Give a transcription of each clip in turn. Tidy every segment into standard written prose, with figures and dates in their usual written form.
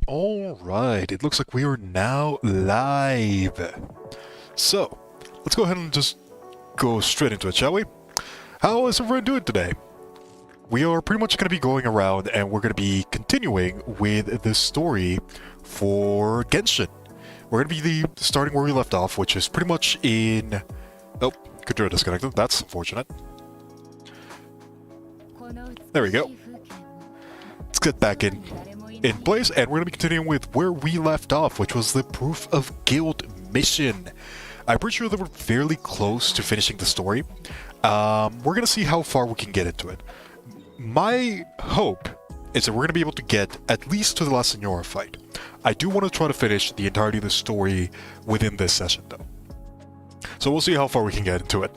Alright, it looks like we are now live. So, let's go ahead and just go straight into it, shall we? How is everyone doing today? We are pretty much going to be going around and we're going to be continuing with the story for Genshin. We're going to be starting where we left off, which is pretty much in... Oh, controller disconnected. That's unfortunate. There we go. Let's get back in place, and we're going to be continuing with where we left off, which was the Proof of Guild mission. I'm pretty sure that we're fairly close to finishing the story. We're going to see how far we can get into it. My hope is that we're going to be able to get at least to the La Senora fight. I do want to try to finish the entirety of the story within this session, though. So we'll see how far we can get into it.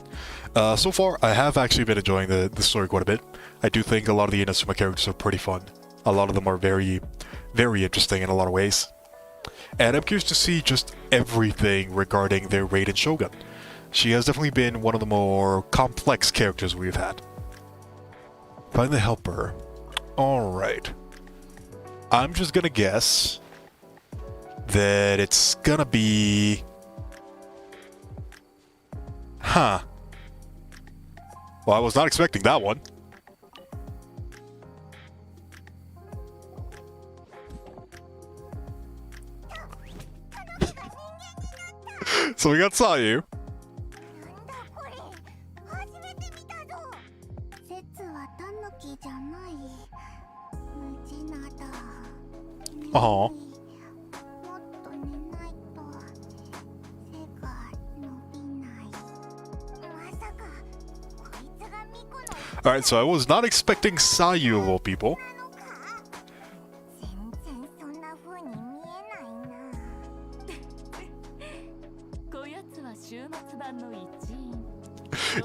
So far, I have actually been enjoying the story quite a bit. I do think a lot of the Inazuma characters are pretty fun. A lot of them are very, very interesting in a lot of ways. And I'm curious to see just everything regarding their Raiden Shogun. She has definitely been one of the more complex characters we've had. Find the helper. Alright. I'm just gonna guess that it's gonna be... Huh. Well, I was not expecting that one. So we got Sayu. Uh-huh. Alright, so I was not expecting Sayu of all people.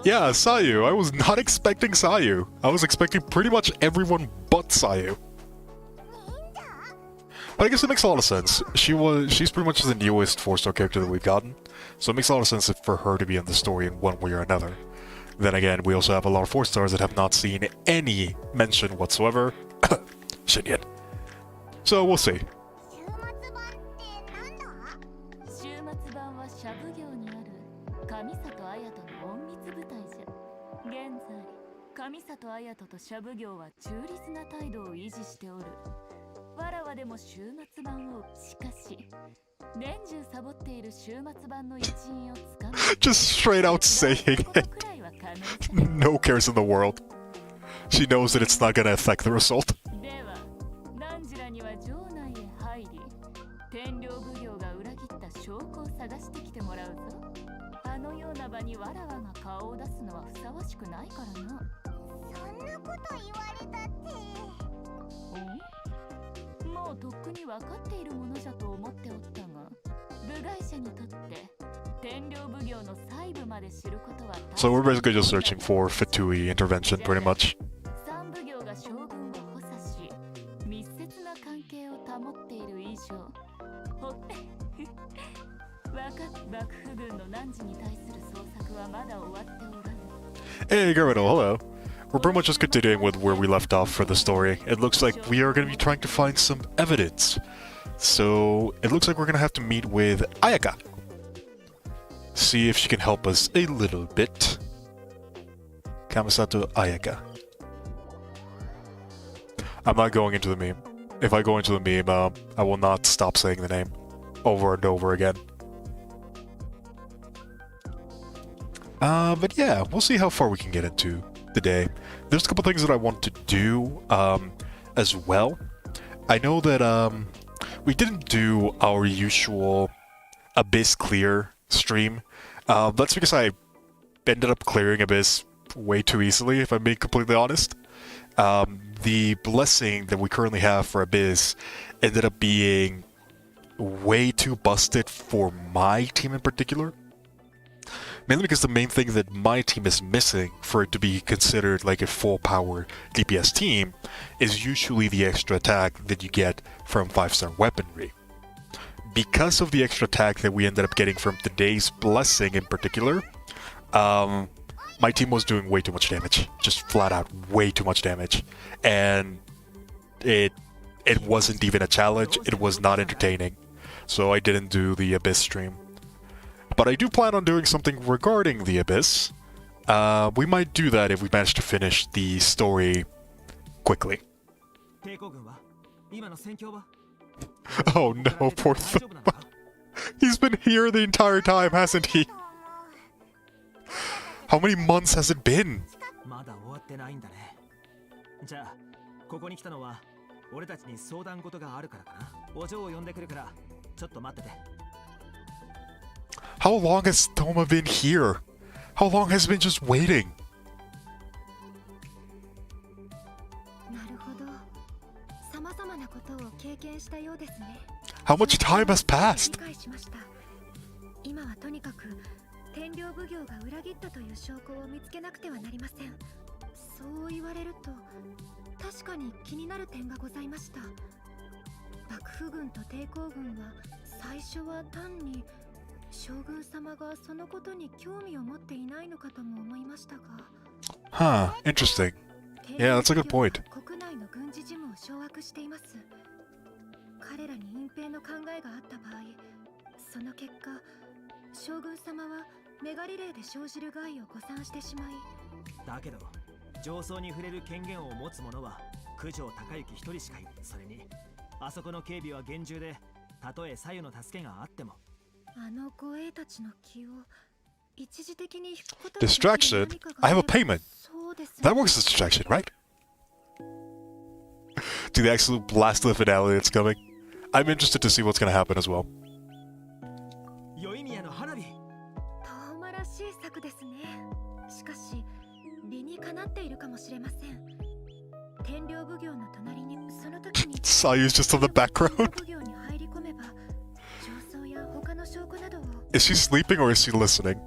Yeah, Sayu. I was not expecting Sayu. I was expecting pretty much everyone but Sayu. But I guess it makes a lot of sense. She's pretty much the newest 4-star character that we've gotten. So it makes a lot of sense for her to be in the story in one way or another. Then again, we also have a lot of 4-stars that have not seen any mention whatsoever. Shinyan. So we'll see. Just straight out saying it. No cares in the world. She knows that it's not gonna affect the result. So we're basically just searching for Fatui intervention, pretty much. Hey, Gerwido, hello. We're pretty much just continuing with where we left off for the story. It looks like we are going to be trying to find some evidence. So, it looks like we're going to have to meet with Ayaka. See if she can help us a little bit. Kamisato Ayaka. I'm not going into the meme. If I go into the meme, I will not stop saying the name over and over again. But yeah, we'll see how far we can get into today. There's a couple things that I want to do as well. I know that we didn't do our usual Abyss clear stream. That's because I ended up clearing Abyss way too easily, if I'm being completely honest. The blessing that we currently have for Abyss ended up being way too busted for my team in particular. Mainly because the main thing that my team is missing for it to be considered like a full-power DPS team is usually the extra attack that you get from 5-star weaponry. Because of the extra attack that we ended up getting from today's blessing in particular, my team was doing way too much damage. Just flat out way too much damage. And it it wasn't even a challenge, it was not entertaining. So I didn't do the Abyss stream. But I do plan on doing something regarding the Abyss. We might do that if we manage to finish the story quickly. Oh no, poor Thuma. He's been here the entire time, hasn't he? How many months has it been? How long has Thoma been here? How long has he been just waiting? How much time has passed? Huh, interesting. Yeah, that's a good point. Distraction? I have a payment. That works as distraction, right? To the absolute blast of the finale that's coming. I'm interested to see what's gonna happen as well. Sayu's just on the background. Is she sleeping or is she listening?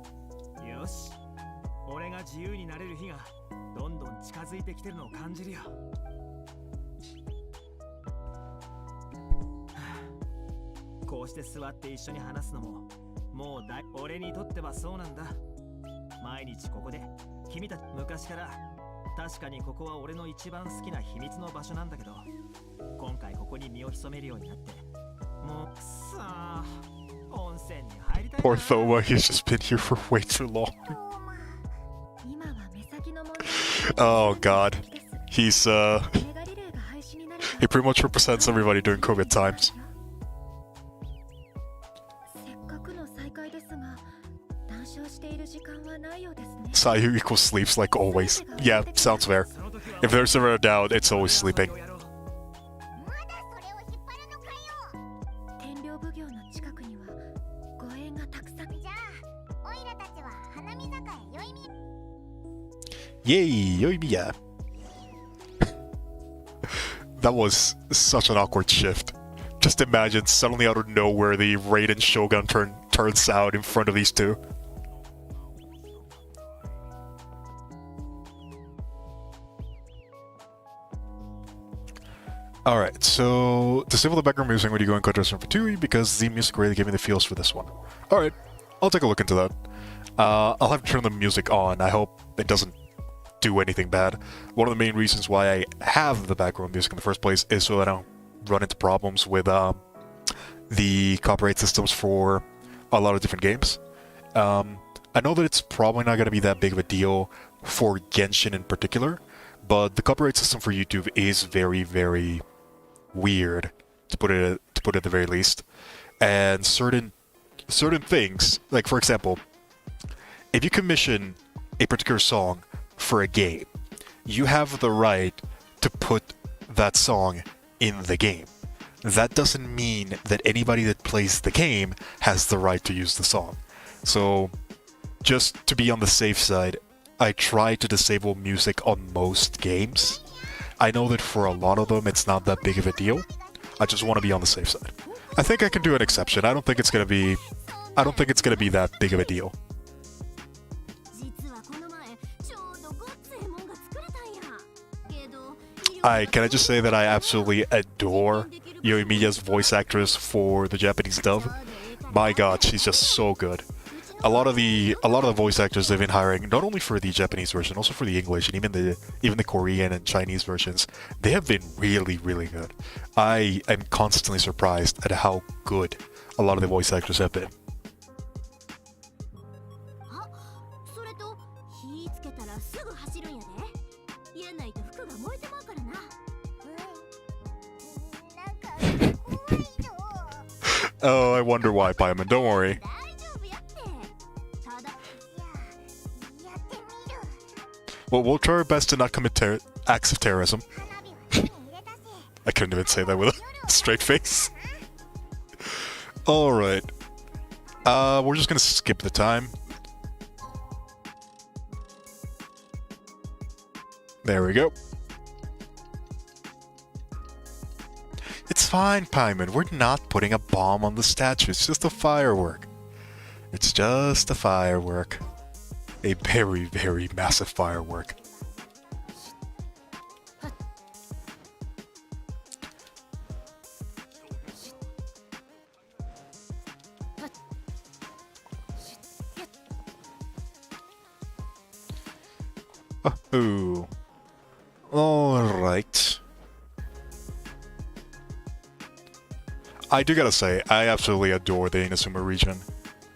Poor Thoma, he's just been here for way too long. Oh god. He's he pretty much represents everybody during COVID times. Sayu equals sleeps like always. Yeah, sounds fair. If there's ever a doubt, it's always sleeping. Yay, Yoimiya! That was such an awkward shift. Just imagine suddenly out of nowhere the Raiden Shogun turns out in front of these two. Alright, so disable the background music when you go in Koto's for 2 because the music really gave me the feels for this one. Alright, I'll take a look into that. I'll have to turn the music on. I hope it doesn't do anything bad. One of the main reasons why I have the background music in the first place is so that I don't run into problems with the copyright systems for a lot of different games. I know that it's probably not going to be that big of a deal for Genshin in particular, but the copyright system for YouTube is very, very weird, to put it at the very least. And certain things, like for example, if you commission a particular song for a game, you have the right to put that song in the game. That doesn't mean that anybody that plays the game has the right to use the song. So, just to be on the safe side, I try to disable music on most games. I know that for a lot of them it's not that big of a deal. I just want to be on the safe side. I think I can do an exception. I don't think it's gonna be that big of a deal. Can I just say that I absolutely adore Yoimiya's voice actress for the Japanese dub? My god, she's just so good. a lot of the voice actors they've been hiring, not only for the Japanese version, also for the English and even the Korean and Chinese versions, they have been really, really good. I am constantly surprised at how good a lot of the voice actors have been. Oh, I wonder why, Paimon. Don't worry. Well, we'll try our best to not commit acts of terrorism. I couldn't even say that with a straight face. Alright. We're just gonna skip the time. There we go. It's fine, Paimon. We're not putting a bomb on the statue. It's just a firework. It's just a firework. A very, very massive firework. Oh. Alright. I do gotta say, I absolutely adore the Inazuma region.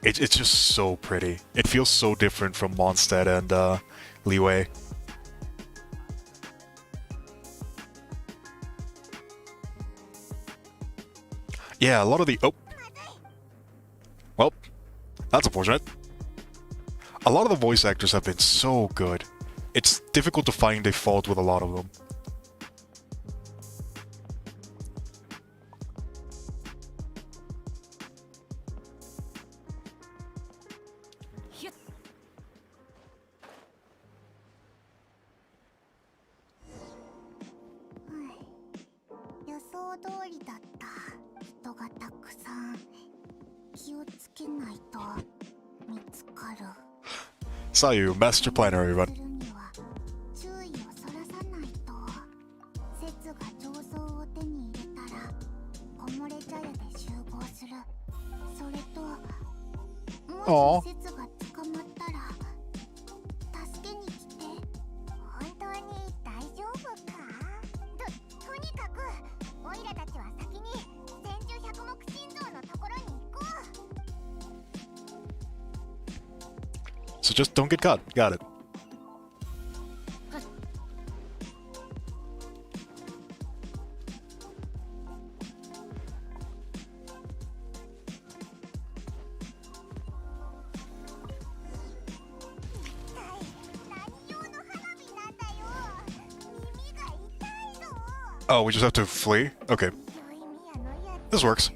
It's just so pretty. It feels so different from Mondstadt and Liyue. Yeah, a lot of the... Oh. Well, that's unfortunate. A lot of the voice actors have been so good. It's difficult to find a fault with a lot of them. Sayu, Master Planner, everyone. Aww. So just don't get caught. Got it. Oh, we just have to flee? Okay. This works.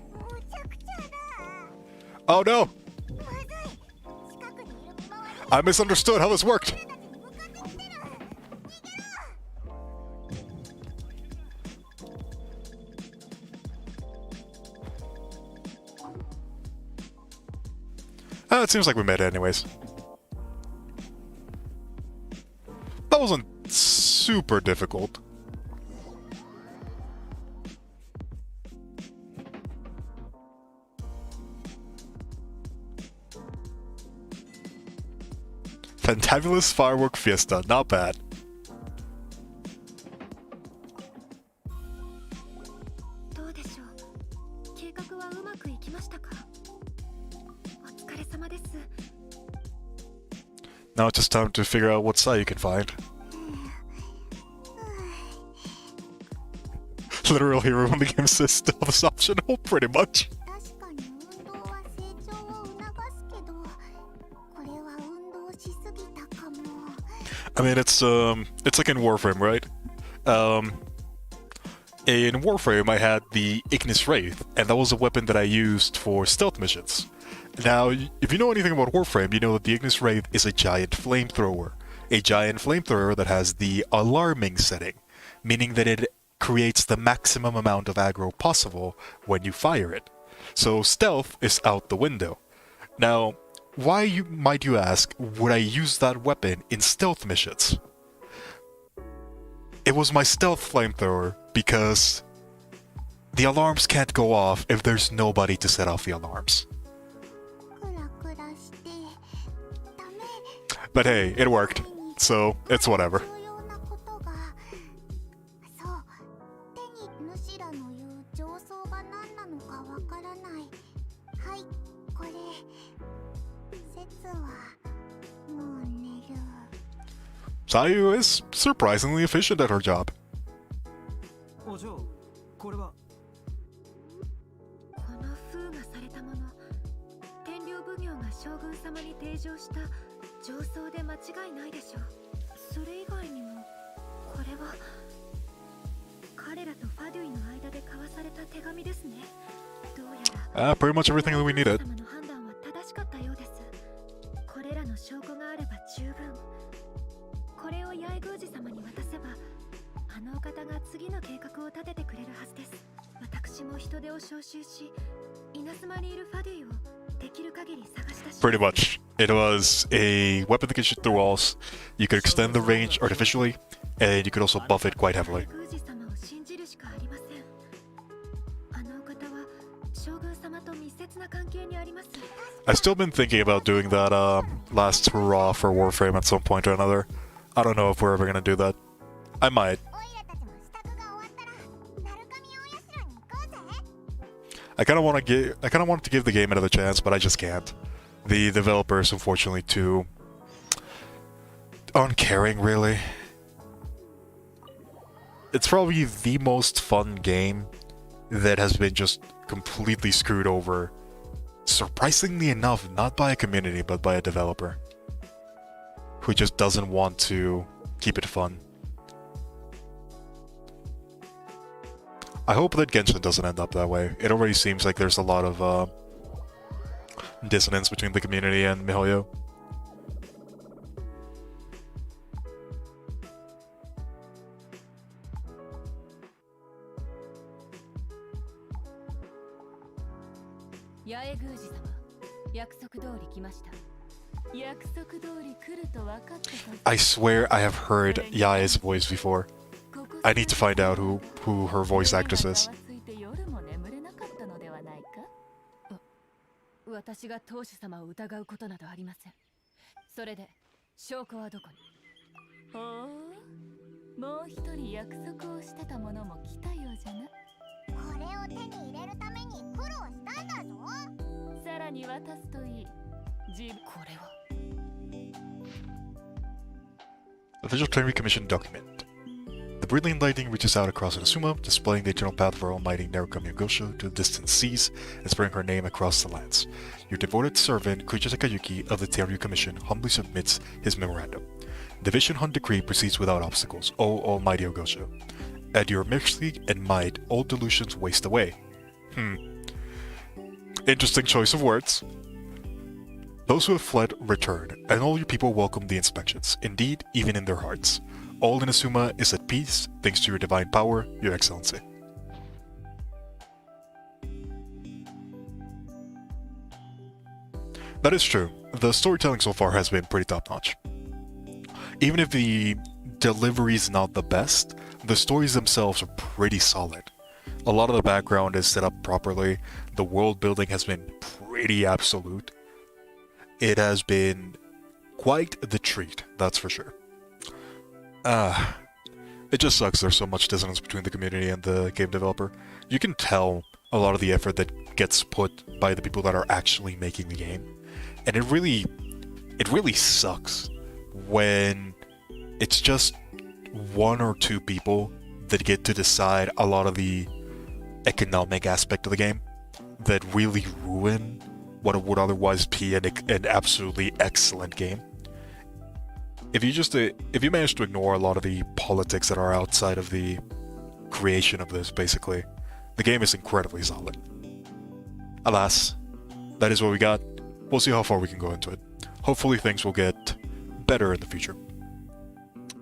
Oh no! I misunderstood how this worked! It seems like we made it anyways. That wasn't super difficult. Fantabulous firework fiesta, not bad. Now it's just time to figure out what side you can find. Literal hero when the game says stealth is optional, pretty much. I mean, it's like in Warframe, right? In Warframe, I had the Ignis Wraith, and that was a weapon that I used for stealth missions. Now, if you know anything about Warframe, you know that the Ignis Wraith is a giant flamethrower. A giant flamethrower that has the alarming setting, meaning that it creates the maximum amount of aggro possible when you fire it. So stealth is out the window. Now, why might you ask, would I use that weapon in stealth missions? It was my stealth flamethrower because the alarms can't go off if there's nobody to set off the alarms. But hey, it worked, so it's whatever. そう手に主らの言う上層が何なのかわからない。はい、これ説はもう寝る。 Sayu is surprisingly efficient at her job. お嬢、これはこの封がされたもの、天領奉行が将軍様に提示した上奏で間違いないでしょう。それ以外にもこれは彼らとファデュイの間で交わされた手紙ですね。どうやら Pretty much everything that we needed. 様の判断は正しかったようです。これらの証拠があれば十分。これを八重宮司様に渡せば、あのお方が次の計画を立ててくれるはずです。私も人手を招集し、稲妻にいるファデュイをできる限り探し出し。 Pretty much. It was a weapon that could shoot through walls. You could extend the range artificially, and you could also buff it quite heavily. 宮司様を信じるしかありません。あのお方は将軍様と密接な関係にあります。 I've still been thinking about doing that last hurrah for Warframe at some point or another. I don't know if we're ever gonna do that. I might. オイラたちも支度が終わったら鳴神大社に行こうぜ。 I kind of wanted to give the game another chance, but I just can't. The developer is unfortunately too uncaring, really. It's probably the most fun game that has been just completely screwed over. Surprisingly enough, not by a community, but by a developer who just doesn't want to keep it fun. I hope that Genshin doesn't end up that way. It already seems like there's a lot of dissonance between the community and MiHoYo. 八重宮司様、約束通り来ました。約束通り来ると分かったか。 I swear I have heard Yae's voice before. I need to find out who her voice actress is. 夜も眠れなかったのではないか。私が当主様を疑うことなどありません。それで証拠はどこに。ほう、もう一人約束をしてた者も来たようじゃな。これを手に入れるために苦労したんだぞ。さらに渡すといい。これは Official Treasury Commission document. The brilliant lighting reaches out across Inazuma, displaying the eternal path of our almighty Narukami Gosho to the distant seas and spreading her name across the lands. Your devoted servant, Kuja Takayuki of the Tenryu Commission, humbly submits his memorandum. The Vision Hunt decree proceeds without obstacles, O almighty Ogosho. At your mercy and might, all delusions waste away. Interesting choice of words. Those who have fled return, and all your people welcome the inspections, indeed, even in their hearts. All in Inazuma is at peace, thanks to your divine power, your excellency. That is true. The storytelling so far has been pretty top-notch. Even if the delivery is not the best, the stories themselves are pretty solid. A lot of the background is set up properly, the world building has been pretty absolute. It has been quite the treat, that's for sure. It just sucks there's so much dissonance between the community and the game developer. You can tell a lot of the effort that gets put by the people that are actually making the game. And it really sucks when it's just one or two people that get to decide a lot of the economic aspect of the game that really ruin what would otherwise be an absolutely excellent game. If you manage to ignore a lot of the politics that are outside of the creation of this, basically, the game is incredibly solid. Alas, that is what we got. We'll see how far we can go into it. Hopefully things will get better in the future.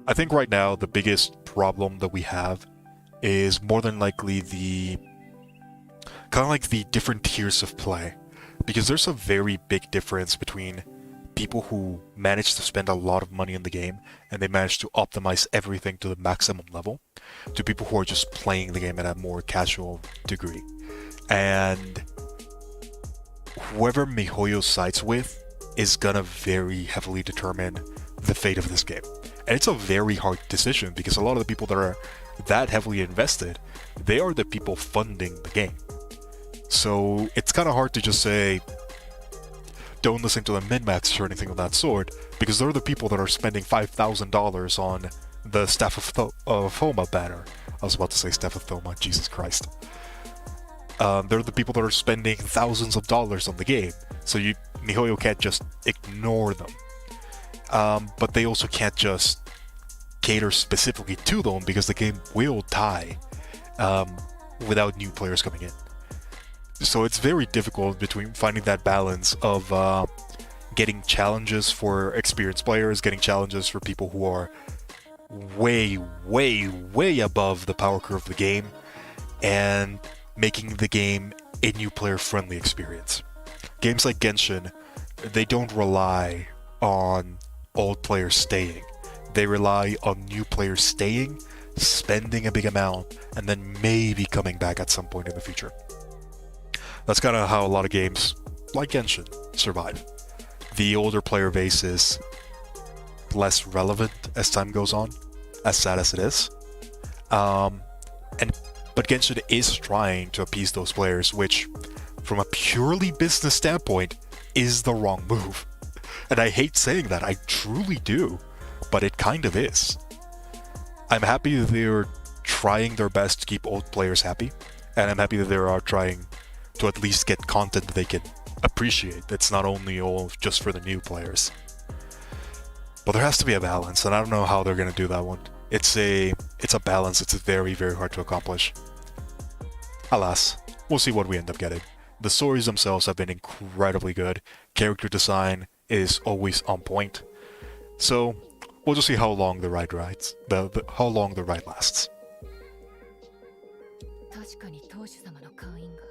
I think right now the biggest problem that we have is more than likely the kind of like the different tiers of play, because there's a very big difference between people who manage to spend a lot of money in the game and they manage to optimize everything to the maximum level, to people who are just playing the game at a more casual degree. And whoever MiHoYo sides with is gonna very heavily determine the fate of this game. And it's a very hard decision because a lot of the people that are that heavily invested, they are the people funding the game. So it's kind of hard to just say, don't listen to the min-max or anything of that sort, because they're the people that are spending $5,000 on the Staff of Thoma banner. I was about to say Staff of Thoma, Jesus Christ. They're the people that are spending thousands of dollars on the game, so MiHoYo can't just ignore them. But they also can't just cater specifically to them because the game will die without new players coming in. So it's very difficult between finding that balance of getting challenges for experienced players, getting challenges for people who are way, way, way above the power curve of the game, and making the game a new player-friendly experience. Games like Genshin, they don't rely on old players staying. They rely on new players staying, spending a big amount, and then maybe coming back at some point in the future. That's kind of how a lot of games like Genshin survive. The older player base is less relevant as time goes on, as sad as it is. But Genshin is trying to appease those players, which, from a purely business standpoint, is the wrong move. And I hate saying that, I truly do, but it kind of is. I'm happy that they're trying their best to keep old players happy, and I'm happy that they are trying to at least get content that they can appreciate. It's not only all just for the new players. But there has to be a balance, and I don't know how they're going to do that one. It's a balance. It's very, very hard to accomplish. Alas, we'll see what we end up getting. The stories themselves have been incredibly good. Character design is always on point. So we'll just see how long the ride rides. How long the ride lasts. 確かに当主様の会員が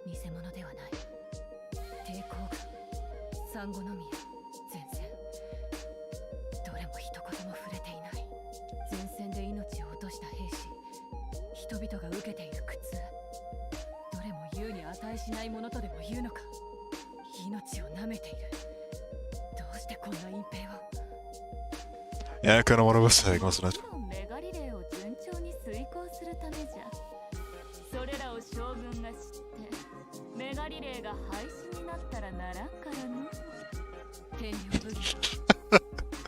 偽物ではない。抵抗が産後のみ前線。どれも一言も触れていない。前線で命を落とした兵士、人々が受けている苦痛。どれも言うに値しないものとでも言うのか。命を舐めている。どうしてこんな隠蔽を。Yeah, kind of what I was saying, wasn't it? メガリレーを順調に遂行するためじゃ。それらを将軍が知ってメガリレーが廃止になったらならんからの。天領武器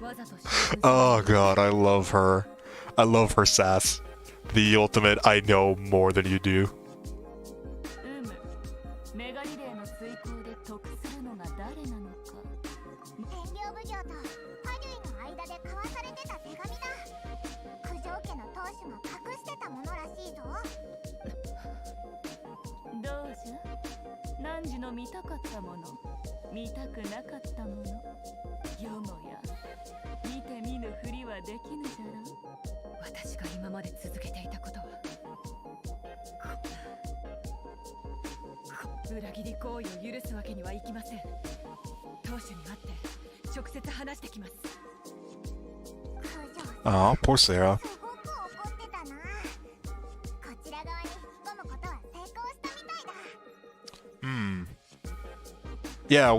わざと将軍 Oh god, I love her. I love her sass. The ultimate, I know more than you do. メガリレーの遂行で得するのが誰なのか。天領奉行とハリュイの間で交わされてた手紙だ。九条家の当主が隠してたものらしいぞ。どうじゃ。汝の見たかったもの、見たくなかったもの、よもや見て見ぬふりはできぬじゃろ。私が今まで続けていたことは裏切り行為を許すわけにはいきません。当主に会って直接話してきます。 Oh, poor Sarah. すごく怒ってたな。こちら側に引き込むことは成功したみたいだ。Yeah,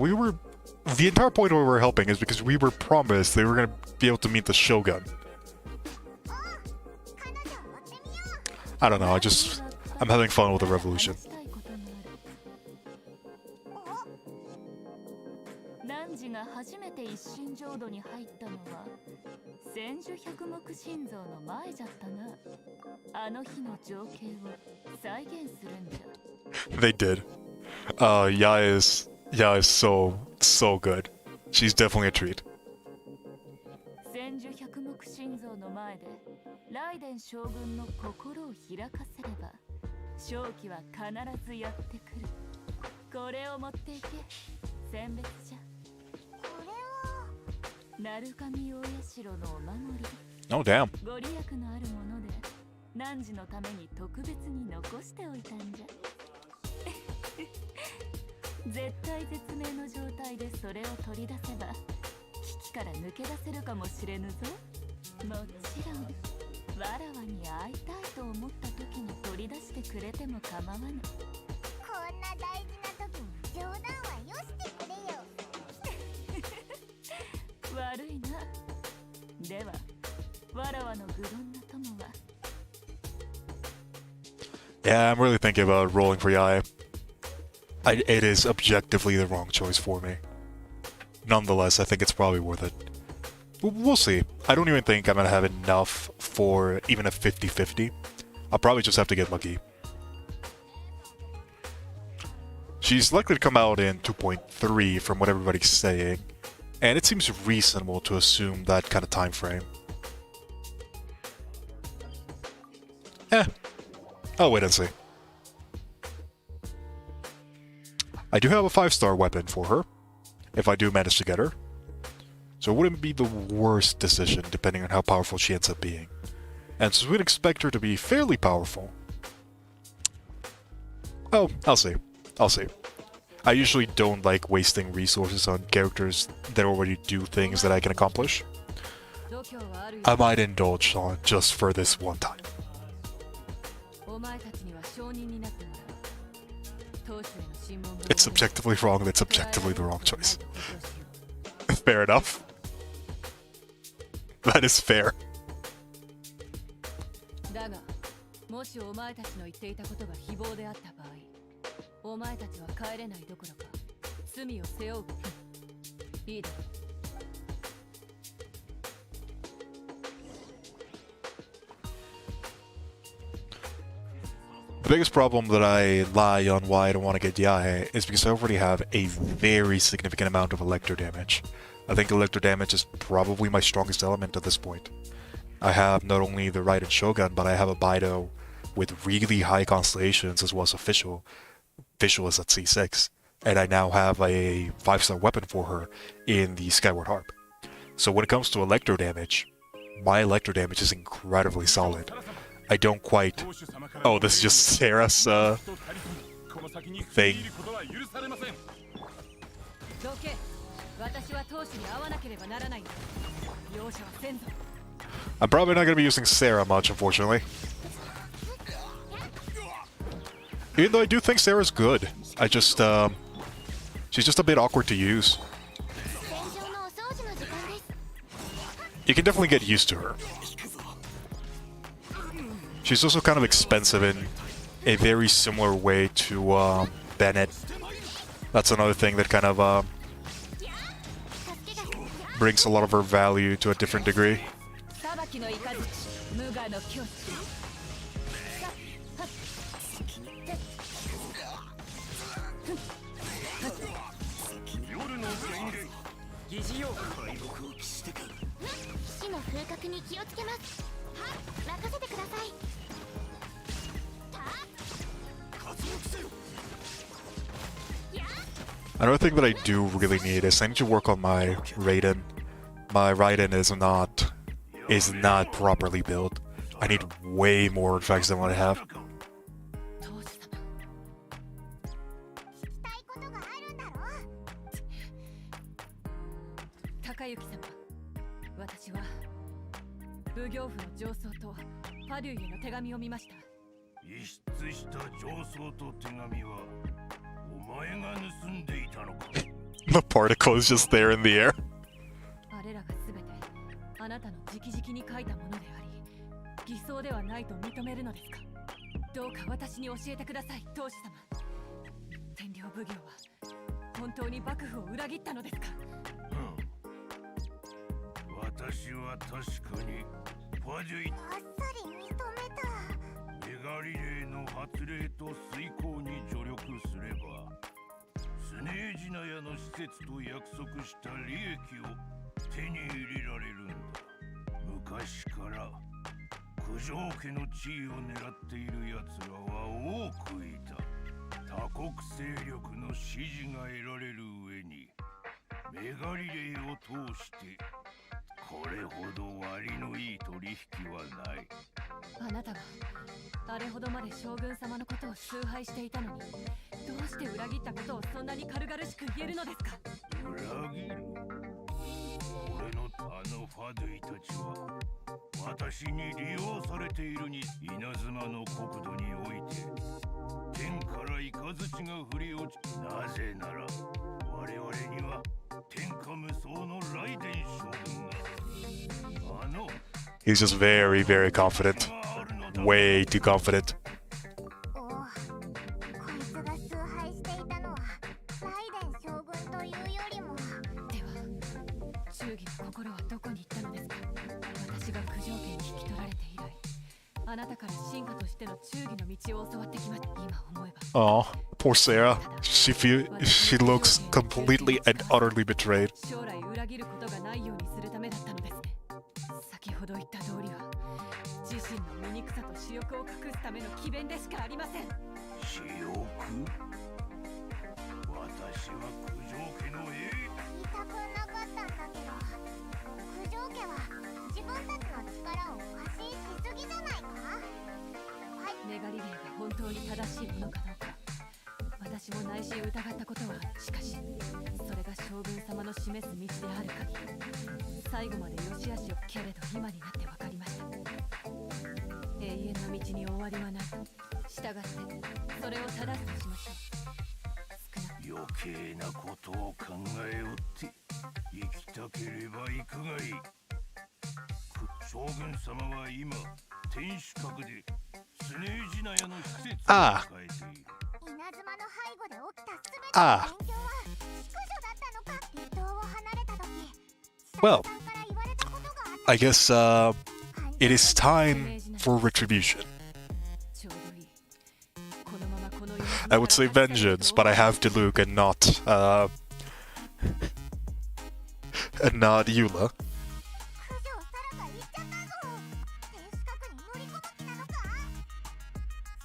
the entire point why we were helping is because we were promised they were going to be able to meet the Shogun. 彼女を追ってみよう。 I don't know, I'm having fun with the revolution. 話したいことがある。汝が初めて一心浄土に入ったのは千手百目心臓の前じゃったな。あの日の情景を再現するんじゃ。 They did. Ya is so good. She's definitely a treat. 千手百目心臓の前で雷電将軍の心を開かせれば勝機は必ずやってくる。これを持っていけ。選別じゃ。これは鳴神大社のお守り。 Oh, damn. ご利益のあるもので汝のために特別に残しておいたんじゃ。絶対絶命の状態でそれを取り出せば危機から抜け出せるかもしれぬぞ。もちろんわらわに会いたいと思った時に取り出してくれても構わぬ。こんな大事な時に冗談はよしてくれよ。悪いな。ではわらわの愚鈍な友は Yeah, I'm really thinking about rolling for Yae. It is objectively the wrong choice for me. Nonetheless, I think it's probably worth it. We'll see. I don't even think I'm gonna have enough for even a 50-50. I'll probably just have to get lucky. She's likely to come out in 2.3 from what everybody's saying, and it seems reasonable to assume that kind of time frame. I'll wait and see. I do have a 5-star weapon for her, if I do manage to get her. So it wouldn't be the worst decision depending on how powerful she ends up being. And so we'd expect her to be fairly powerful. Oh, I'll see. I'll see. I usually don't like wasting resources on characters that already do things that I can accomplish. I might indulge on just for this one time. It's objectively wrong, that's objectively the wrong choice. Fair enough. That is fair. だが、もしお前たちの言っていたことが非謀であった場合、お前たちは帰れないどころか、罪を背負う。いいだろう。The biggest problem that I lie on why I don't want to get Yae is because I already have a very significant amount of electro damage. I think electro damage is probably my strongest element at this point. I have not only the Raiden Shogun, but I have a Baido with really high constellations as well as official. Official is at C6. And I now have a 5-star weapon for her in the Skyward Harp. So when it comes to electro damage, my electro damage is incredibly solid. I don't quite... Oh, this is just Sarah's thing. I'm probably not going to be using Sarah much, unfortunately. Even though I do think Sarah's good. I just, she's just a bit awkward to use. You can definitely get used to her. She's also kind of expensive in a very similar way to Bennett. That's another thing that kind of brings a lot of her value to a different degree. Another thing that I do really need is I need to work on my Raiden. My Raiden is not properly built. I need way more artifacts than what I have. The particle is just there in the air. He's just very, very confident. Way too confident. おお、こいつが崇拝していたのはライデン将軍というよりも。では忠義の心はどこに行ったのですか。私が九条家に引き取られて以来、あなたから進化としての忠義の道を教わってきました。今思えば Oh, poor Sarah. She looks completely and utterly betrayed. 将来裏切ることがないようにするためだったのですね。先ほど言った通りは自身の醜さと私欲を隠すための詭弁でしかありません。私欲？私は九条家の言いたくなかったんだけど、九条家は自分たちの力を過信しすぎじゃないか。メガリレーが本当に正しいものかどうか、私も内心疑ったことはある。しかしそれが将軍様の示す道である限り、最後まで良し悪しを。けれど今になって分かりました。永遠の道に終わりはない。従ってそれを正すとしましょう。余計なことを考えおって生きたければ行くがいい。将軍様は今天守閣でスネージナヤの施設を変えている。稲妻の背後で起きたすべての勉強は淑女だったのか。離島を離れた時、 Well, 下さんから言われたことがあって、 I guess it is time for retribution. ちょうどいい。このままこの世に I would say vengeance, but I have to Luke and not Yula. 九条サラが言っちゃったぞ。天守閣に乗り込む気なのか。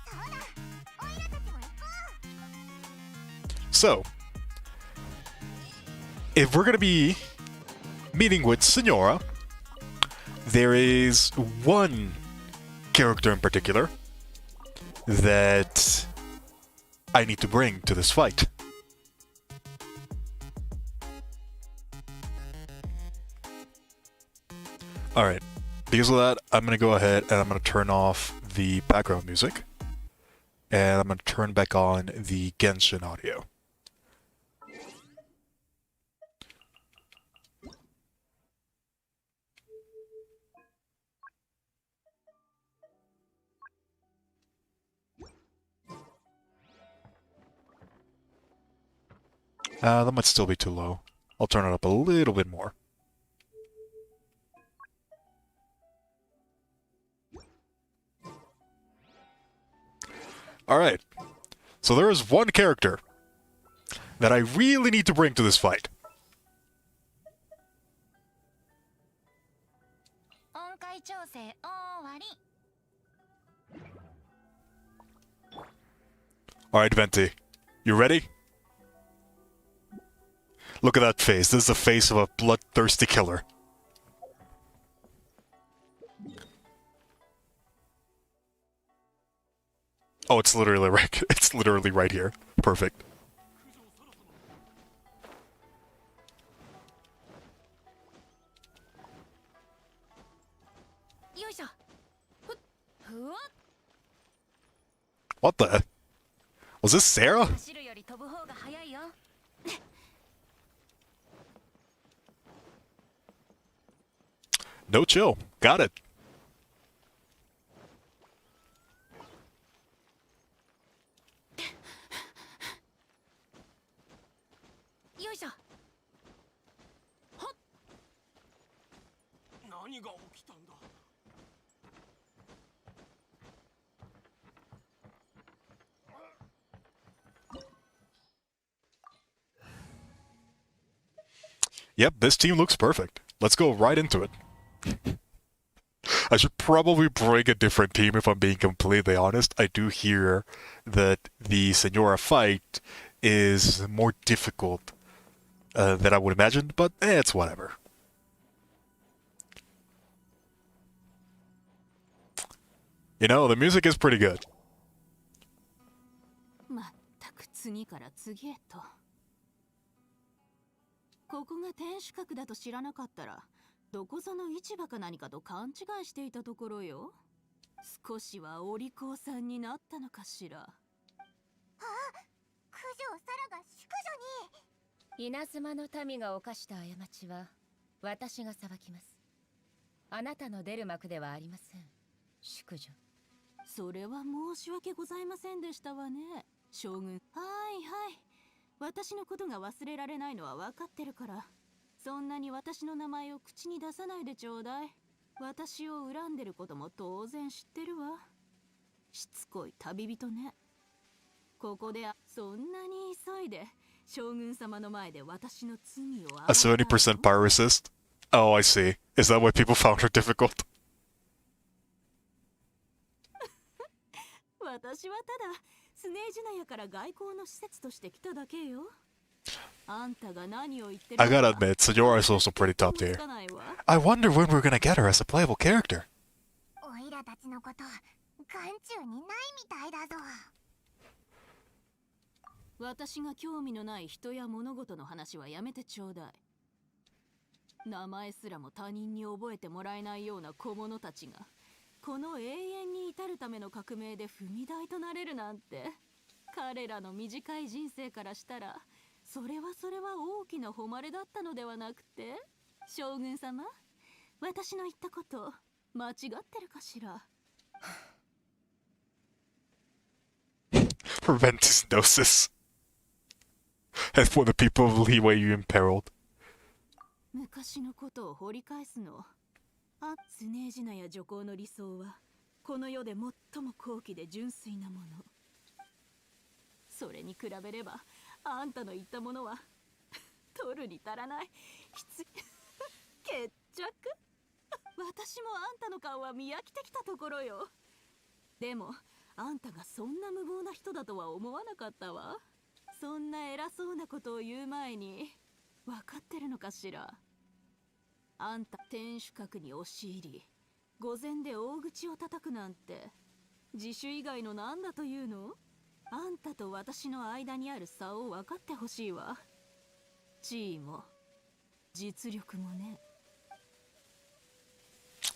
そうだ、オイラたちも行こう。 So, if we're gonna be meeting with Senora, there is one character in particular that I need to bring to this fight. Alright, because of that, I'm gonna go ahead and I'm gonna turn off the background music. And I'm gonna turn back on the Genshin audio. That might still be too low. I'll turn it up a little bit more. Alright. So there is one character that I really need to bring to this fight. 音階調整終わり。 Alright, Venti. You ready? Look at that face. This is the face of a bloodthirsty killer. Oh, it's literally right. It's literally right here. Perfect. よいしょ。ふわっ。 What the? Was this Sarah? 走るより飛ぶ方が早いよ。 No chill. Got it. よいしょ。何が起きたんだ。 Yep, this team looks perfect. Let's go right into it. I should probably bring a different team if I'm being completely honest. I do hear that the Senora fight is more difficult than I would imagine, but it's whatever. You know, the music is pretty good. まったく次から次へと。ここが天守閣だと知らなかったら、どこぞの市場か何かと勘違いしていたところよ。少しはお利口さんになったのかしら。あ、九条サラが淑女に。稲妻の民が犯した過ちは私が裁きます。あなたの出る幕ではありません。淑女。それは申し訳ございませんでしたわね、将軍。はいはい。私のことが忘れられないのは分かってるから、そんなに私の名前を口に出さないでちょうだい。私を恨んでることも当然知ってるわ。しつこい旅人ね。ここでそんなに急いで将軍様の前で私の罪をA 70% pyrocist? Oh, I see. Is that why people found her difficult? 私はただスネージナヤから外交の施設として来ただけよ。あんたが何を言ってる I gotta admit, Senora is also pretty top tier. I wonder when we're gonna get her as a playable character. おいらたちのこと眼中にないみたいだぞ。私が興味のない人や物事の話はやめてちょうだい。名前すらも他人に覚えてもらえないような小物たちがこの永遠に至るための革命で踏み台となれるなんて、彼らの短い人生からしたらそれは大きな誉れだったのではなくて、将軍様、私の言ったこと間違ってるかしら。Prevent his gnosis. And for the people of Leeway you imperiled. 昔のことを掘り返すの。スネージナや女皇の理想はこの世で最も高貴で純粋なもの。それに比べればあんたの言ったものは取るに足らない。決着。私もあんたの顔は見飽きてきたところよ。でもあんたがそんな無謀な人だとは思わなかったわ。そんな偉そうなことを言う前に分かってるのかしら。あんた天守閣に押し入り御前で大口を叩くなんて自首以外のなんだというの。あんたと私の間にある差を分かってほしいわ。地位も実力もね。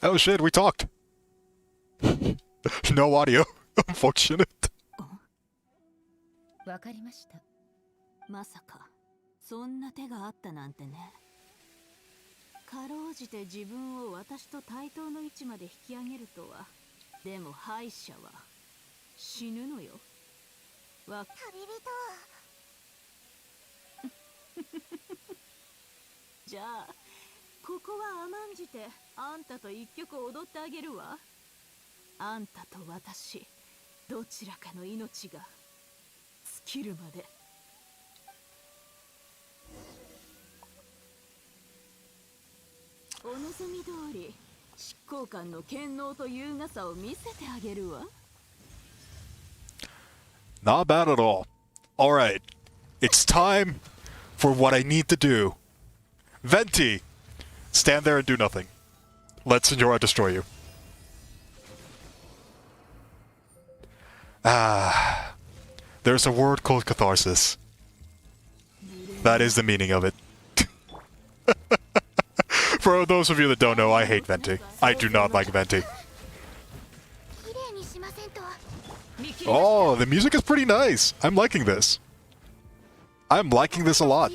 Oh shit, we talked. No audio. Unfortunate. わかりました。まさかそんな手があったなんてね。かろうじて自分を私と対等の位置まで引き上げるとは。でも敗者は死ぬのよ。旅人。じゃあここは甘んじてあんたと一曲踊ってあげるわ。あんたと私どちらかの命が尽きるまで。お望み通り執行官の権能と優雅さを見せてあげるわ。Not bad at all. Alright, it's time for what I need to do. Venti, stand there and do nothing. Let Senora destroy you. Ah, there's a word called catharsis. That is the meaning of it. For those of you that don't know, I hate Venti. I do not like Venti. Oh, the music is pretty nice. I'm liking this. I'm liking this a lot.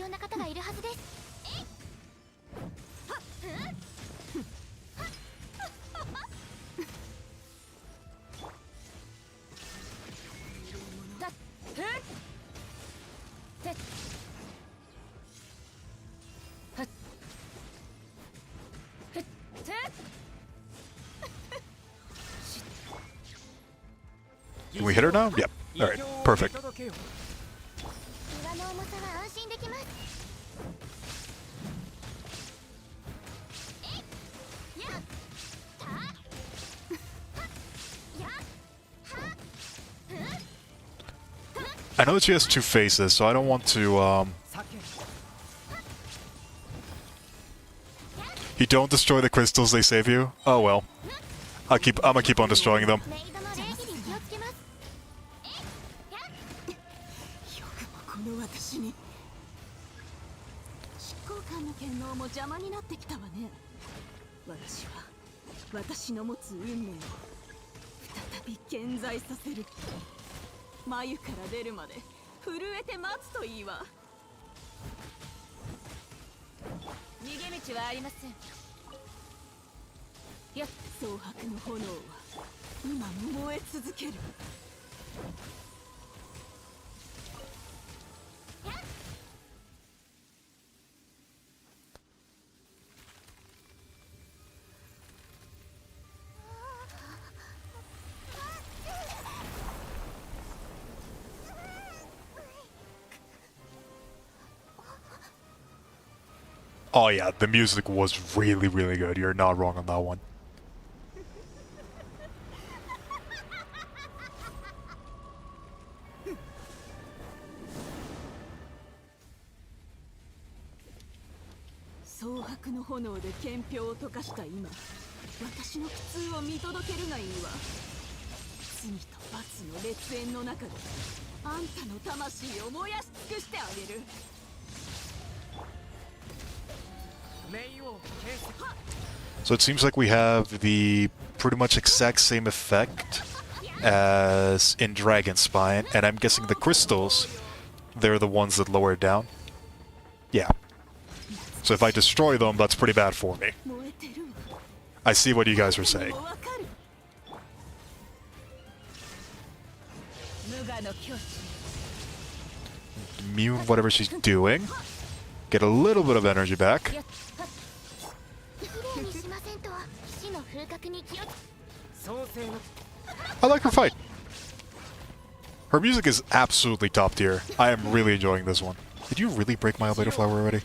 Can we hit her now? Yep. Alright, perfect. I know that she has two faces, so I don't want to, You don't destroy the crystals, they save you? Oh well. I'm gonna keep on destroying them. 蒼白の炎は今も燃え続ける。Oh yeah, the music was really, really good. You're not wrong on that one. 蒼白の炎で憲兵を溶かした今、私の苦痛を見届けるがいいわ。罪と罰の烈焰の中であんたの魂を燃やし尽くしてあげる。 So it seems like we have the pretty much exact same effect as in Dragon Spine, and I'm guessing the crystals, they're the ones that lower it down. Yeah. So if I destroy them, that's pretty bad for me. I see what you guys are saying. Mute whatever she's doing. Get a little bit of energy back. I like her fight. Her music is absolutely top tier. I am really enjoying this one. Did you really break my Albedo Flower already?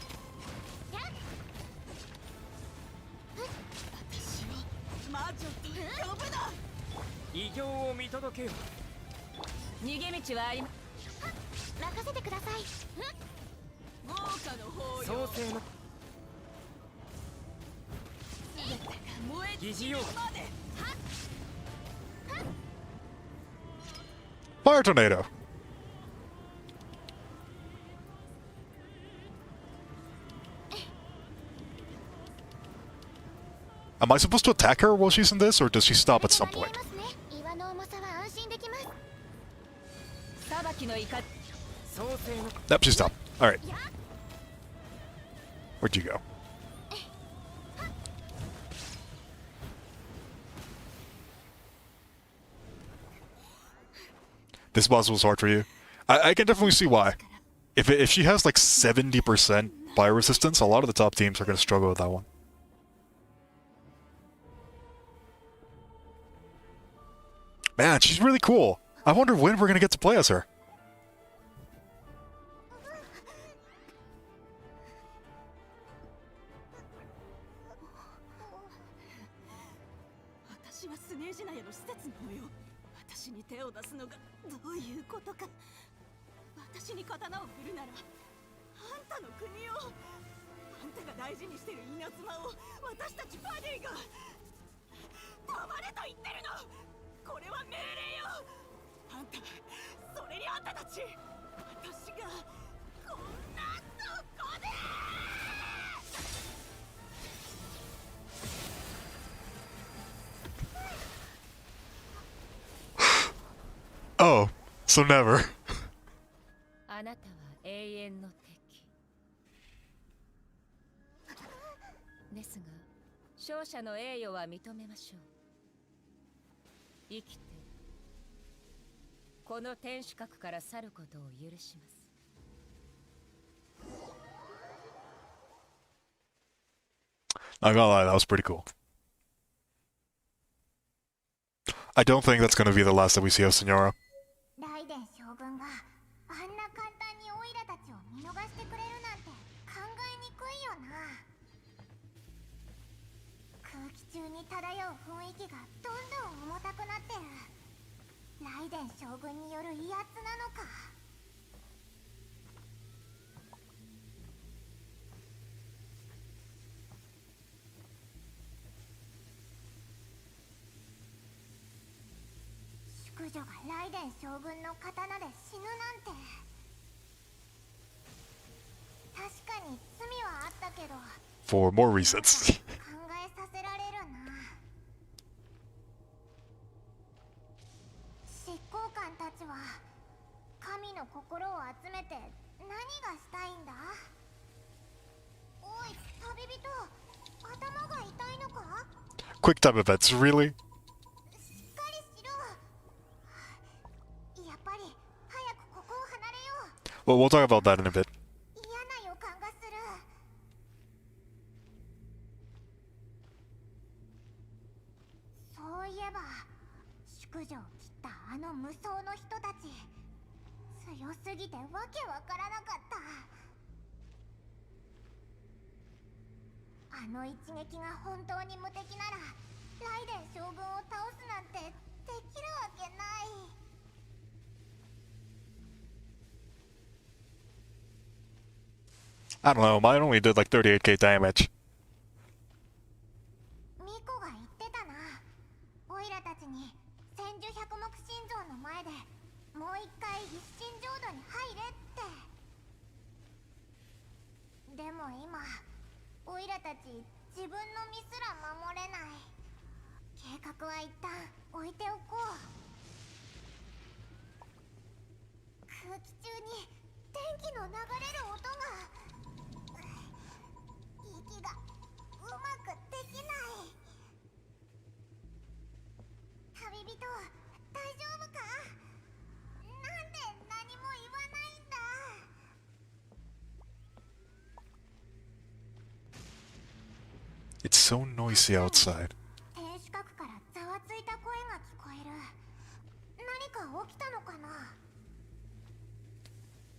Fire Tornado! Am I supposed to attack her while she's in this, or does she stop at some point? Nope, she stopped. Alright. Where'd you go? This boss was hard for you. I can definitely see why. If she has like 70% fire resistance, a lot of the top teams are going to struggle with that one. Man, she's really cool. I wonder when we're going to get to play as her. 私に手を出すのがどういうことか。私に刀を振るならあんたの国を、あんたが大事にしてる稲妻を私たちバディが止まれと言ってるの。これは命令よ。あんた、それにあんたたち、私がこんなとこで。 Oh, so never. あなたは永遠の敵。ですが、勝者の栄誉は認めましょう。生きて、この天守閣から去ることを許します。Not gonna lie, that was pretty cool. I don't think that's gonna be the last that we see of Senora. ライデン将軍があんな簡単にオイラたちを見逃してくれるなんて考えにくいよな。空気中に漂う雰囲気がどんどん重たくなってる。ライデン将軍による威圧なのか。淑女がライデン将軍の刀で死ぬなんて。確かに罪はあったけど For more reasons. 考えさせられるな。執行官たちは神の心を集めて何がしたいんだ。おい旅人、頭が痛いのか。Quick time events, really? しっかりしろ。やっぱり早くここを離れよう。 Well, we'll talk about that in a bit. 嫌な予感がする。そういえば淑女を切ったあの無双の人たち、強すぎてわけわからなかった。あの一撃が本当に無敵ならライデン将軍を倒すなんてできるわけない。I don't know, mine only did like 38k damage. ミコが言ってたな。オイラたちに千住百目心臓の前でもう一回一心浄土に入れって。でも今オイラたち自分の身すら守れない。計画は一旦置いておこう。空気中に電気の流れる音が。息がうまくできない。旅人大丈夫か。なんで何も言わないんだ。It's so noisy outside. 天守閣からざわついた声が聞こえる。何か起きたのかな。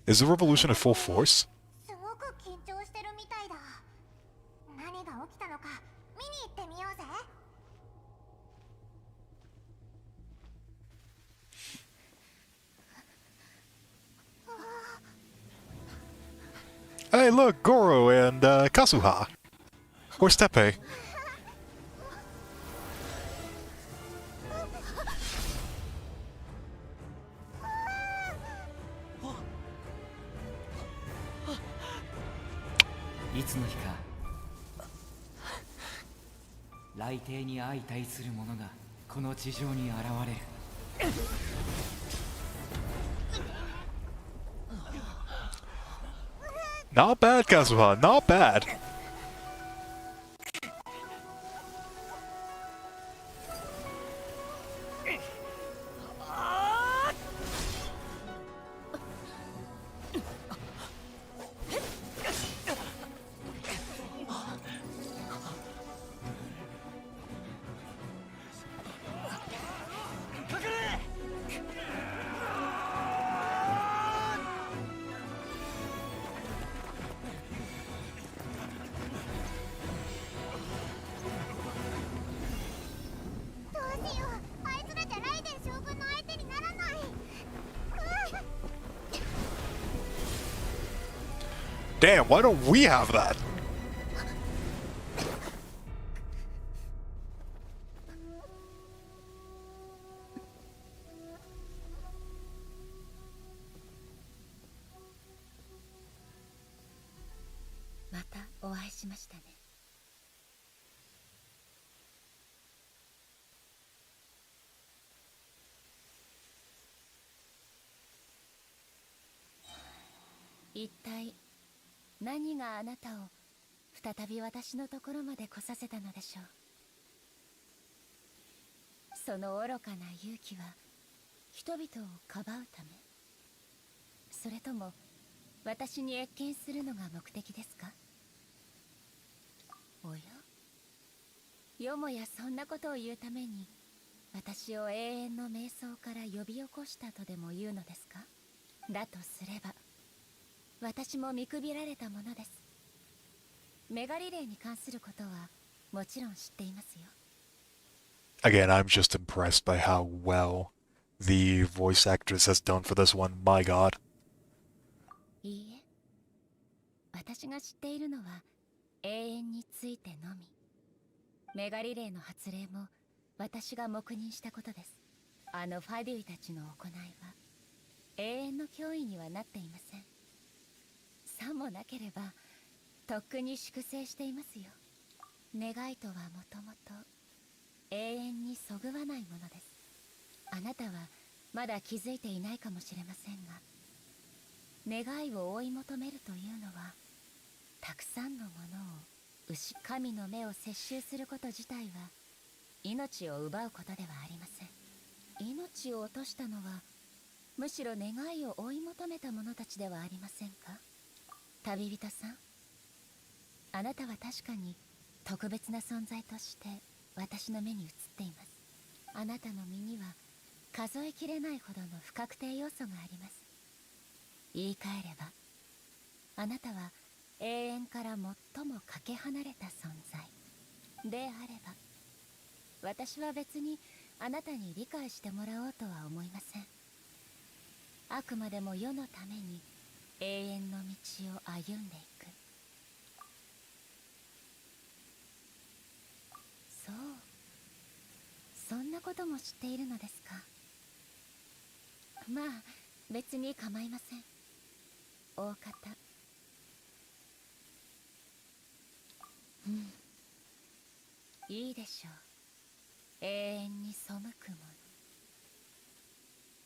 Is the revolution at full force? すごく緊張してるみたいだ。何が起きたのか見に行ってみようぜ。Hey, look, Goro and Kazuha. Where's Tepe? いつの日か雷帝に相対する者がこの地上に現れる。Not bad, Kazuha, not bad. どうしよう。あいつらじゃライデン将軍の相手にならない。Damn, why don't we have that? またお会いしましたね。一体何があなたを再び私のところまで来させたのでしょう。その愚かな勇気は人々をかばうため、それとも私に謁見するのが目的ですか。おや、よもやそんなことを言うために私を永遠の瞑想から呼び起こしたとでも言うのですか。だとすれば私も見くびられたものです。メガリレーに関することはもちろん知っていますよ。 Again, I'm just impressed by how well the voice actress has done for this one. My god. いいえ、私が知っているのは永遠についてのみ。メガリレーの発令も私が黙認したことです。あのファデュイたちの行いは永遠の脅威にはなっていません。さもなければとっくに粛清していますよ。願いとはもともと永遠にそぐわないものです。あなたはまだ気づいていないかもしれませんが、願いを追い求めるというのはたくさんのものを神の目を摂取すること自体は命を奪うことではありません。命を落としたのはむしろ願いを追い求めた者たちではありませんか。旅人さん、あなたは確かに特別な存在として私の目に映っています。あなたの身には数えきれないほどの不確定要素があります。言い換えれば、あなたは永遠から最もかけ離れた存在であれば、私は別にあなたに理解してもらおうとは思いません。あくまでも世のために永遠の道を歩んでいく。そう、そんなことも知っているのですか。まあ別に構いません。大方。いいでしょう。永遠に背くも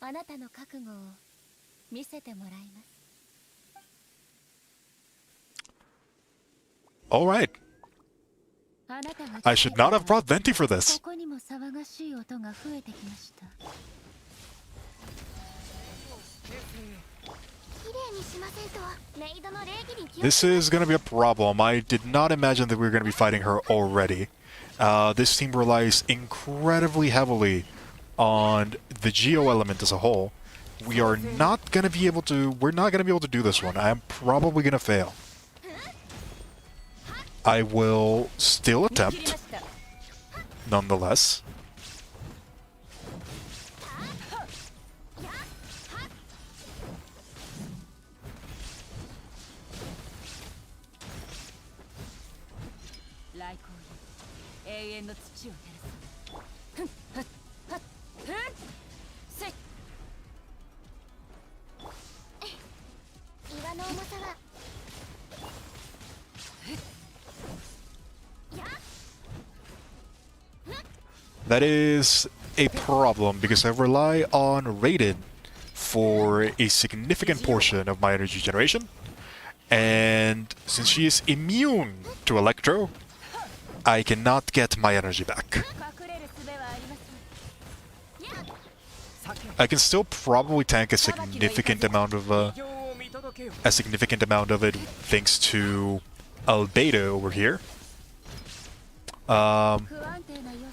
の。あなたの覚悟を見せてもらいます。 Alright. I should not have brought Venti for this. ここにも騒がしい音が増えてきました。This is going to be a problem. I did not imagine that we were going to be fighting her already. This team relies incredibly heavily on the Geo element as a whole. We are not going to be able to... We're not going to be able to do this one. I'm probably going to fail. I will still attempt, nonetheless. That is a problem because I rely on Raiden for a significant portion of my energy generation. And since she is immune to Electro, I cannot get my energy back. I can still probably tank a significant amount of it thanks to Albedo over here.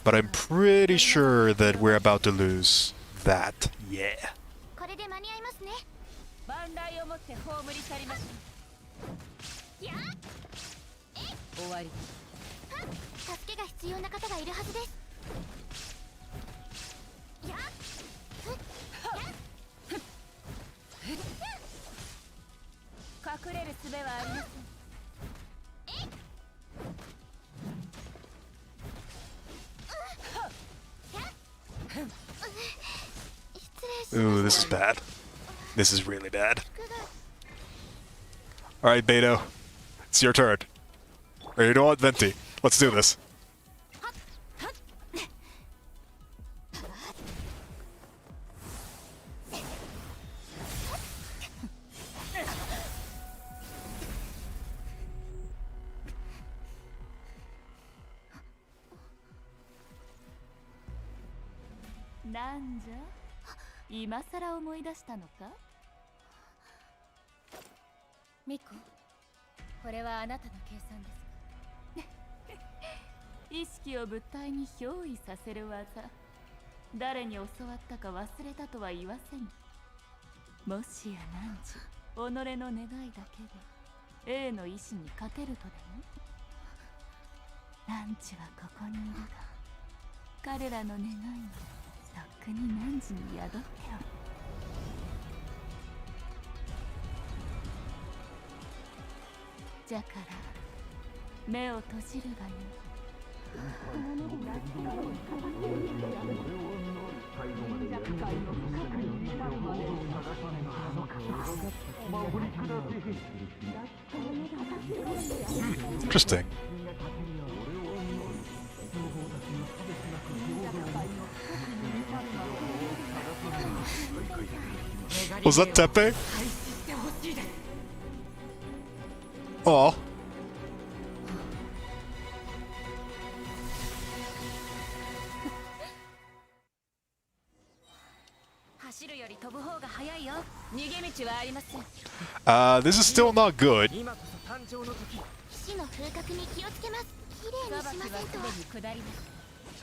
But I'm pretty sure that we're about to lose that. Yeah. Ooh, this is bad. This is really bad. Alright, Beto. It's your turn. Or you know what, Venti? Let's do this. Nanja? 今さら思い出したのか？ミコ、これはあなたの計算ですか？意識を物体に憑依させる技。誰に教わったか忘れたとは言わせぬ。もしや汝、己の願いだけで A の意志に勝てるとでも？汝はここにいるが、彼らの願いはとっくに汝に宿っておる。じゃから目を閉じるがよい。Interesting. Was that Tepe? Oh. This is still not good. 今こそ誕生の時。騎士の風格に気をつけます。綺麗にしませんと。下りです。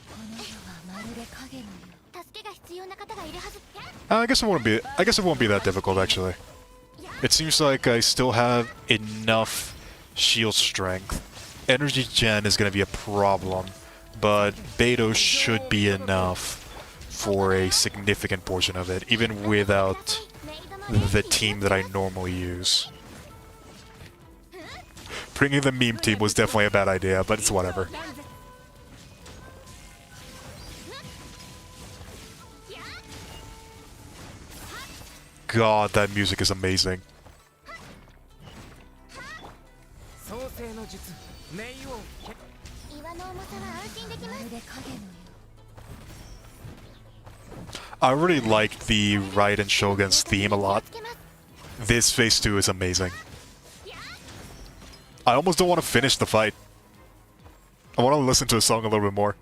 この世はまるで影のよう。助けが必要な方がいるはず。I guess it won't be. I guess it won't be that difficult actually. It seems like I still have enough shield strength. Energy gen is going to be a problem, but Beto should be enough for a significant portion of it, even without the team that I normally use. Bringing the meme team was definitely a bad idea, but it's whatever. God, that music is amazing. 創世の術、冥王剣。岩の重さは安心できます。まるで影のよ I really like the Raiden Shogun's theme a lot. This phase 2 is amazing. I almost don't want to finish the fight. I want to listen to a song a little bit more.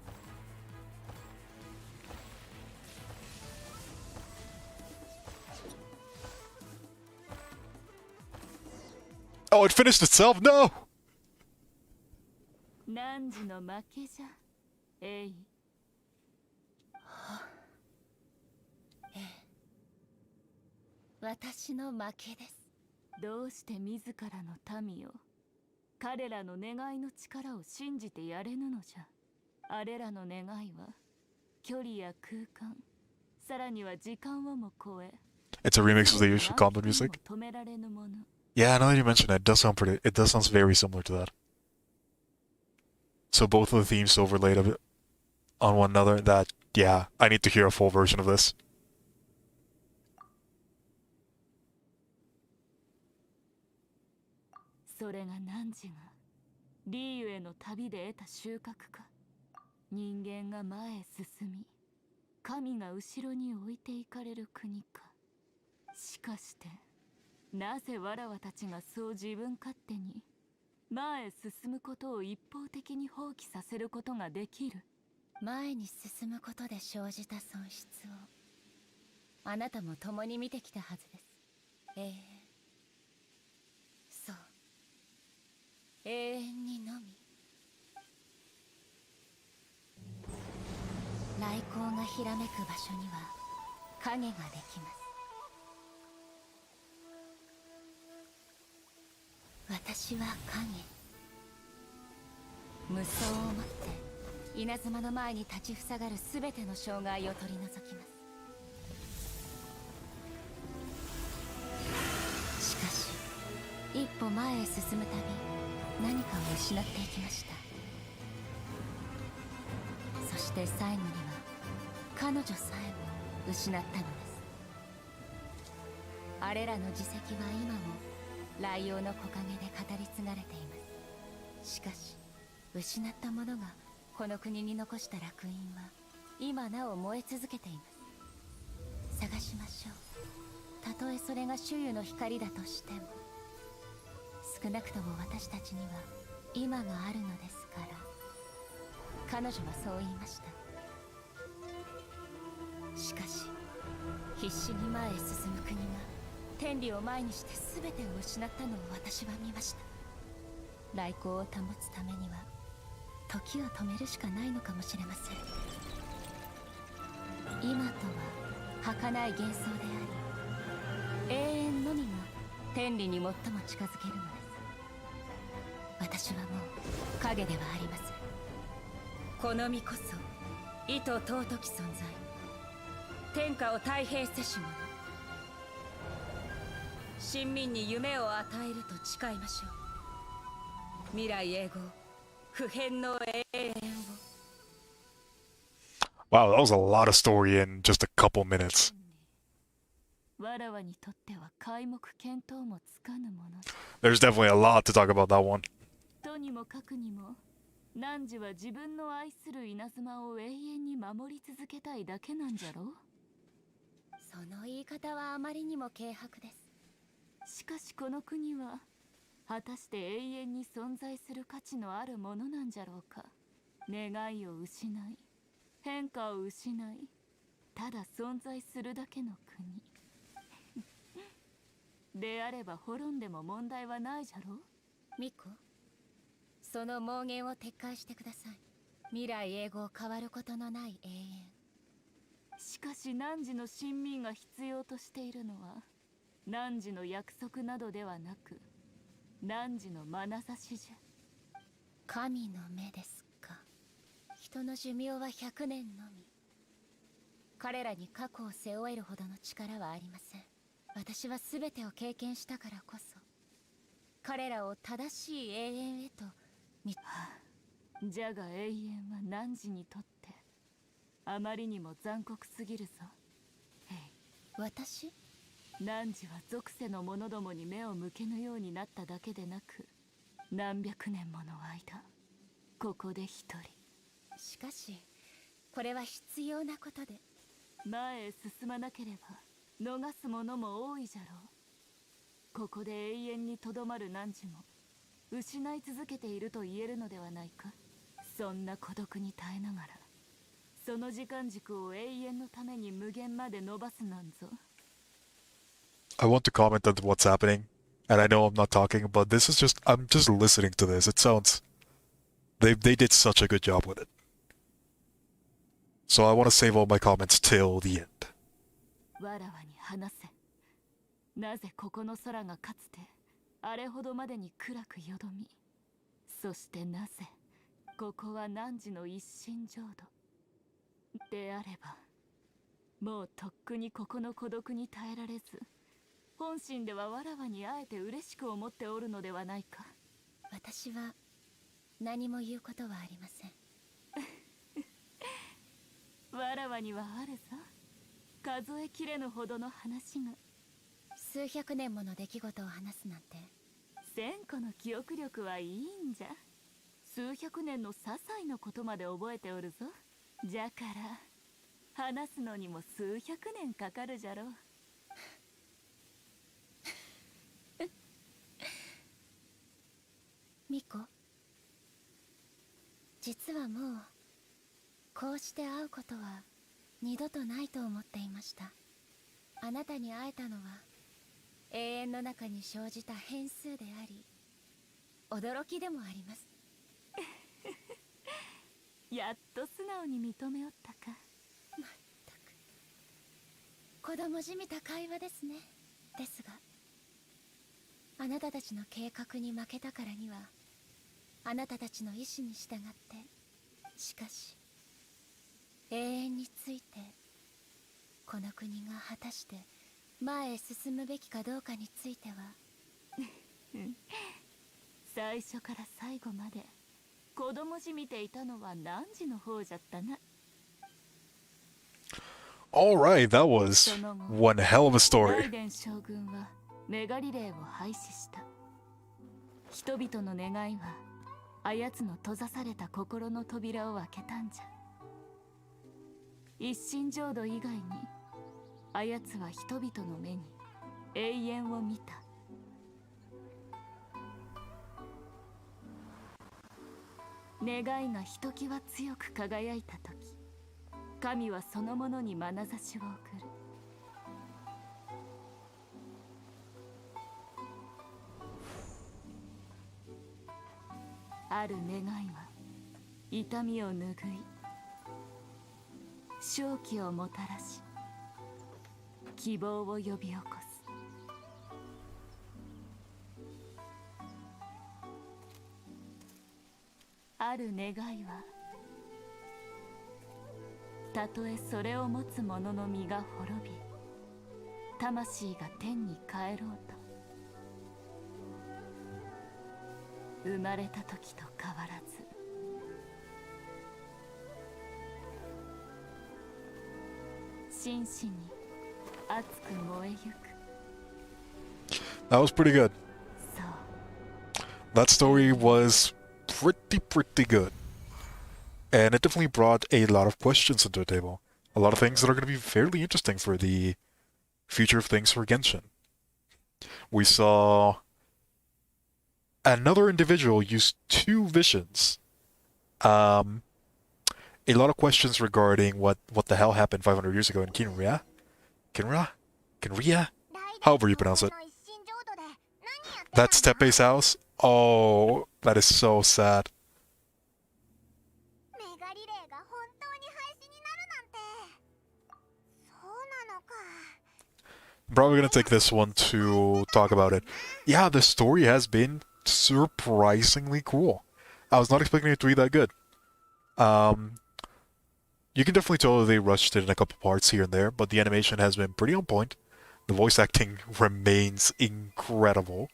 Oh, it finished itself? No! 汝の負けじゃ。えい。私の負けです。どうして自らの民を彼らの願いの力を信じてやれぬのじゃ。あれらの願いは距離や空間、さらには時間をも超え。 It's a remix of the usual combat music. 止められぬもの。 Yeah, now that you mention it, it does sound pretty. It does sound very similar to that. So both of the themes overlaid a bit on one another. That, yeah, I need to hear a full version of this. それが汝がリーユへの旅で得た収穫か。人間が前へ進み、神が後ろに置いていかれる国か。しかして、なぜわらわたちがそう自分勝手に前へ進むことを一方的に放棄させることができる。前に進むことで生じた損失をあなたも共に見てきたはずです。そう、永遠にのみ。雷光がひらめく場所には影ができます。私は影。無双をもって稲妻の前に立ちふさがるすべての障害を取り除きます。しかし一歩前へ進むたび何かを失っていきました。そして最後には彼女さえも失ったのです。あれらの自責は今も雷陽の木陰で語り継がれています。しかし失ったものがこの国に残した烙印は今なお燃え続けています。探しましょう。たとえそれが周囲の光だとしても、少なくとも私たちには今があるのですから。彼女はそう言いました。しかし必死に前へ進む国が天理を前にして全てを失ったのを私は見ました。来光を保つためには時を止めるしかないのかもしれません。今とは儚い幻想であり、永遠のみが天理に最も近づけるのです。私はもう影ではありません。この身こそ意図尊き存在、天下を太平せし者。臣民に夢を与えると誓いましょう。未来永劫、不変の永遠を。 Wow, that was a lot of story in just a couple minutes. わらわにとっては皆目見当もつかぬもの。 There's definitely a lot to talk about that one. とにもかくにも、汝は自分の愛する稲妻を永遠に守り続けたいだけなんじゃろう。その言い方はあまりにも軽薄です。しかしこの国は果たして永遠に存在する価値のあるものなんじゃろうか。願いを失い、変化を失い、ただ存在するだけの国。であれば滅んでも問題はないじゃろ。ミコ、その妄言を撤回してください。未来永劫変わることのない永遠。しかし汝の親民が必要としているのは汝の約束などではなく汝の眼差しじゃ。神の目ですか。人の寿命は100年のみ。彼らに過去を背負えるほどの力はありません。私は全てを経験したからこそ彼らを正しい永遠へとじゃが永遠は汝にとってあまりにも残酷すぎるぞ。ヘイ、私？汝は属性の者どもに目を向けぬようになっただけでなく何百年もの間ここで一人。しかしこれは必要なことで。前へ進まなければ逃す者も多いじゃろう。ここで永遠にとどまる汝も失い続けていると言えるのではないか。そんな孤独に耐えながらその時間軸を永遠のために無限まで伸ばすなんぞ。I want to comment on what's happening, and I know I'm not talking, but this is just I'm just listening to this. It sounds they did such a good job with it. So I want to save all my comments till the end. わらわに話せ。なぜここの空がかつてあれほどまでに暗くよどみ、そしてなぜここは汝の一心浄土であれば、もうとっくにここの孤独に耐えられず、本心ではわらわにあえて嬉しく思っておるのではないか。私は何も言うことはありません。わらわにはあるぞ、数えきれぬほどの話が。数百年もの出来事を話すなんて。千個の記憶力はいいんじゃ。数百年の些細なことまで覚えておるぞ。じゃから話すのにも数百年かかるじゃろう。ミコ、実はもうこうして会うことは二度とないと思っていました。あなたに会えたのは永遠の中に生じた変数であり、驚きでもあります。やっと素直に認めおったか。まったく子供じみた会話ですね。ですがあなたたちの計画に負けたからにはあなたたちの意志に従って、しかし永遠についてこの国が果たして前へ進むべきかどうかについては最初から最後まで子供じみていたのは汝の方じゃったな。 Alright, that was one hell of a ラ story. イデン将軍はメガリレーを廃止した。人々の願いはあやつの閉ざされた心の扉を開けたんじゃ。一心浄土以外にあやつは人々の目に永遠を見た。願いがひときわ強く輝いたとき、神はそのものに眼差しを送る。ある願いは痛みを拭い、正気をもたらし、希望を呼び起こす。ある願いはたとえそれを持つ者の身が滅び、魂が天に帰ろうと、生まれた時と変わらず真摯に熱く燃えゆく。 That was pretty good. そう、 That story was pretty good. And it definitely brought a lot of questions into the table. A lot of things that are going to be fairly interesting for the future of things for Genshin. We saw another individual use two visions. A lot of questions regarding what the hell happened 500 years ago in Kinria? Kinria? However you pronounce it. の一心浄 That's Tepe's house? Oh, that is so sad. メガリレーが本当に廃止になるなんて。そうなのか。 Probably gonna take this one to talk about it. Yeah, the story has been surprisingly cool. I was not expecting it to be that good. You can definitely tell that they rushed it in a couple parts here and there, but the animation has been pretty on point. The voice acting remains incredible,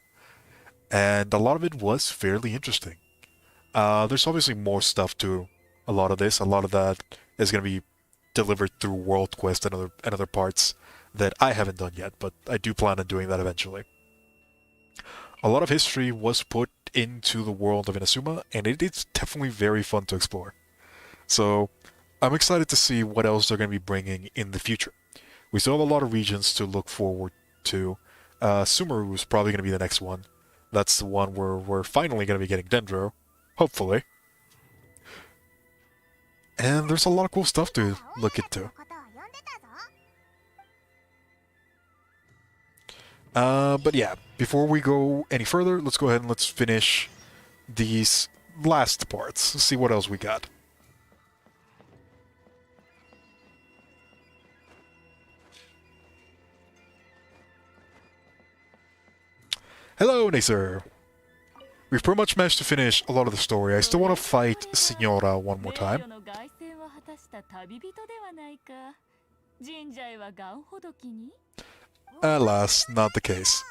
and a lot of it was fairly interesting. There's obviously more stuff to a lot of this. A lot of that is going to be delivered through World Quest and other parts that I haven't done yet, but I do plan on doing that eventually. A lot of history was put into the world of Inazuma, and it is definitely very fun to explore. So I'm excited to see what else they're going to be bringing in the future. We still have a lot of regions to look forward to. Sumeru is probably going to be the next one. That's the one where we're finally going to be getting Dendro, hopefully. And there's a lot of cool stuff to look into. But yeah, before we go any further, let's go ahead and let's finish these last parts. See what else we got. Hello, Nacer! We've pretty much managed to finish a lot of the story. I still want to fight Signora one more time. Alas, not the case.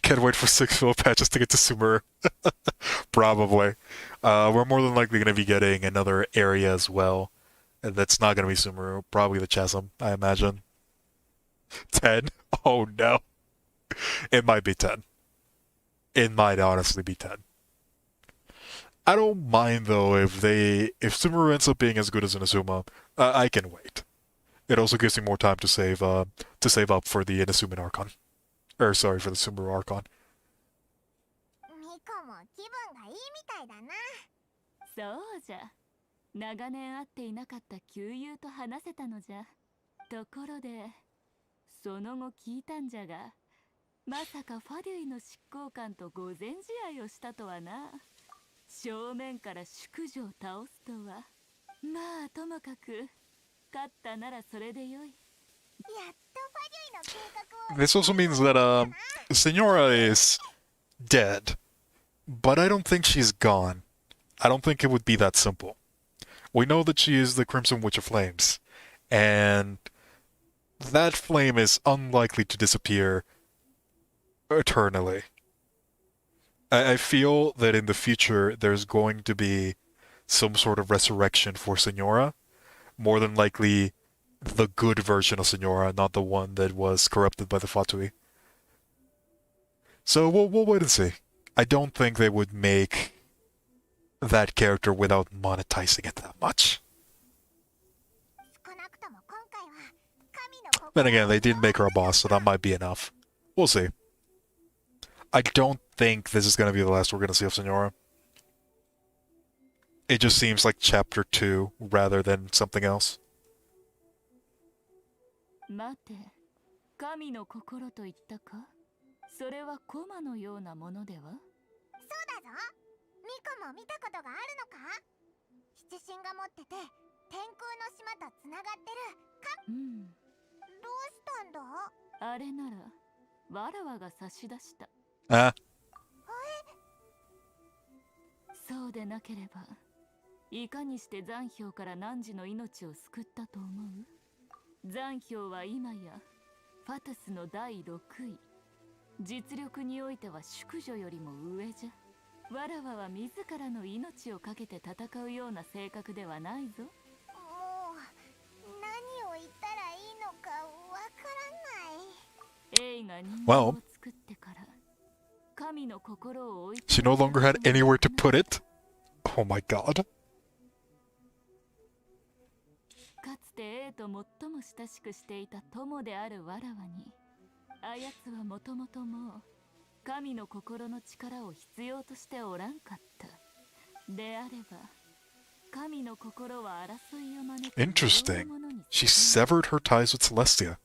Can't wait for 6 full patches to get to Sumeru. Probably. We're more than likely going to be getting another area as well. And that's not going to be Sumeru. Probably the Chasm, I imagine. 10? Oh no. It might be 10. It might honestly be 10. I don't mind though if Sumeru ends up being as good as Inazuma. I can wait. It also gives me more time to save up for the Inazuma Archon. Or sorry, for the Sumeru Archon. ミコも気分がいいみたいだな。そうじゃ。長年会っていなかった旧友と話せたのじゃ。ところで、その後聞いたんじゃが、まさかファデュイの執行官と御前試合をしたとはな。正面から宿女を倒すとは。まあともかく、勝ったならそれでよい。やっとファデュイの計画を。 This also means that Senora is dead, but I don't think she's gone. I don't think it would be that simple. We know that she is the Crimson Witch of Flames, and that flame is unlikely to disappear eternally. I feel that in the future there's going to be some sort of resurrection for Senora. More than likely the good version of Senora, not the one that was corrupted by the Fatui. So we'll wait and see. I don't think they would make that character without monetizing it that much. Then again, they did make her a boss, so that might be enough. We'll see. I don't think this is going to be the last we're going to see of Senora. It just seems like Chapter 2 rather than something else. 待て、神の心と言ったか？それはコマのようなものでは？そうだぞ。ミコも見たことがあるのか？七神が持ってて天空の島とつながってるか。どうしたんだ？あれならわらわが差し出した。あ？そうでなければ、いかにして残氷から汝の命を救ったと思う？残氷は今やファトゥスの第6位。実力においては宿女よりも上じゃ。わらわは自らの命をかけて戦うような性格ではないぞ。もう何を言ったらいいのかわからない。映画人間を作ってから、神の心を追い。She no longer had anywhere to put it? Oh my god. かつて A と最も親しくしていた友であるわらわに、あやつはもともともう神の心の力を必要としておらんかった。であれば、神の心は争いを招く。 Interesting. She severed her ties with Celestia.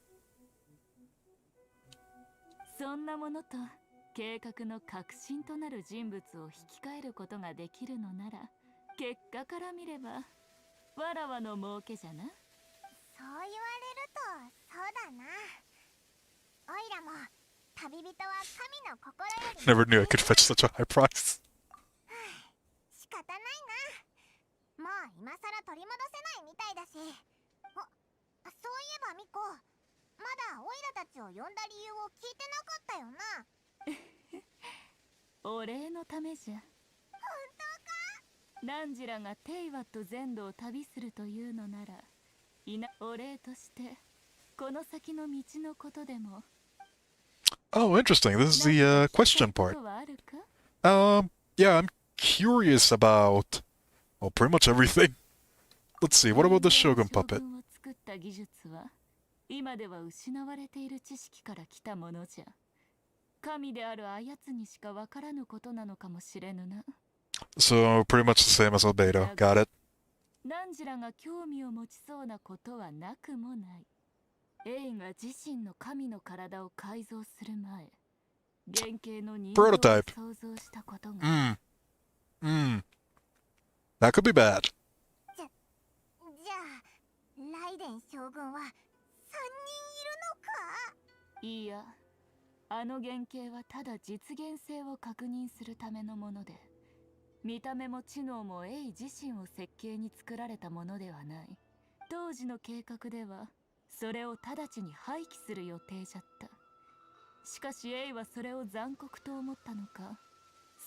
なものと計画の核心となる人物を引き換えることができるのなら、結果から見ればわらわの儲けじゃな。そう言われるとそうだな。オイラも旅人は神の心より Never knew I could fetch such a high price. 仕方ないな。もう今さら取り戻せないみたいだし。そういえばミコ、まだオイラたちを呼んだ理由を聞いてなかったよな。お礼のためじゃ。本当か？ランジラがテイワット全土を旅するというのなら、お礼としてこの先の道のことでも。 Oh, interesting. This is the question part. ことはあるか？ Yeah, I'm curious about, well, pretty much everything. Let's see, what about the Shogun puppet? 将軍を作った技術は今では失われている知識から来たものじゃ。神であるあやつにしかわからぬことなのかもしれぬな。 So, pretty much the same as Albedo. Got it. ナンジラが興味を持ちそうなことはなくもない。エイが自身の神の体を改造する前、原型の人形を Prototype. 想像したことが。That could be bad. じゃあライデン将軍は3人いるのか？いいや、あの原型はただ実現性を確認するためのもので、見た目も知能もエイ自身を設計に作られたものではない。当時の計画ではそれを直ちに廃棄する予定じゃった。しかしエイはそれを残酷と思ったのか、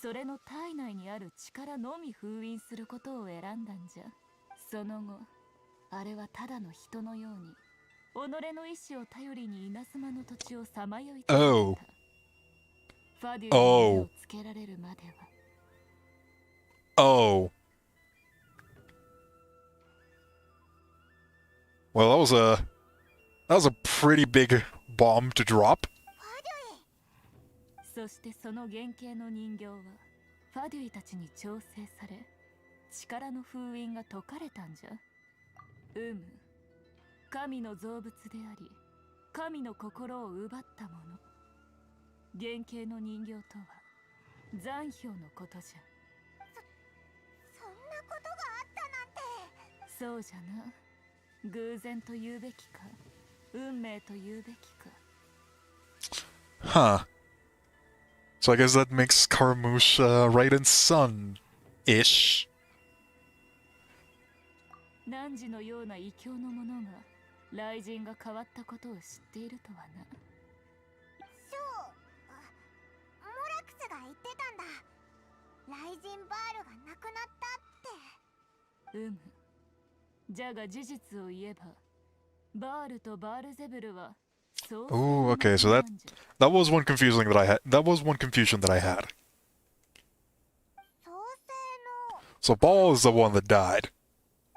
それの体内にある力のみ封印することを選んだんじゃ。その後、あれはただの人のように己の意志を頼りに稲妻の土地をさまよい続けた。Oh. ファデュエに目をつけられるまでは。Oh. Well, that was a pretty big bomb to drop. そしてその原型の人形はファデュイたちに調整され、力の封印が解かれたんじゃ。神の造物であり、神の心を奪ったもの。原型の人形とは残氷のことじゃ。そんなことがあったなんて。そうじゃな。偶然と言うべきか、運命と言うべきか。 Huh. So I guess that makes Scaramouche Raiden's son-ish. 汝のような異教の者が雷神が変わったことを知っているとはな。モラクスが言ってたんだ。雷神バールが亡くなったって。じゃが事実を言えば、バールとバールゼブルはそう。 Ooh, okay, so that was one confusing that I had. That was one confusion that I had. 創世の So Ball is the one that died.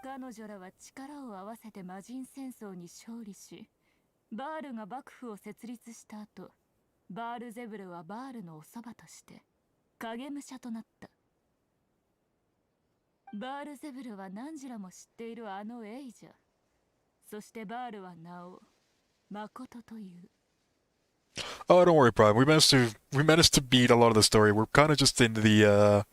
彼女らは力を合わせて魔人戦争に勝利し、バールが幕府を設立した後、バールゼブルはバールのおそばとして影武者となった。バールゼブルは汝らも知っているあのエイジャ。そしてバールは名を誠という。 Oh, don't worry, Prime. We managed to beat a lot of the story. We're kind of just in the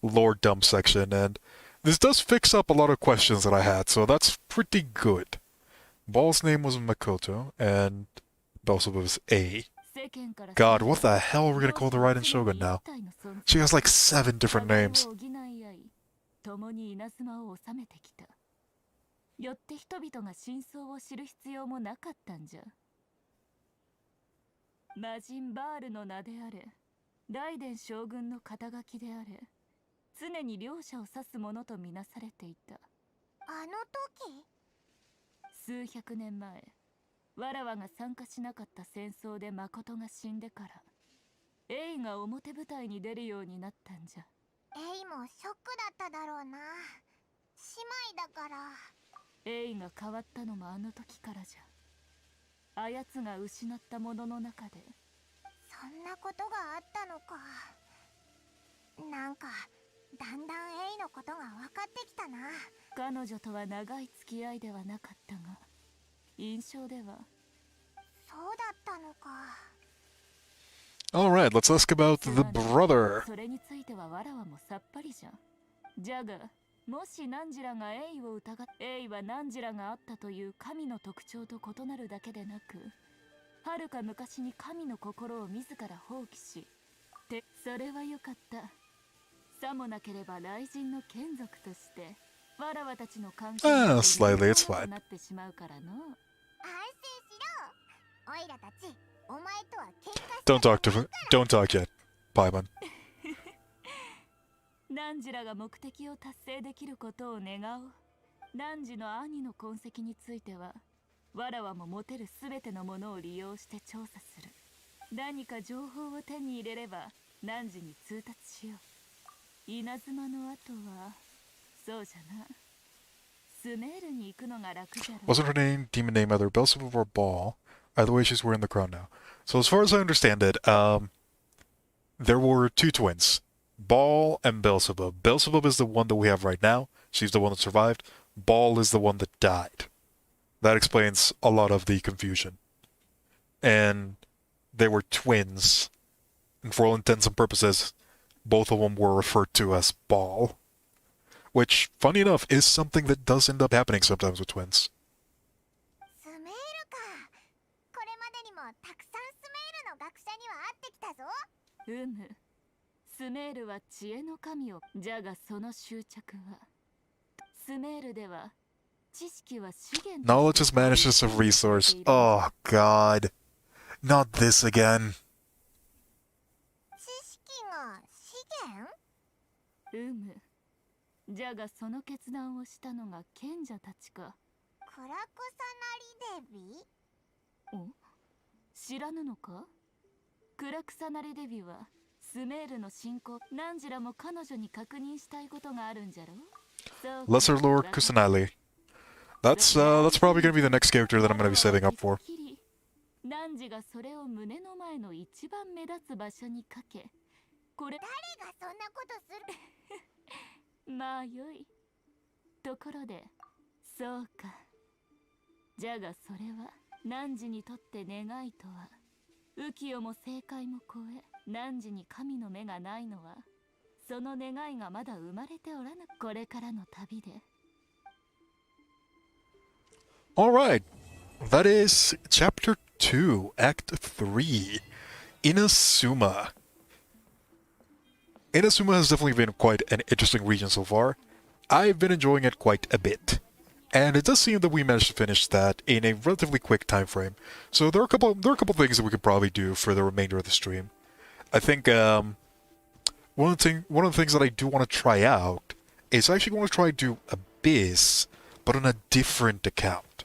lore dump section, and this does fix up a lot of questions that I had, so that's pretty good. Ball's name was Makoto, and also was A. God, what the hell are we gonna call the Raiden Shogun now? She has like 7 different names. 共に稲妻を治めてきた。よって人々が真相を知る必要もなかったんじゃ。魔人バールの名であれ、ライデン将軍の肩書きであれ、常に両者を指すものとみなされていた。あの時？数百年前、わらわが参加しなかった戦争で誠が死んでから、エイが表舞台に出るようになったんじゃ。エイもショックだっただろうな。姉妹だから。エイが変わったのもあの時からじゃ。あやつが失ったものの中で。そんなことがあったのか。なんかだんだんエイのことが分かってきたな。彼女とは長い付き合いではなかったが、印象では。そうだったのか。Alright, let's ask about the brother. それについてはわらわもさっぱりじゃん。じゃが、もしナンジラがエイを疑っ、エイはナンジラがあったという神の特徴と異なるだけでなく、はるか昔に神の心を自ら放棄し、それはよかった。さもなければ雷神の眷属として、わらわたちの関係が slightly, it's fine. なってしまうからの。安心しろ。オイラたち、お前とは喧嘩 Don't talk yet, Paimon. ナンジラが目的を達成できることを願おう。ナンジの兄の痕跡については、わらわも持てるすべてのものを利用して調査する。何か情報を手に入れれば、ナンジに通達しよう。稲妻の後は、そうじゃな。スメールに行くのが楽じゃろ。 Wasn't her name, demon name either Beelzebub or Baal? Either way, she's wearing the crown now. So as far as I understand it, there were two twins. Baal and Beelzebub. Beelzebub is the one that we have right now. She's the one that survived. Baal is the one that died. That explains a lot of the confusion. And they were twins. And for all intents and purposes, both of them were referred to as Baal. Which, funny enough, is something that does end up happening sometimes with twins. スメールか。これまでにもたくさんスメールの学者には会ってきたぞ。うむ。スメールは知恵の神を。じゃがその執着は。スメールでは、知識は資源。 Knowledge is managed as a resource. Oh, God. Not this again. 知識が資源？うむ。じゃがその決断をしたのが賢者たちか。クラクサナリデビ？お？知らぬのか？クラクサナリデビはスメールの進行。ナンジラも彼女に確認したいことがあるんじゃろ？ Lesser Lord Kusanali. That's probably gonna be the next character that I'm gonna be setting up for. ナンジがそれを胸の前の一番目立つ場所にかけ、これ誰がそんなことする？まあよい。ところで、そうか。じゃがそれは、汝にとって願いとは、浮世も正解も超え、汝に神の目がないのは、その願いがまだ生まれておらぬ。これからの旅で。Alright. That is Chapter 2, Act 3. Inazuma. Inazuma has definitely been quite an interesting region so far. I've been enjoying it quite a bit. And it does seem that we managed to finish that in a relatively quick time frame. So there are a couple things that we could probably do for the remainder of the stream. I think one of the things that I do want to try out is I actually want to try to do Abyss, but on a different account.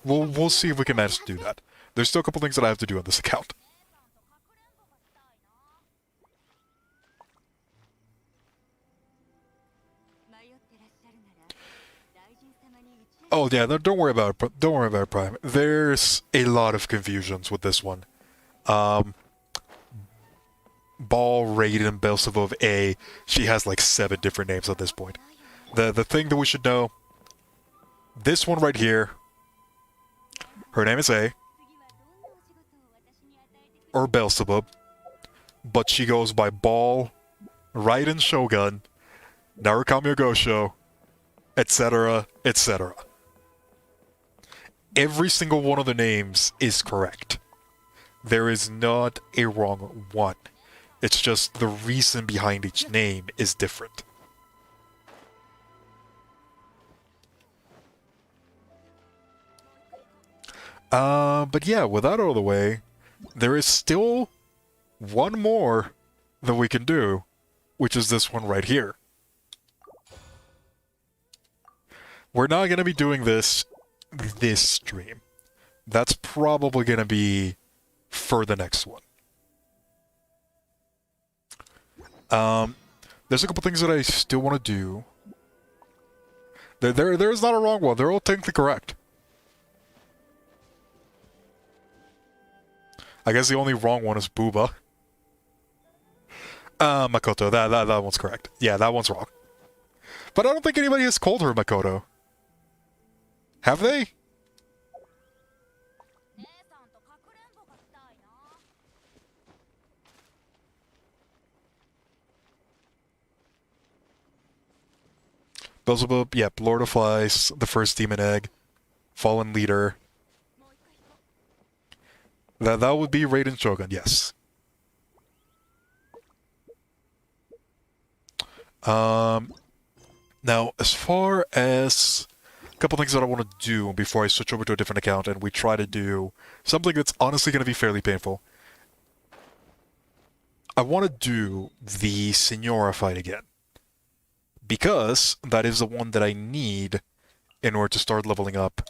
We'll see if we can manage to do that. There's still a couple things that I have to do on this account. Oh yeah, don't worry about it. Don't worry about it, Prime. There's a lot of confusions with this one. Ball, Raiden, Beelzebub, A. She has like 7 different names at this point. The thing that we should know. This one right here. Her name is A. Or Beelzebub. But she goes by Ball, Raiden Shogun, Narukami Gosho, etc., etc. Every single one of the names is correct. There is not a wrong one. It's just the reason behind each name is different. But yeah, with that out of the way, there is still one more that we can do, which is this one right here. We're not going to be doing this stream. That's probably going to be for the next one. There's a couple things that I still want to do. There's not a wrong one. They're all technically correct. I guess the only wrong one is Booba. Makoto. That one's correct. Yeah, that one's wrong. But I don't think anybody has called her Makoto. Have they? Beelzebub, yep, Lord of Flies, the first demon egg, Fallen Leader. That would be Raiden Shogun, yes. Now, as far as a couple things that I want to do before I switch over to a different account and we try to do something that's honestly going to be fairly painful. I want to do the Signora fight again. Because that is the one that I need in order to start leveling up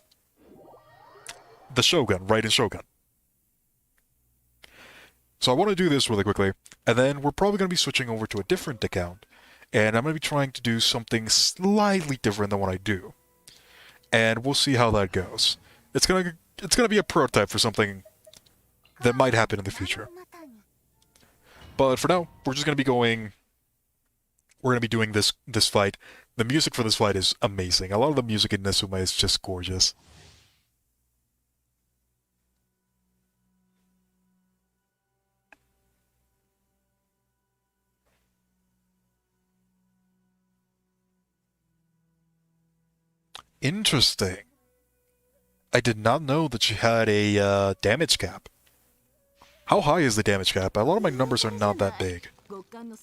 the Shogun, Raiden Shogun. So I want to do this really quickly, and then we're probably going to be switching over to a different account, and I'm going to be trying to do something slightly different than what I do. And we'll see how that goes. It's gonna be a prototype for something that might happen in the future. But for now, we're just going to be going... We're going to be doing this fight. The music for this fight is amazing. A lot of the music in Nezume is just gorgeous. Interesting. I did not know that she had a damage cap. How high is the damage cap? A lot of my numbers are not that big.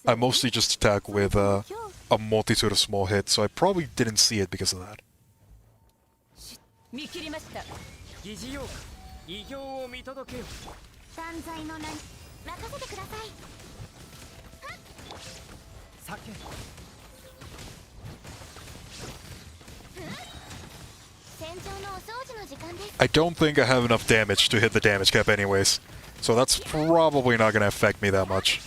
I mostly just attack with a multitude of small hits, so I probably didn't see it because of that. I don't think I have enough damage to hit the damage cap anyways, so that's probably not going to affect me that much.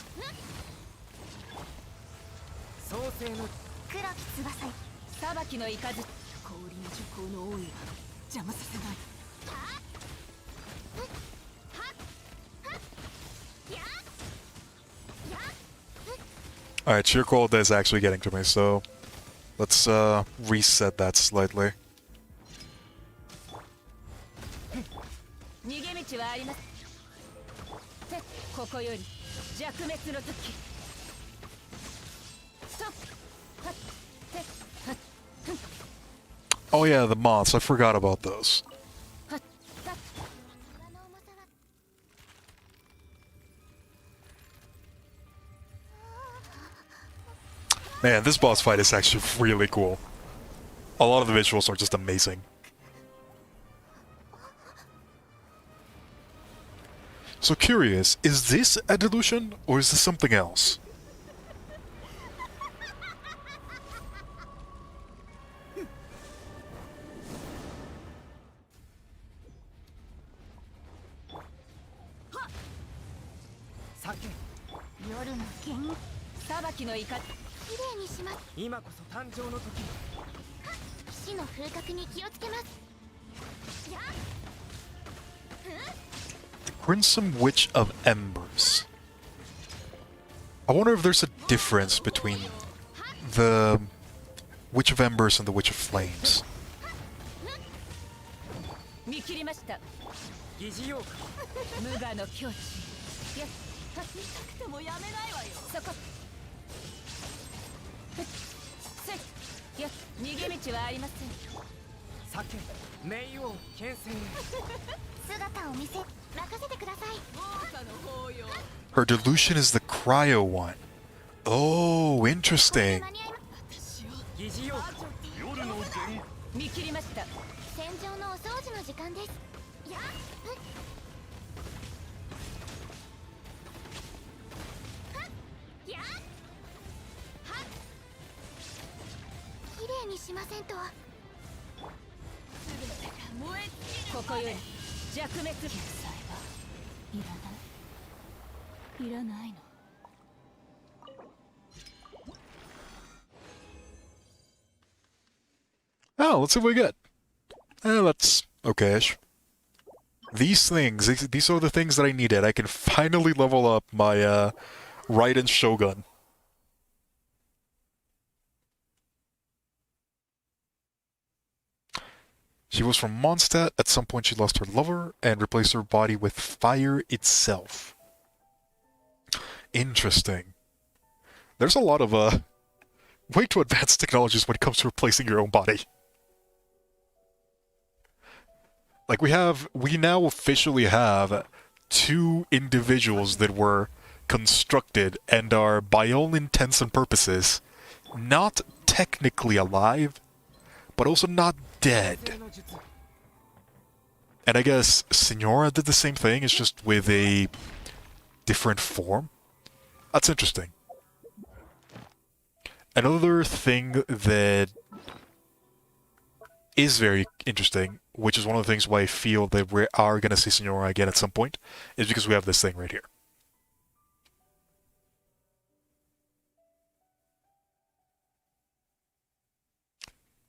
Alright, Sheer Cold is actually getting to me, so let's reset that slightly. Oh yeah, the moths, I forgot about those. Man, this boss fight is actually really cool. A lot of the visuals are just amazing. So curious, is this a delusion or is this something else? Crimson Witch of Embers. I wonder if there's a difference between the Witch of Embers and the Witch of Flames. Her delusion is the cryo one. Oh, interesting. Oh, let's see what we get. That's okay-ish. These things, these are the things that I needed. I can finally level up my Raiden Shogun. She was from Mondstadt. At some point she lost her lover and replaced her body with fire itself. Interesting. There's a lot of way too advanced technologies when it comes to replacing your own body. Like we now officially have two individuals that were constructed and are, by all intents and purposes, not technically alive, but also not dead. And I guess Signora did the same thing, it's just with a different form. That's interesting. Another thing that is very interesting, which is one of the things why I feel that we are going to see Signora again at some point, is because we have this thing right here.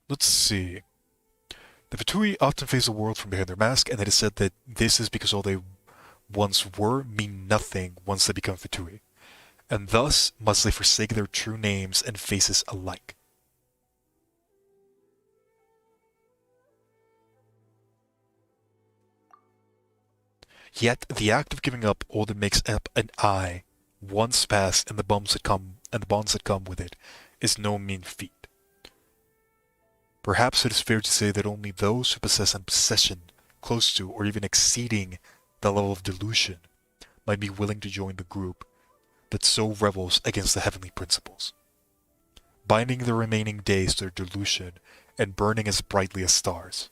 Let's see. The Fatui often face the world from behind their mask, and it is said that this is because all they once were mean nothing once they become Fatui, and thus must they forsake their true names and faces alike. Yet the act of giving up all that makes up an I, once past, and the bonds that come with it, is no mean feat. Perhaps it is fair to say that only those who possess an obsession close to or even exceeding the level of delusion might be willing to join the group that so revels against the heavenly principles, binding the remaining days to their delusion and burning as brightly as stars.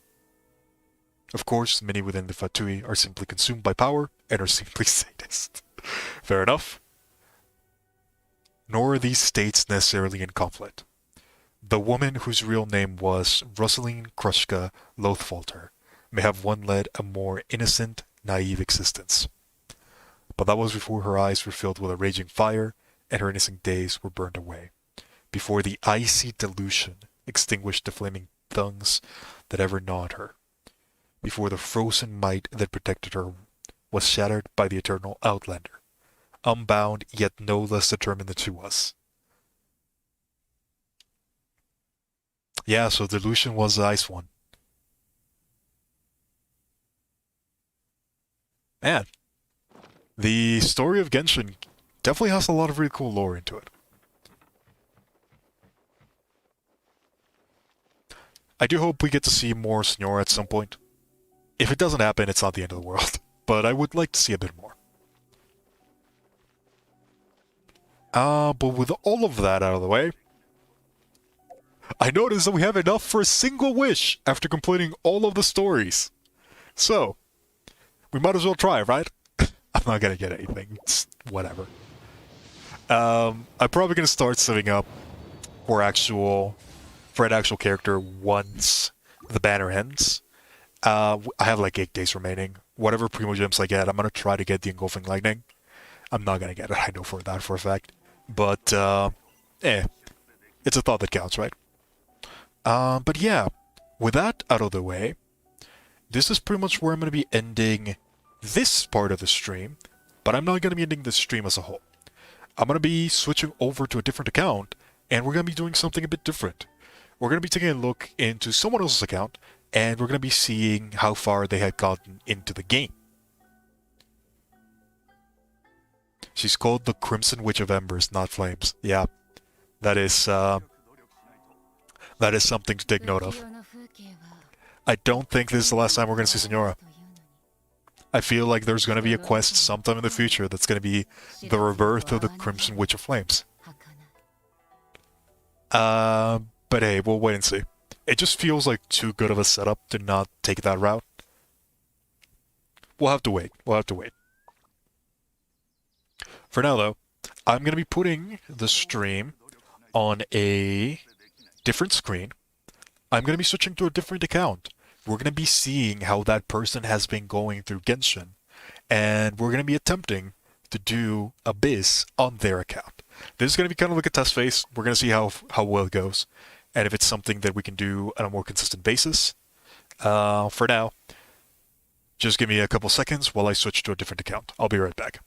Of course, many within the Fatui are simply consumed by power and are simply sadists. Fair enough. Nor are these states necessarily in conflict. The woman whose real name was Rosaline Krushka Lothfalter may have one led a more innocent, naive existence. But that was before her eyes were filled with a raging fire and her innocent days were burned away, before the icy delusion extinguished the flaming tongues that ever gnawed her, before the frozen might that protected her was shattered by the eternal Outlander, unbound yet no less determined than she was. Yeah, so delusion was the ice one. Man, the story of Genshin definitely has a lot of really cool lore into it. I do hope we get to see more Signora at some point. If it doesn't happen, it's not the end of the world, but I would like to see a bit more. But with all of that out of the way, I noticed that we have enough for a single wish after completing all of the stories. So, we might as well try, right? I'm not gonna get anything. It's whatever. I'm probably gonna start setting up for an actual character once the banner ends. I have like 8 days remaining. Whatever Primo Gems I get, I'm gonna try to get the Engulfing Lightning. I'm not gonna get it, I know for a fact. But, it's a thought that counts, right? But yeah, with that out of the way, this is pretty much where I'm going to be ending this part of the stream, but I'm not going to be ending the stream as a whole. I'm going to be switching over to a different account, and we're going to be doing something a bit different. We're going to be taking a look into someone else's account, and we're going to be seeing how far they had gotten into the game. She's called the Crimson Witch of Embers, not Flames. Yeah, that is something to take note of. I don't think this is the last time we're going to see Signora. I feel like there's going to be a quest sometime in the future that's going to be the rebirth of the Crimson Witch of Flames. But hey, we'll wait and see. It just feels like too good of a setup to not take that route. We'll have to wait. For now, though, I'm going to be putting the stream on a different screen. I'm going to be switching to a different account. We're going to be seeing how that person has been going through Genshin, and we're going to be attempting to do Abyss on their account. This is going to be kind of like a test phase. We're going to see how well it goes, and if it's something that we can do on a more consistent basis. For now, just give me a couple seconds while I switch to a different account. I'll be right back.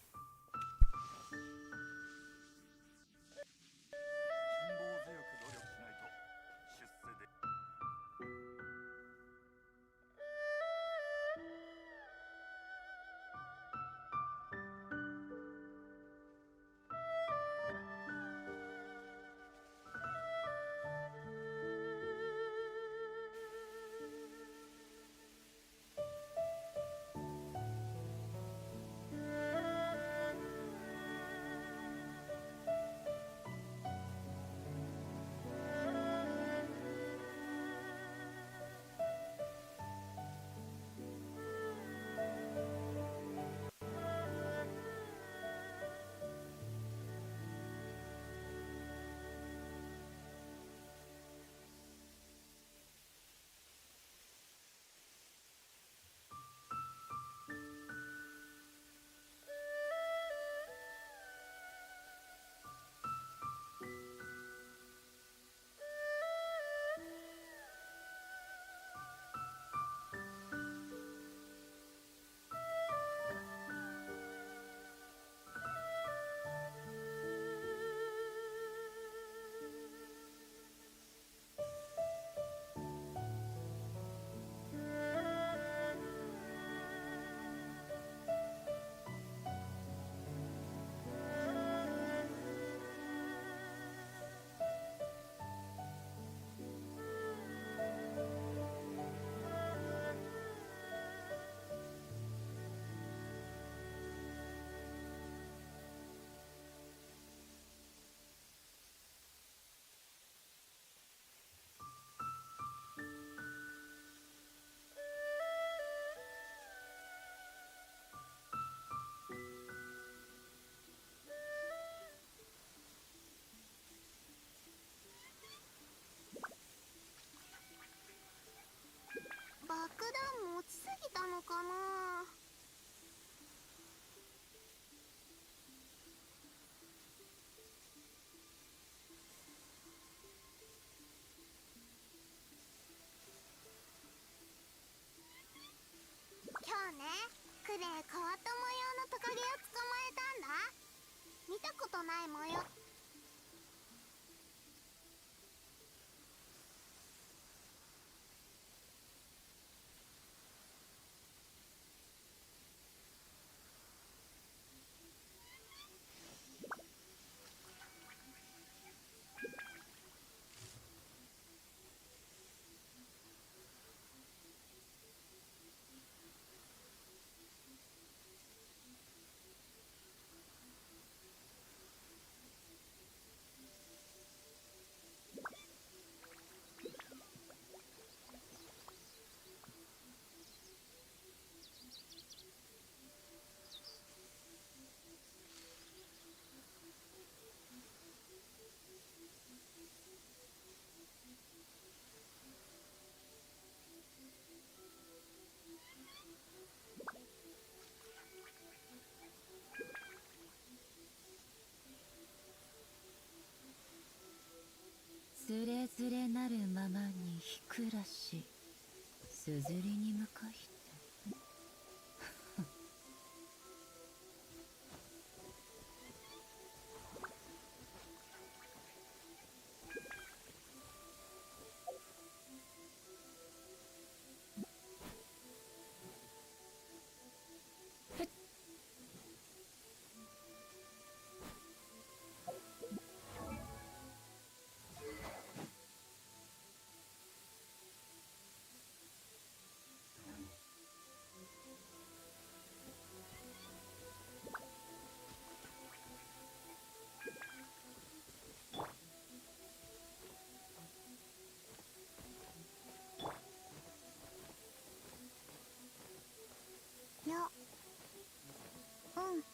段持ちすぎたのかな。今日ね、クレイ変わった模様のトカゲを捕まえたんだ。見たことない模様。つれづれなるままにひくらし、すずりに向かいて。よ、うん。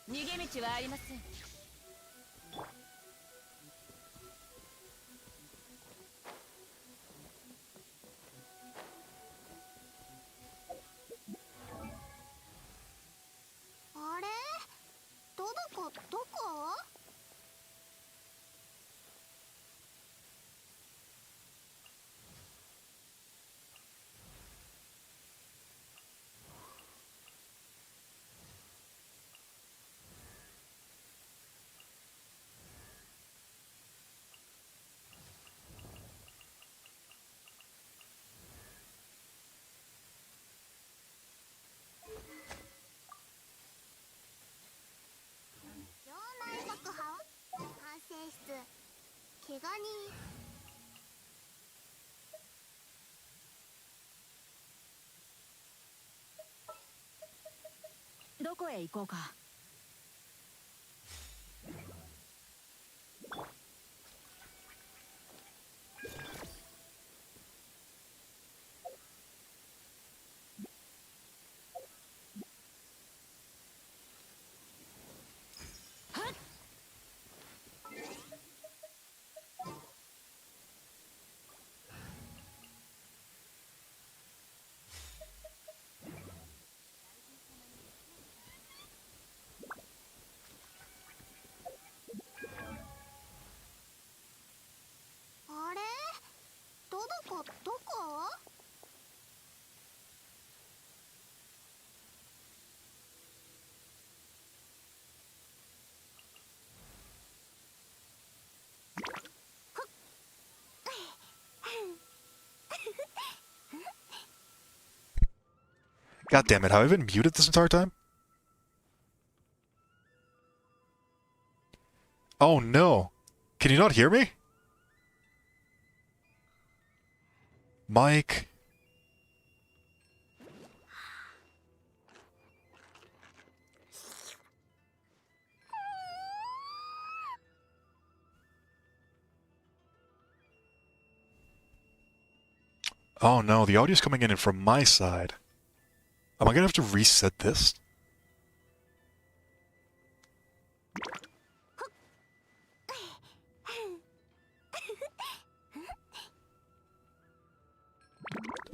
逃げ道はありません。あれ、どこ。城内爆破、管制室、怪我人。どこへ行こうか。あれ、どこ。God damn it, have I been muted this entire time? Oh no. Can you not hear me? Mike. Oh no, the audio's coming in from my side. Am I gonna have to reset this?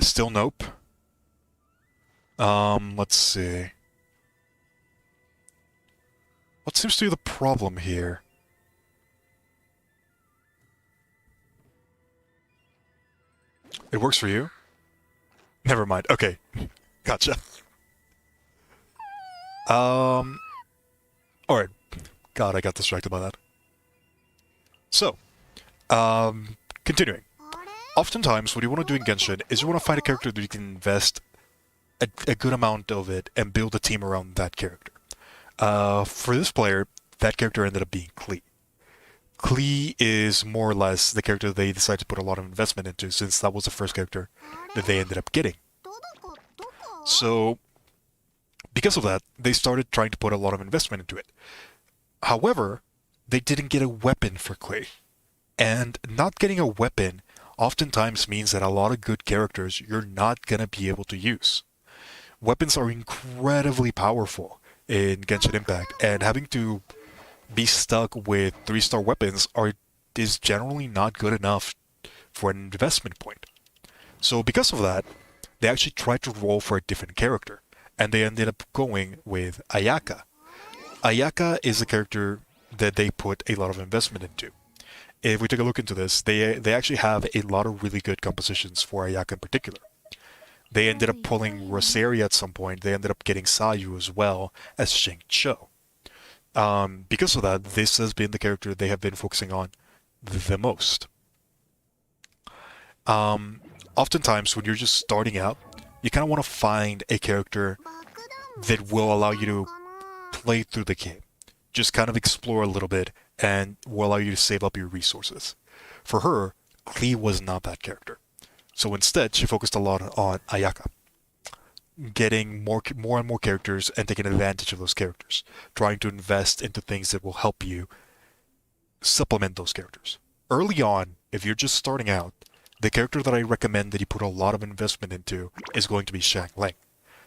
Still nope. Let's see. What seems to be the problem here? It works for you? Never mind. Okay. Gotcha. Alright. God, I got distracted by that. So, continuing. Oftentimes, what you want to do in Genshin is you want to find a character that you can invest a good amount of it and build a team around that character. For this player, that character ended up being Klee. Klee is more or less the character they decided to put a lot of investment into, since that was the first character that they ended up getting. So, because of that, they started trying to put a lot of investment into it. However, they didn't get a weapon for Klee. And not getting a weapon oftentimes means that a lot of good characters you're not going to be able to use. Weapons are incredibly powerful in Genshin Impact, and having to be stuck with 3-star weapons is generally not good enough for an investment point. So because of that, they actually tried to roll for a different character, and they ended up going with Ayaka. Ayaka is a character that they put a lot of investment into. If we take a look into this, they actually have a lot of really good compositions for Ayaka in particular. They ended up pulling Rosaria at some point. They ended up getting Sayu as well as Xingqiu. Because of that, this has been the character they have been focusing on the most. Oftentimes, when you're just starting out, you kind of want to find a character that will allow you to play through the game. Just kind of explore a little bit and will allow you to save up your resources. For her, Klee was not that character. So instead, she focused a lot on Ayaka. Getting more and more characters and taking advantage of those characters. Trying to invest into things that will help you supplement those characters. Early on, if you're just starting out, the character that I recommend that you put a lot of investment into is going to be Xiangling.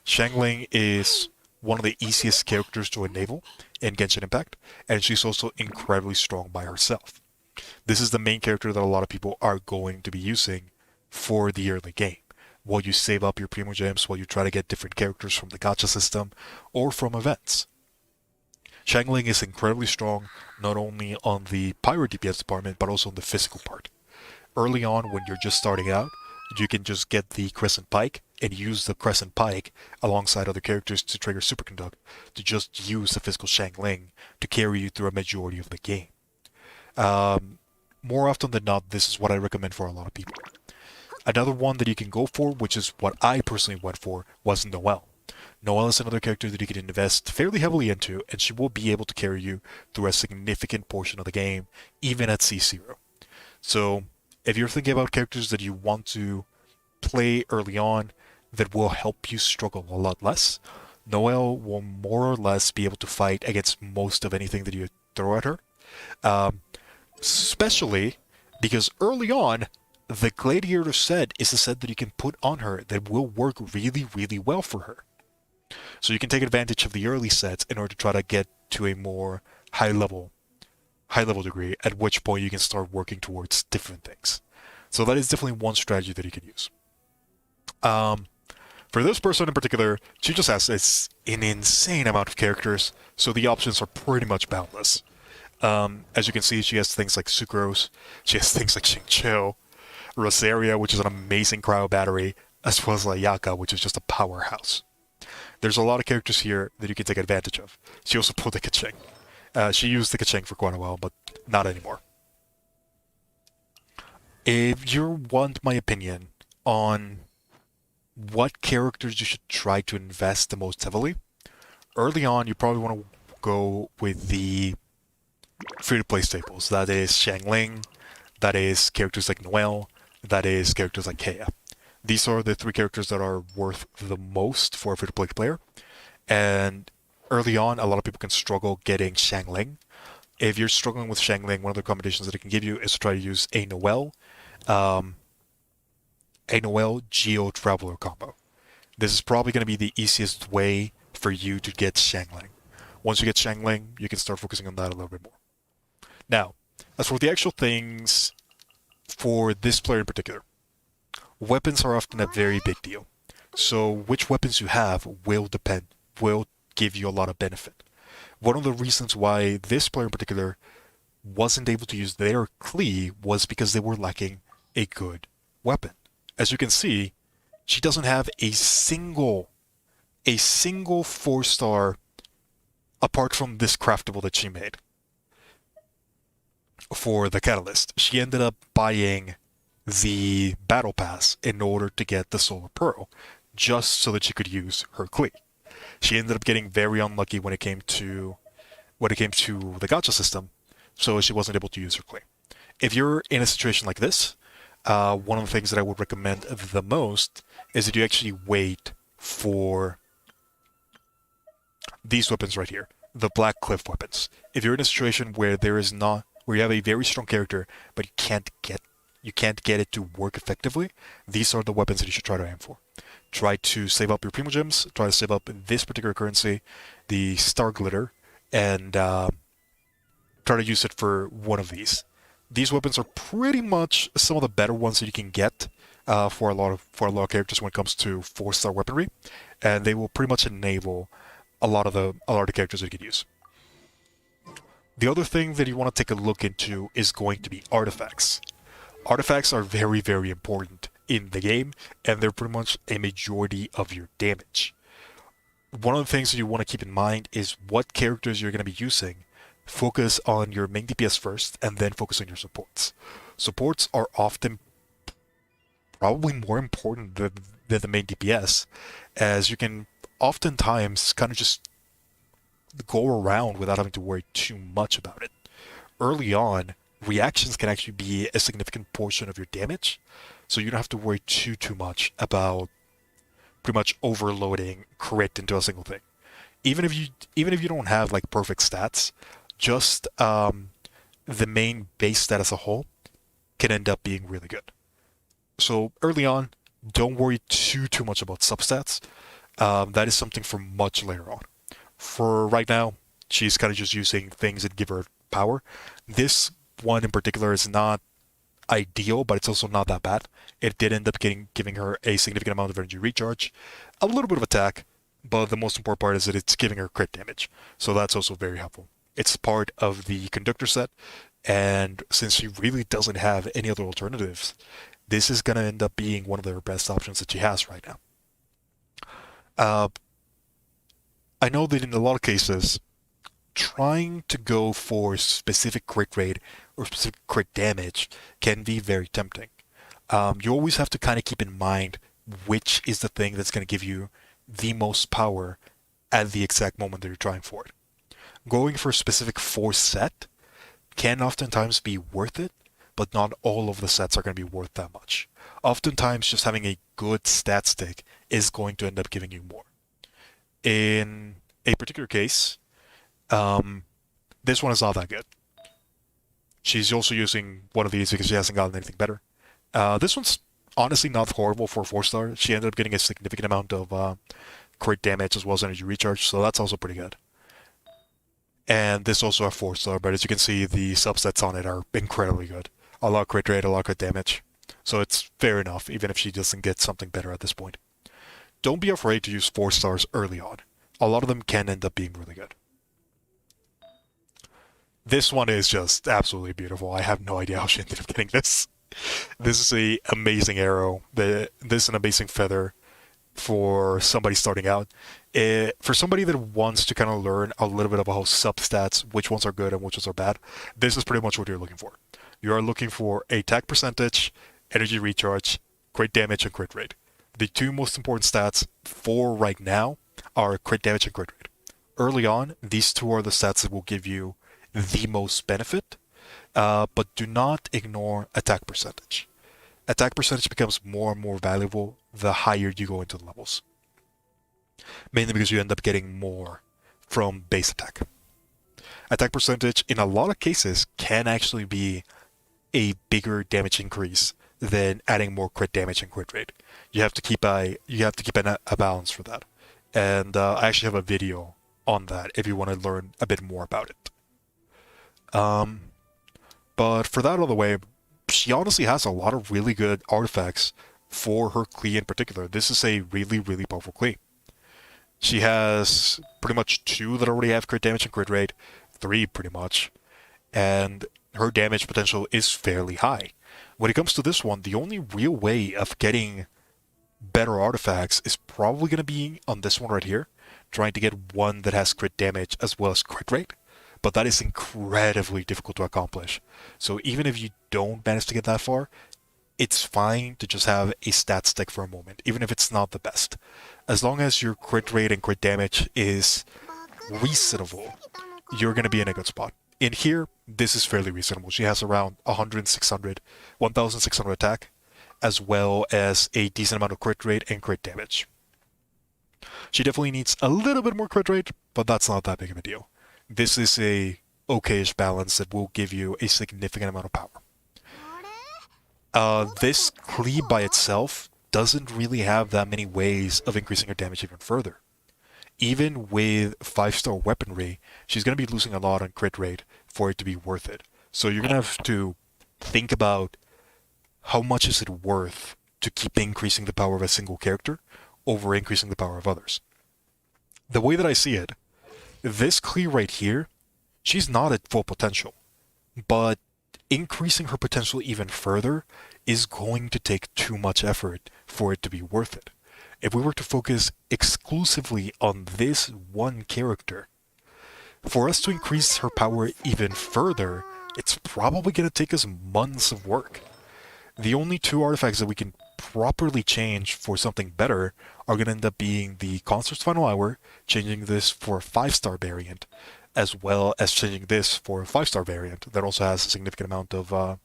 Xiangling is one of the easiest characters to enable in Genshin Impact, and she's also incredibly strong by herself. This is the main character that a lot of people are going to be using for the early game, while you save up your Primo Gems, while you try to get different characters from the gacha system, or from events. Xiangling is incredibly strong, not only on the pyro DPS department, but also on the physical part. Early on, when you're just starting out, you can just get the Crescent Pike, and use the Crescent Pike alongside other characters to trigger Superconduct, to just use the physical Xiangling to carry you through a majority of the game. More often than not, this is what I recommend for a lot of people. Another one that you can go for, which is what I personally went for, was Noelle. Noelle is another character that you can invest fairly heavily into, and she will be able to carry you through a significant portion of the game, even at C0. So, if you're thinking about characters that you want to play early on that will help you struggle a lot less, Noelle will more or less be able to fight against most of anything that you throw at her. Especially because early on, the Gladiator set is a set that you can put on her that will work really, really well for her. So you can take advantage of the early sets in order to try to get to a more high level degree, at which point you can start working towards different things. So that is definitely one strategy that you can use. For this person in particular, she just has an insane amount of characters, so the options are pretty much boundless. As you can see, she has things like Sucrose, she has things like Xingqiu, Rosaria, which is an amazing cryo battery, as well as Ayaka, which is just a powerhouse. There's a lot of characters here that you can take advantage of. She also pulled the Keqing. She used the Keqing for quite a while, but not anymore. If you want my opinion on what characters you should try to invest the most heavily, early on you probably want to go with the free-to-play staples. That is Xiangling, that is characters like Noelle, that is characters like Kaeya. These are the 3 characters that are worth the most for a free-to-play player. And early on, a lot of people can struggle getting Xiangling. If you're struggling with Xiangling, one of the combinations that it can give you is to try to use a Noelle Geo Traveler combo. This is probably going to be the easiest way for you to get Xiangling. Once you get Xiangling, you can start focusing on that a little bit more. Now, as for the actual things for this player in particular, weapons are often a very big deal. So which weapons you have will give you a lot of benefit. One of the reasons why this player in particular wasn't able to use their Klee was because they were lacking a good weapon. As you can see, she doesn't have a single 4-star apart from this craftable that she made for the catalyst. She ended up buying the battle pass in order to get the solar pearl, just so that she could use her Klee. She ended up getting very unlucky when it came to the gacha system, so she wasn't able to use her Klee. If you're in a situation like this, one of the things that I would recommend the most is that you actually wait for these weapons right here, the Black Cliff weapons. If you're in a situation where where you have a very strong character, but you can't get it to work effectively, these are the weapons that you should try to aim for. Try to save up your Primo Gems, try to save up this particular currency, the Star Glitter, and try to use it for one of these. These weapons are pretty much some of the better ones that you can get for a lot of characters when it comes to 4-star weaponry, and they will pretty much enable a lot of the characters that you can use. The other thing that you want to take a look into is going to be artifacts. Artifacts are very, very important in the game, and they're pretty much a majority of your damage. One of the things that you want to keep in mind is what characters you're going to be using. Focus on your main DPS first, and then focus on your supports. Supports are often probably more important than the main DPS, as you can oftentimes kind of just go around without having to worry too much about it. Early on, reactions can actually be a significant portion of your damage, so you don't have to worry too much about pretty much overloading crit into a single thing. Even if you don't have like perfect stats, just the main base stat as a whole can end up being really good. So early on, don't worry too much about substats. That is something for much later on. For right now, she's kind of just using things that give her power. This one in particular is not ideal, but it's also not that bad. It did end up giving her a significant amount of energy recharge, a little bit of attack, but the most important part is that it's giving her crit damage. So that's also very helpful. It's part of the conductor set, and since she really doesn't have any other alternatives, this is going to end up being one of the best options that she has right now. I know that in a lot of cases, trying to go for specific crit rate or specific crit damage can be very tempting. You always have to kind of keep in mind which is the thing that's going to give you the most power at the exact moment that you're trying for it. Going for a specific force set can oftentimes be worth it, but not all of the sets are going to be worth that much. Oftentimes, just having a good stat stick is going to end up giving you more. In a particular case, this one is not that good. She's also using one of these because she hasn't gotten anything better. This one's honestly not horrible for 4-star. She ended up getting a significant amount of crit damage as well as energy recharge, so that's also pretty good. And this also a 4-star, but as you can see, the subsets on it are incredibly good. A lot of crit rate, a lot of crit damage. So it's fair enough, even if she doesn't get something better at this point. Don't be afraid to use 4-stars early on. A lot of them can end up being really good. This one is just absolutely beautiful. I have no idea how she ended up getting this. This is an amazing arrow. This is an amazing feather for somebody starting out. For somebody that wants to kind of learn a little bit about substats, which ones are good and which ones are bad, this is pretty much what you're looking for. You are looking for attack percentage, energy recharge, crit damage, and crit rate. The two most important stats for right now are crit damage and crit rate. Early on, these two are the stats that will give you the most benefit, but do not ignore attack percentage. Attack percentage becomes more and more valuable the higher you go into the levels. Mainly because you end up getting more from base attack. Attack percentage, in a lot of cases, can actually be a bigger damage increase than adding more crit damage and crit rate. You have to keep a balance for that. And I actually have a video on that if you want to learn a bit more about it. But for that out of the way, she honestly has a lot of really good artifacts for her Klee in particular. This is a really, really powerful Klee. She has pretty much 2 that already have crit damage and crit rate, 3 pretty much, and her damage potential is fairly high. When it comes to this one, the only real way of getting better artifacts is probably going to be on this one right here, trying to get one that has crit damage as well as crit rate, but that is incredibly difficult to accomplish. So even if you don't manage to get that far, it's fine to just have a stat stick for a moment, even if it's not the best. As long as your crit rate and crit damage is reasonable, you're going to be in a good spot. In here, this is fairly reasonable. She has around 1,600 attack, as well as a decent amount of crit rate and crit damage. She definitely needs a little bit more crit rate, but that's not that big of a deal. This is a okayish balance that will give you a significant amount of power. This Klee by itself doesn't really have that many ways of increasing her damage even further. Even with 5-star weaponry, she's going to be losing a lot on crit rate for it to be worth it. So you're going to have to think about how much is it worth to keep increasing the power of a single character over increasing the power of others. The way that I see it, this Klee right here, she's not at full potential, but increasing her potential even further is going to take too much effort for it to be worth it. If we were to focus exclusively on this one character, for us to increase her power even further, it's probably going to take us months of work. The only 2 artifacts that we can properly change for something better are going to end up being the Concert's Final Hour, changing this for a 5-star variant, as well as changing this for a 5-star variant that also has a significant amount of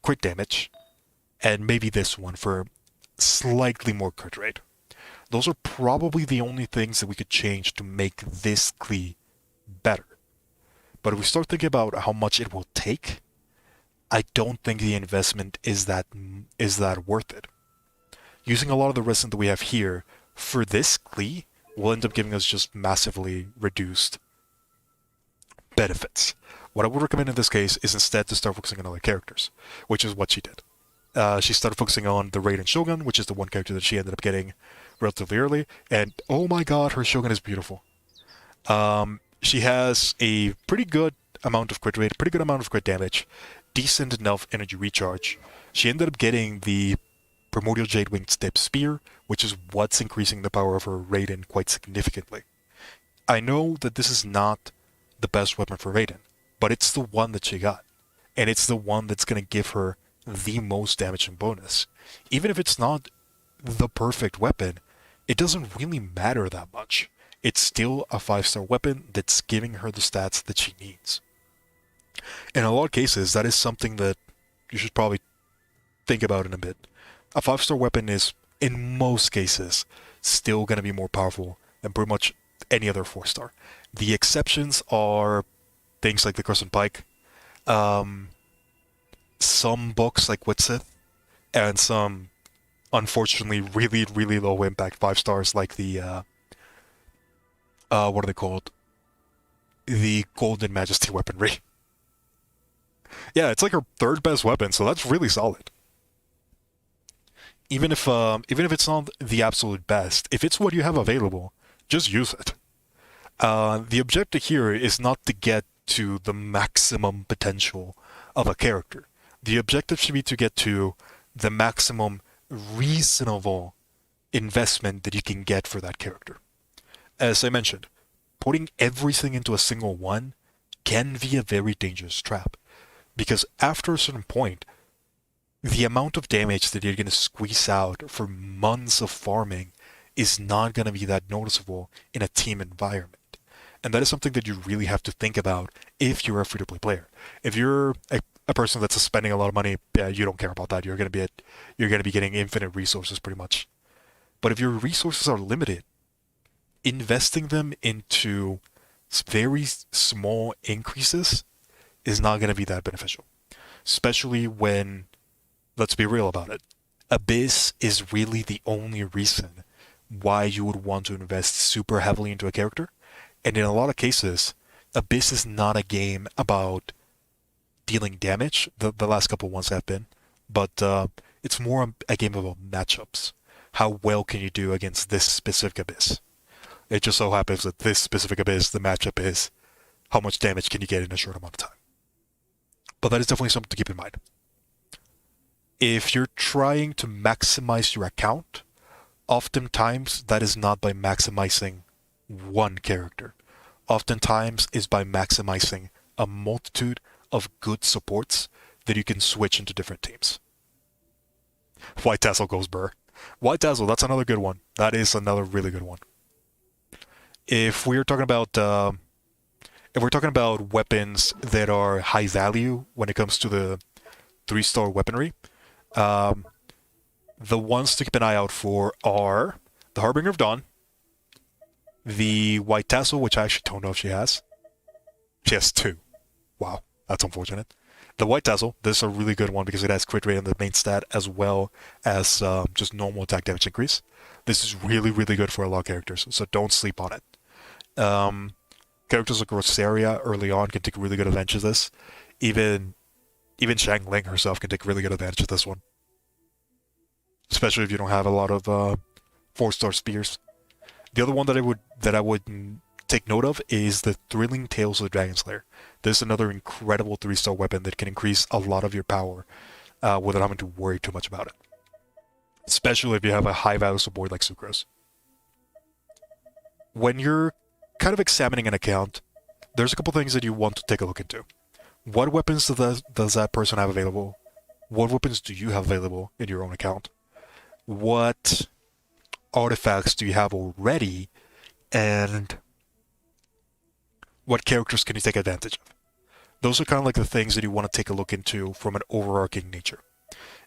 crit damage, and maybe this one for slightly more crit rate. Those are probably the only things that we could change to make this Klee better. But if we start thinking about how much it will take, I don't think the investment is that worth it. Using a lot of the resin that we have here for this Klee will end up giving us just massively reduced benefits. What I would recommend in this case is instead to start focusing on other characters, which is what she did. She started focusing on the Raiden Shogun, which is the one character that she ended up getting relatively early, and oh my god, her Shogun is beautiful. She has a pretty good amount of crit rate, pretty good amount of crit damage, decent enough energy recharge. She ended up getting the Primordial Jade Winged Step Spear, which is what's increasing the power of her Raiden quite significantly. I know that this is not the best weapon for Raiden, but it's the one that she got, and it's the one that's going to give her the most damage and bonus. Even if it's not the perfect weapon, it doesn't really matter that much. It's still a 5-star weapon that's giving her the stats that she needs. In a lot of cases, that is something that you should probably think about in a bit. A 5-star weapon is, in most cases, still going to be more powerful than pretty much any other 4-star. The exceptions are things like the Crescent Pike, some books like Witsith, and some, unfortunately, really, really low impact 5 stars like the, what are they called? The Golden Majesty weaponry. Yeah, it's like her 3rd best weapon, so that's really solid. Even if it's not the absolute best, if it's what you have available, just use it. The objective here is not to get to the maximum potential of a character. The objective should be to get to the maximum reasonable investment that you can get for that character. As I mentioned, putting everything into a single one can be a very dangerous trap, because after a certain point, the amount of damage that you're going to squeeze out for months of farming is not going to be that noticeable in a team environment. And that is something that you really have to think about if you're a free-to-play player. If you're a person that's spending a lot of money, you don't care about that. You're going to be getting infinite resources pretty much. But if your resources are limited, investing them into very small increases is not going to be that beneficial. Especially when, let's be real about it, Abyss is really the only reason why you would want to invest super heavily into a character. And in a lot of cases, Abyss is not a game about dealing damage. The last couple ones have been. But it's more a game about matchups. How well can you do against this specific abyss? It just so happens that this specific abyss, the matchup is how much damage can you get in a short amount of time. But that is definitely something to keep in mind. If you're trying to maximize your account, oftentimes that is not by maximizing one character. Oftentimes is by maximizing a multitude of good supports that you can switch into different teams. White Tassel goes burr. White Tassel, that's another good one. That is another really good one. If we're talking about weapons that are high value when it comes to the 3-star weaponry, the ones to keep an eye out for are the Harbinger of Dawn, the White Tassel, which I actually don't know if she has. She has 2. Wow, that's unfortunate. The White Tassel, this is a really good one because it has crit rate on the main stat as well as just normal attack damage increase. This is really, really good for a lot of characters, so don't sleep on it. Characters like Rosaria early on can take really good advantage of this. Even Shang Ling herself can take really good advantage of this one. Especially if you don't have a lot of 4-star spears. The other one that I would take note of is the Thrilling Tales of the Dragon Slayer. This is another incredible 3-star weapon that can increase a lot of your power without having to worry too much about it. Especially if you have a high value support like Sucrose. When you're kind of examining an account, there's a couple things that you want to take a look into. What weapons does that person have available? What weapons do you have available in your own account? What artifacts do you have already? And what characters can you take advantage of? Those are kind of like the things that you want to take a look into from an overarching nature.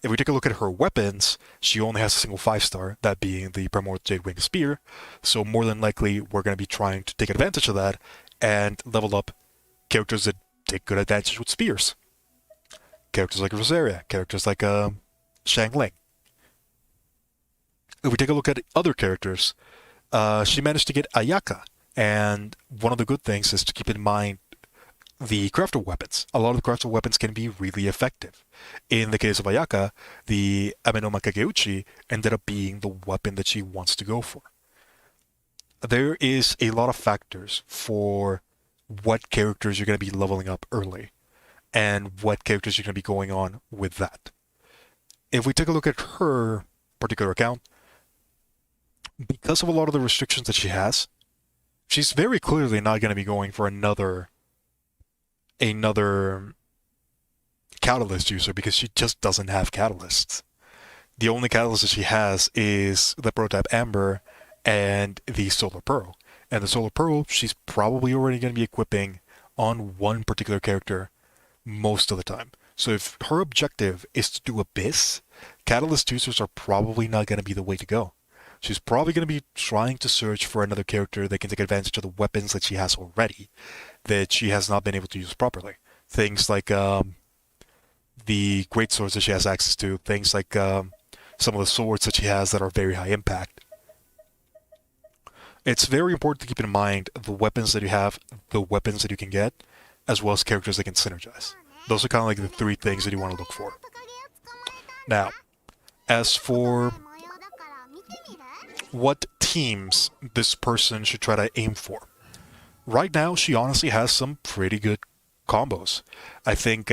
If we take a look at her weapons, she only has a single 5-star, that being the Primordial Jade Wing Spear, so more than likely we're going to be trying to take advantage of that and level up characters that take good advantage with spears. Characters like Rosaria, characters like Shang Ling. If we take a look at other characters, she managed to get Ayaka, and one of the good things is to keep in mind the crafted weapons. A lot of the crafted weapons can be really effective. In the case of Ayaka, the Amenoma Kageuchi ended up being the weapon that she wants to go for. There is a lot of factors for what characters you're going to be leveling up early, and what characters you're going to be going on with that. If we take a look at her particular account, because of a lot of the restrictions that she has, she's very clearly not going to be going for another catalyst user because she just doesn't have catalysts. The only catalyst that she has is the prototype Amber and the Solar Pearl. And the Solar Pearl, she's probably already going to be equipping on one particular character most of the time. So if her objective is to do Abyss, catalyst users are probably not going to be the way to go. She's probably going to be trying to search for another character that can take advantage of the weapons that she has already, that she has not been able to use properly. Things like the great swords that she has access to, things like some of the swords that she has that are very high impact. It's very important to keep in mind the weapons that you have, the weapons that you can get, as well as characters that can synergize. Those are kind of like the 3 things that you want to look for. Now, as for what teams this person should try to aim for, right now she honestly has some pretty good combos. I think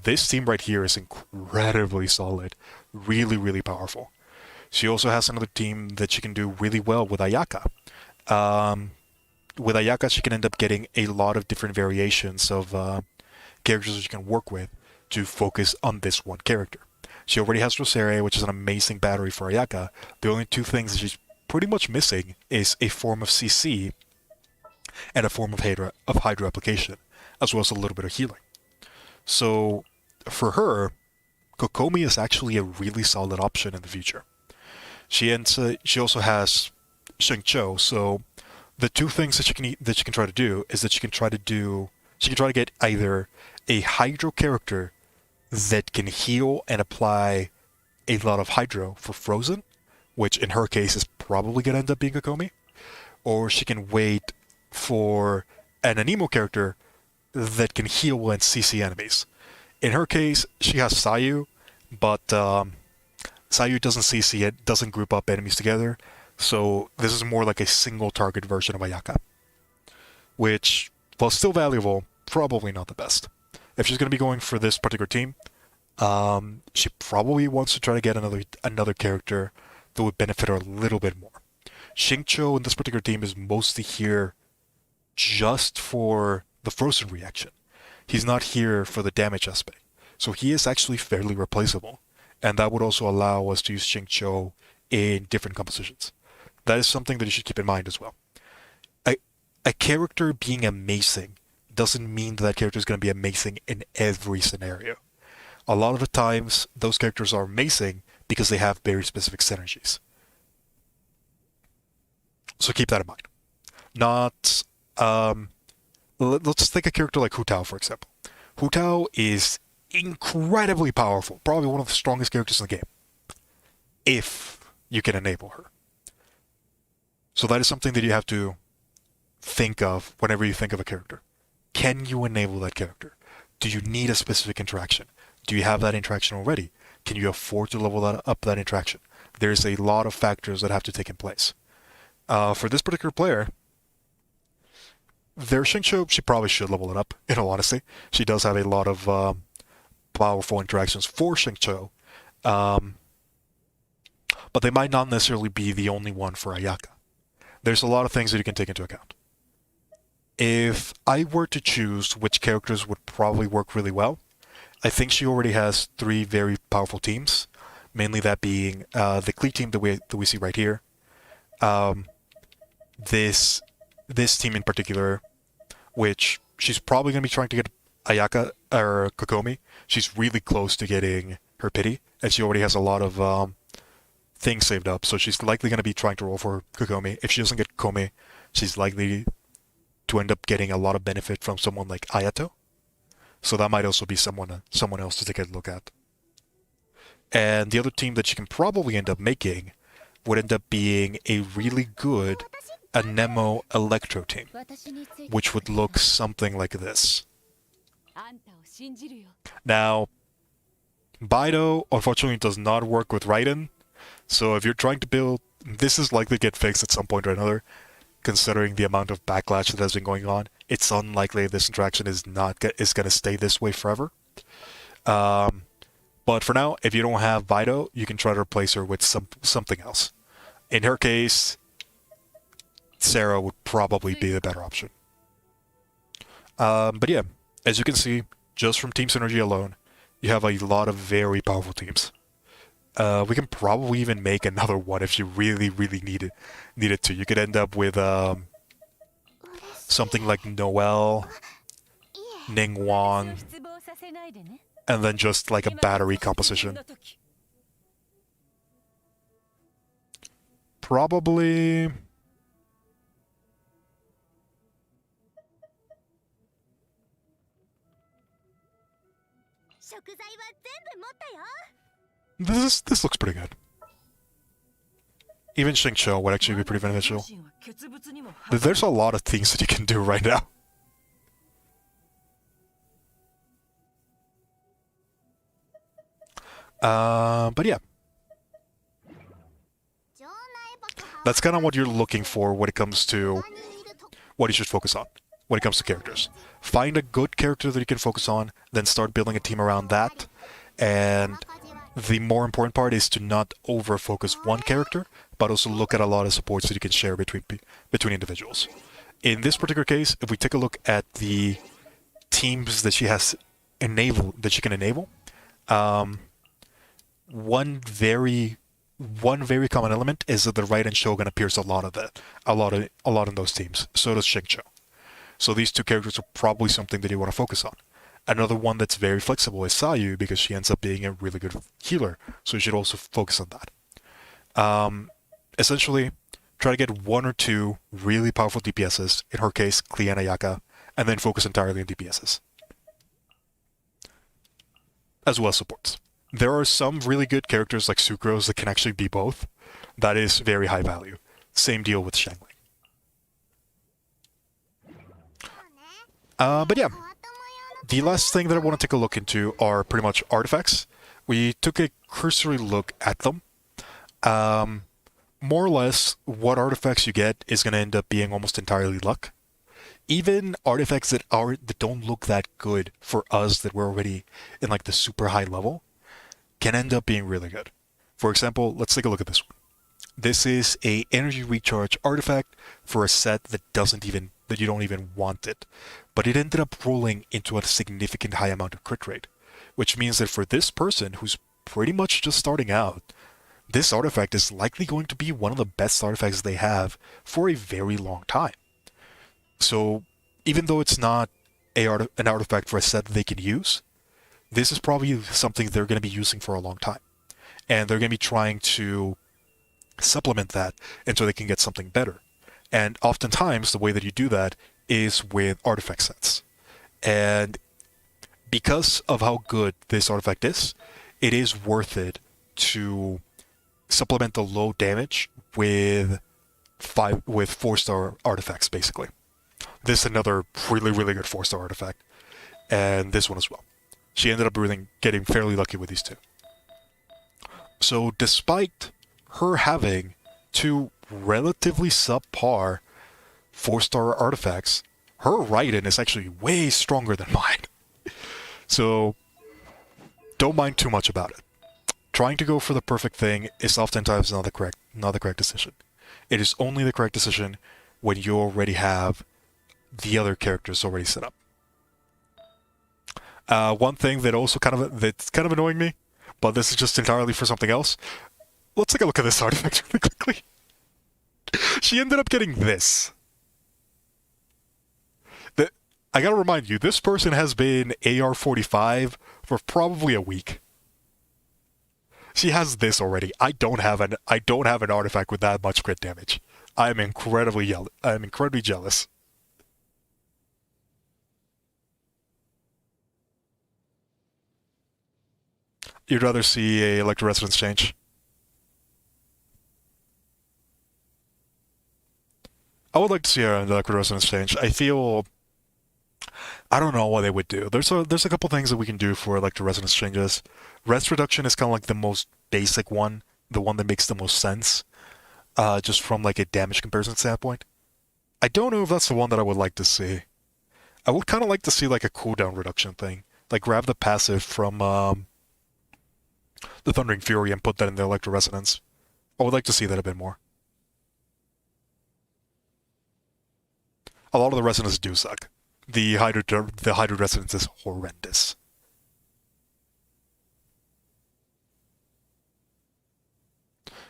this team right here is incredibly solid, really, really powerful. She also has another team that she can do really well with Ayaka. With Ayaka, she can end up getting a lot of different variations of characters that she can work with to focus on this one character. She already has Rosaria, which is an amazing battery for Ayaka. The only 2 things that she's pretty much missing is a form of CC and a form of Hydra application, as well as a little bit of healing. So for her, Kokomi is actually a really solid option in the future. She also has Shengqiu, so the 2 things that she can try to do is that she can try to get either a Hydro character that can heal and apply a lot of Hydro for Frozen, which in her case is probably going to end up being Kokomi, or she can wait for an Anemo character that can heal and CC enemies. In her case, she has Sayu, but Sayu doesn't CC it, doesn't group up enemies together, so this is more like a single target version of Ayaka. Which, while still valuable, probably not the best. If she's going to be going for this particular team, she probably wants to try to get another character that would benefit her a little bit more. Xingqiu in this particular team is mostly here just for the frozen reaction. He's not here for the damage aspect. So he is actually fairly replaceable. And that would also allow us to use Xingqiu in different compositions. That is something that you should keep in mind as well. A character being amazing doesn't mean that character is going to be amazing in every scenario. A lot of the times, those characters are amazing because they have very specific synergies. So keep that in mind. Not, let's take a character like Hu Tao, for example. Hu Tao is incredibly powerful, probably one of the strongest characters in the game, if you can enable her. So that is something that you have to think of whenever you think of a character. Can you enable that character? Do you need a specific interaction? Do you have that interaction already? Can you afford to level up that interaction? There's a lot of factors that have to take in place. For this particular player, their Xingqiu, she probably should level it up, in all honesty. She does have a lot of powerful interactions for Xingqiu, but they might not necessarily be the only one for Ayaka. There's a lot of things that you can take into account. If I were to choose which characters would probably work really well, I think she already has 3 very powerful teams, mainly that being the Klee team that we see right here. This team in particular, which she's probably going to be trying to get Ayaka or Kokomi. She's really close to getting her pity, and she already has a lot of things saved up, so she's likely going to be trying to roll for Kokomi. If she doesn't get Kokomi, she's likely to end up getting a lot of benefit from someone like Ayato. So that might also be someone else to take a look at. And the other team that she can probably end up making would end up being a really good Anemo Electro team, which would look something like this. Now, Baido unfortunately does not work with Raiden, so if you're trying to build, this is likely to get fixed at some point or another. Considering the amount of backlash that has been going on, it's unlikely this interaction is going to stay this way forever. But for now, if you don't have Baido, you can try to replace her with something else. In her case, Sarah would probably be the better option. But yeah, as you can see, just from team synergy alone, you have a lot of very powerful teams. We can probably even make another one if you really, really needed to. You could end up with something like Noelle, Ning Wang, and then just like a battery composition. Probably... This looks pretty good. Even Xingqiu would actually be pretty beneficial. There's a lot of things that you can do right now. But yeah. That's kind of what you're looking for when it comes to what you should focus on when it comes to characters. Find a good character that you can focus on, then start building a team around that. And the more important part is to not over-focus one character, but also look at a lot of supports that you can share between individuals. In this particular case, if we take a look at the teams that she has enabled, that she can enable, one very common element is that the Raiden Shogun appears a lot in those teams. So does Xingqiu. So these two characters are probably something that you want to focus on. Another one that's very flexible is Sayu, because she ends up being a really good healer, so you should also focus on that. Essentially, try to get 1 or 2 really powerful DPSs, in her case, Klee and Ayaka, and then focus entirely on DPSs. As well as supports. There are some really good characters like Sucrose that can actually be both. That is very high value. Same deal with Shangling. But yeah. The last thing that I want to take a look into are pretty much artifacts, we took a cursory look at them. More or less, what artifacts you get is going to end up being almost entirely luck. Even artifacts that don't look that good for us, that we're already in like the super high level, can end up being really good. For example, let's take a look at this one. This is a energy recharge artifact for a set that you don't even want it, but it ended up rolling into a significant high amount of crit rate, which means that for this person who's pretty much just starting out, this artifact is likely going to be one of the best artifacts they have for a very long time. So even though it's not an artifact for a set that they can use, this is probably something they're going to be using for a long time. And they're going to be trying to supplement that until they can get something better. And oftentimes, the way that you do that is with artifact sets. And because of how good this artifact is, it is worth it to supplement the low damage with 4-star artifacts, basically. This is another really, really good 4-star artifact. And this one as well. She ended up getting fairly lucky with these two. So despite her having two relatively subpar 4-star artifacts, her Raiden is actually way stronger than mine. So don't mind too much about it. Trying to go for the perfect thing is oftentimes not the correct decision. It is only the correct decision when you already have the other characters already set up. One thing that's kind of annoying me, but this is just entirely for something else. Let's take a look at this artifact really quickly. She ended up getting this. I gotta remind you, this person has been AR-45 for probably a week. She has this already. I don't have an artifact with that much crit damage. I'm incredibly jealous. You'd rather see a electro-resonance change? I would like to see an electro-resonance change. I don't know what they would do. There's a couple things that we can do for electro-resonance changes. Rest reduction is kind of like the most basic one, the one that makes the most sense, just from like a damage comparison standpoint. I don't know if that's the one that I would like to see. I would kind of like to see like a cooldown reduction thing, like grab the passive from the Thundering Fury and put that in the electro resonance. I would like to see that a bit more. A lot of the resonances do suck. The hydro resonance is horrendous.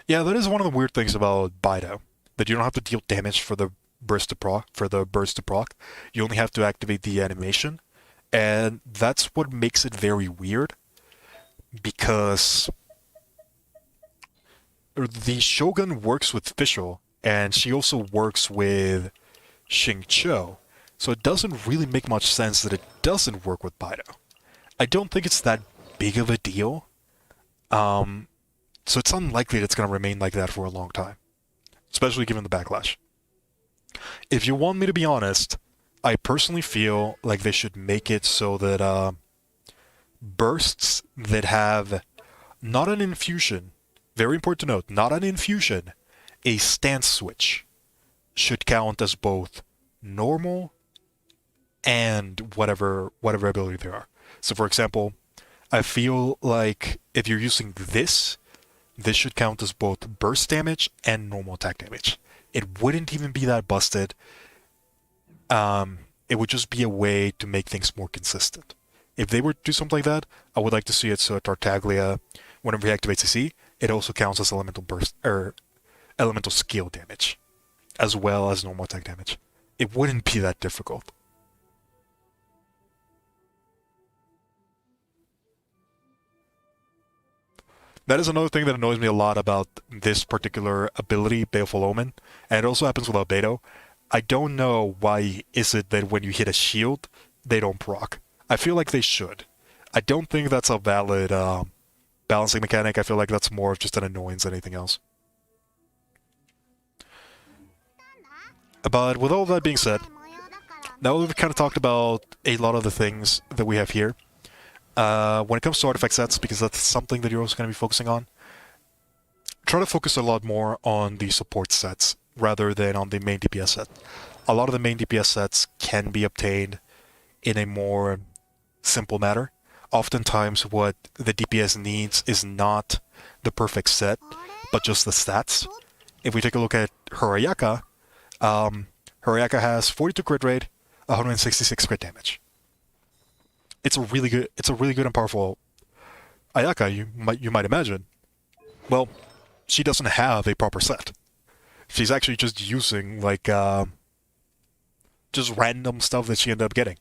Yeah, that is one of the weird things about Bido, that you don't have to deal damage for the burst to proc. You only have to activate the animation, and that's what makes it very weird, because the Shogun works with Fischl, and she also works with Xingqiu, so it doesn't really make much sense that it doesn't work with Bido. I don't think it's that big of a deal, so it's unlikely that it's going to remain like that for a long time, especially given the backlash. If you want me to be honest, I personally feel like they should make it so that bursts that have not an infusion, very important to note, not an infusion, a stance switch, should count as both normal and whatever ability there are. So for example, I feel like if you're using this should count as both burst damage and normal attack damage. It wouldn't even be that busted. It would just be a way to make things more consistent. If they were to do something like that, I would like to see it so Tartaglia, whenever he activates CC, it also counts as elemental burst or elemental skill damage, as well as normal attack damage. It wouldn't be that difficult. That is another thing that annoys me a lot about this particular ability, Baleful Omen, and it also happens with Albedo. I don't know why is it that when you hit a shield, they don't proc. I feel like they should. I don't think that's a valid balancing mechanic. I feel like that's more of just an annoyance than anything else. But with all that being said, now that we've kind of talked about a lot of the things that we have here, When it comes to artifact sets, because that's something that you're also going to be focusing on, try to focus a lot more on the support sets rather than on the main DPS set. A lot of the main DPS sets can be obtained in a more simple manner. Oftentimes what the DPS needs is not the perfect set, but just the stats. If we take a look at her Ayaka, her Ayaka has 42 crit rate, 166 crit damage. It's a really good and powerful Ayaka, you might imagine. Well, she doesn't have a proper set. She's actually just using like just random stuff that she ended up getting.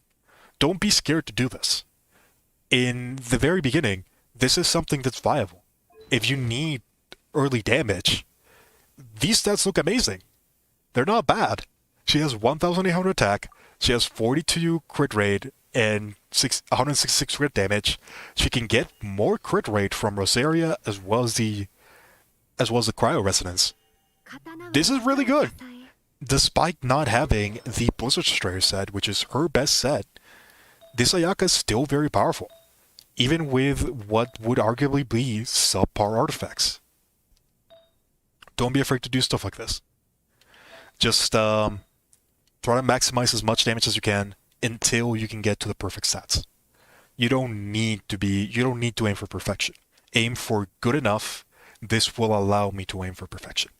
Don't be scared to do this. In the very beginning, this is something that's viable. If you need early damage, these stats look amazing. They're not bad. She has 1,800 attack, she has 42 crit rate, and 166 crit damage. She can get more crit rate from Rosaria as well as the Cryo Resonance. This is really good. Despite not having the Blizzard Destroyer set, which is her best set, this Ayaka is still very powerful, even with what would arguably be subpar artifacts. Don't be afraid to do stuff like this. Just try to maximize as much damage as you can until you can get to the perfect stats. You don't need to aim for perfection. Aim for good enough. This will allow me to aim for perfection.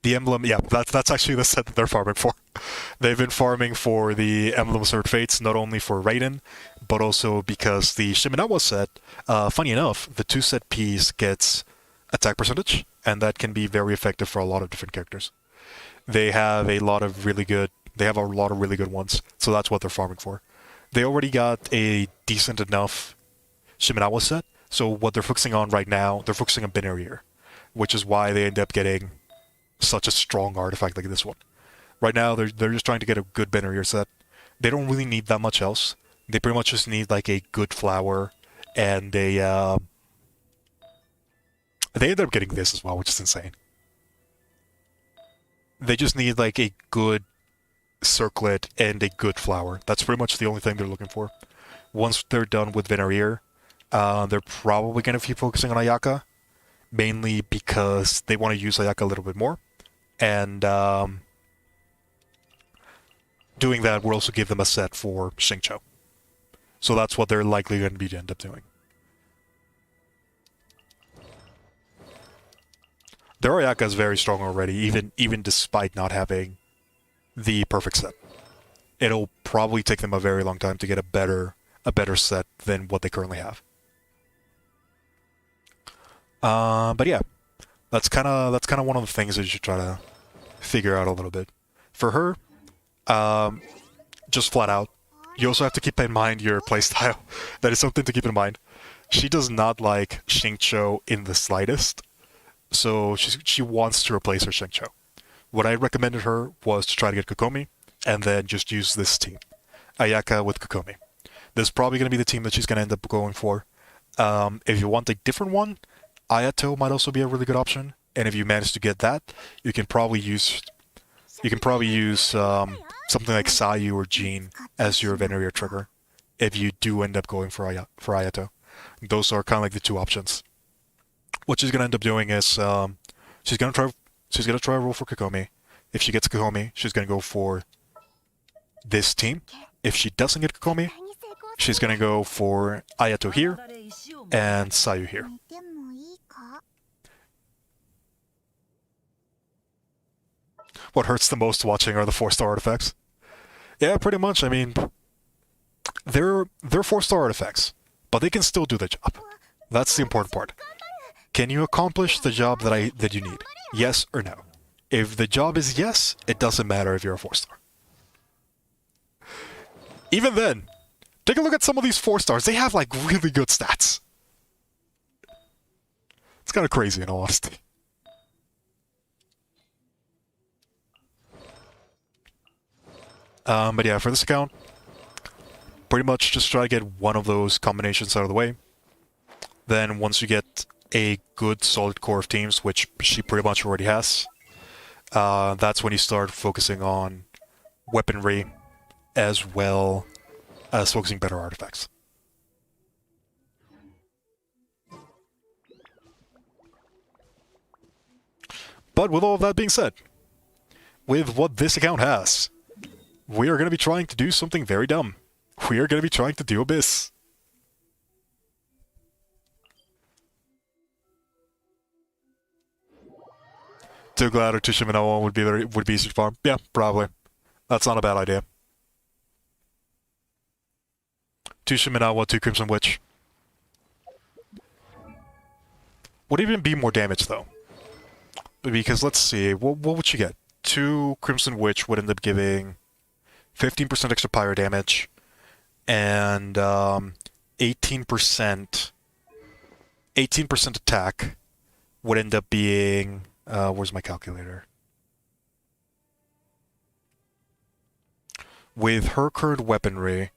The emblem, yeah, that's actually the set that they're farming for. They've been farming for the Emblem of Sword Fates, not only for Raiden, but also because the Shimenawa set, funny enough, the 2-set piece gets attack percentage, and that can be very effective for a lot of different characters. They have a lot of really good ones, so that's what they're farming for. They already got a decent enough Shimenawa set, so what they're focusing on right now, they're focusing on Binary Ear, which is why they end up getting such a strong artifact like this one. Right now, they're just trying to get a good Binary Ear set. They don't really need that much else. They pretty much just need like a good flower, and they end up getting this as well, which is insane. They just need like a good circlet and a good flower. That's pretty much the only thing they're looking for. Once they're done with Binary Ear, they're probably going to keep focusing on Ayaka, mainly because they want to use Ayaka a little bit more. And doing that will also give them a set for Xingqiu. So that's what they're likely going to be end up doing. Their Ayaka is very strong already, even despite not having the perfect set. It'll probably take them a very long time to get a better set than what they currently have. But yeah, that's kind of one of the things that you should try to figure out a little bit. For her, just flat out, you also have to keep in mind your playstyle. That is something to keep in mind. She does not like Xingqiu in the slightest, so she wants to replace her Xingqiu. What I recommended her was to try to get Kokomi, and then just use this team. Ayaka with Kokomi. This is probably going to be the team that she's going to end up going for. If you want a different one, Ayato might also be a really good option, and if you manage to get that, you can probably use something like Sayu or Jean as your Venereer trigger, if you do end up going for Ayato. Those are kind of like the two options. What she's gonna end up doing is she's gonna try a roll for Kokomi. If she gets Kokomi, she's gonna go for this team. If she doesn't get Kokomi, she's gonna go for Ayato here and Sayu here. What hurts the most watching are the 4-star artifacts. Yeah, pretty much. I mean, they're 4-star artifacts, but they can still do the job. That's the important part. Can you accomplish the job that you need? Yes or no? If the job is yes, it doesn't matter if you're a 4-star. Even then, take a look at some of these 4-stars. They have like really good stats. It's kind of crazy in all honesty. But yeah, for this account, pretty much just try to get one of those combinations out of the way. Then once you get a good solid core of teams, which she pretty much already has, that's when you start focusing on weaponry as well as focusing better artifacts. But with all of that being said, with what this account has, we are going to be trying to do something very dumb. We are going to be trying to do Abyss. Too glad or Tushimino would be easy to farm. Yeah, probably. That's not a bad idea. 2 Shiminawa, 2 Crimson Witch. Would even be more damage though. Because let's see, what would you get? 2 Crimson Witch would end up giving 15% extra pyro damage and 18% attack would end up being where's my calculator? With her current weaponry,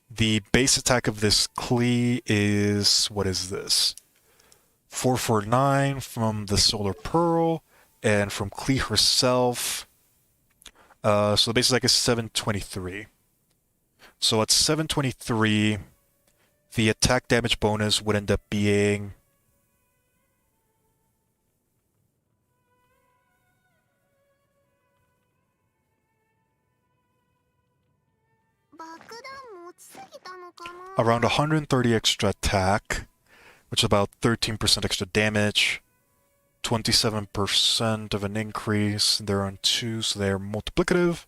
the base attack of this Klee is, what is this? 449 from the Solar Pearl, and from Klee herself. So the base attack is 723. So at 723, the attack damage bonus would end up being... around 130 extra attack, which is about 13% extra damage, 27% of an increase. They're on 2, so they're multiplicative.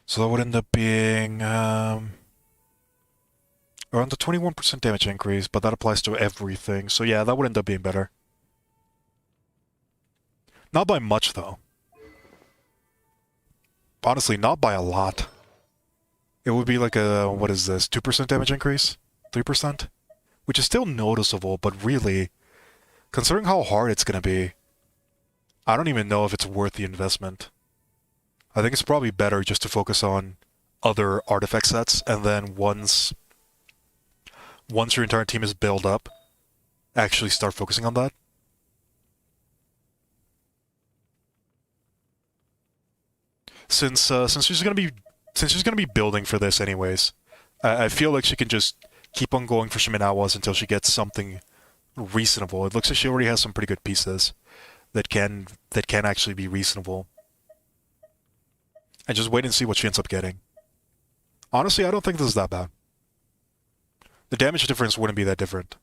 So that would end up being around the 21% damage increase, but that applies to everything. So yeah, that would end up being better. Not by much, though. Honestly, not by a lot. It would be like a, what is this, 2% damage increase? 3%? Which is still noticeable, but really, considering how hard it's gonna be, I don't even know if it's worth the investment. I think it's probably better just to focus on other artifact sets, and then once your entire team is built up, actually start focusing on that. Since she's gonna be building for this anyways, I feel like she can just keep on going for Shiminawas until she gets something reasonable. It looks like she already has some pretty good pieces that can actually be reasonable. And just wait and see what she ends up getting. Honestly, I don't think this is that bad. The damage difference wouldn't be that different.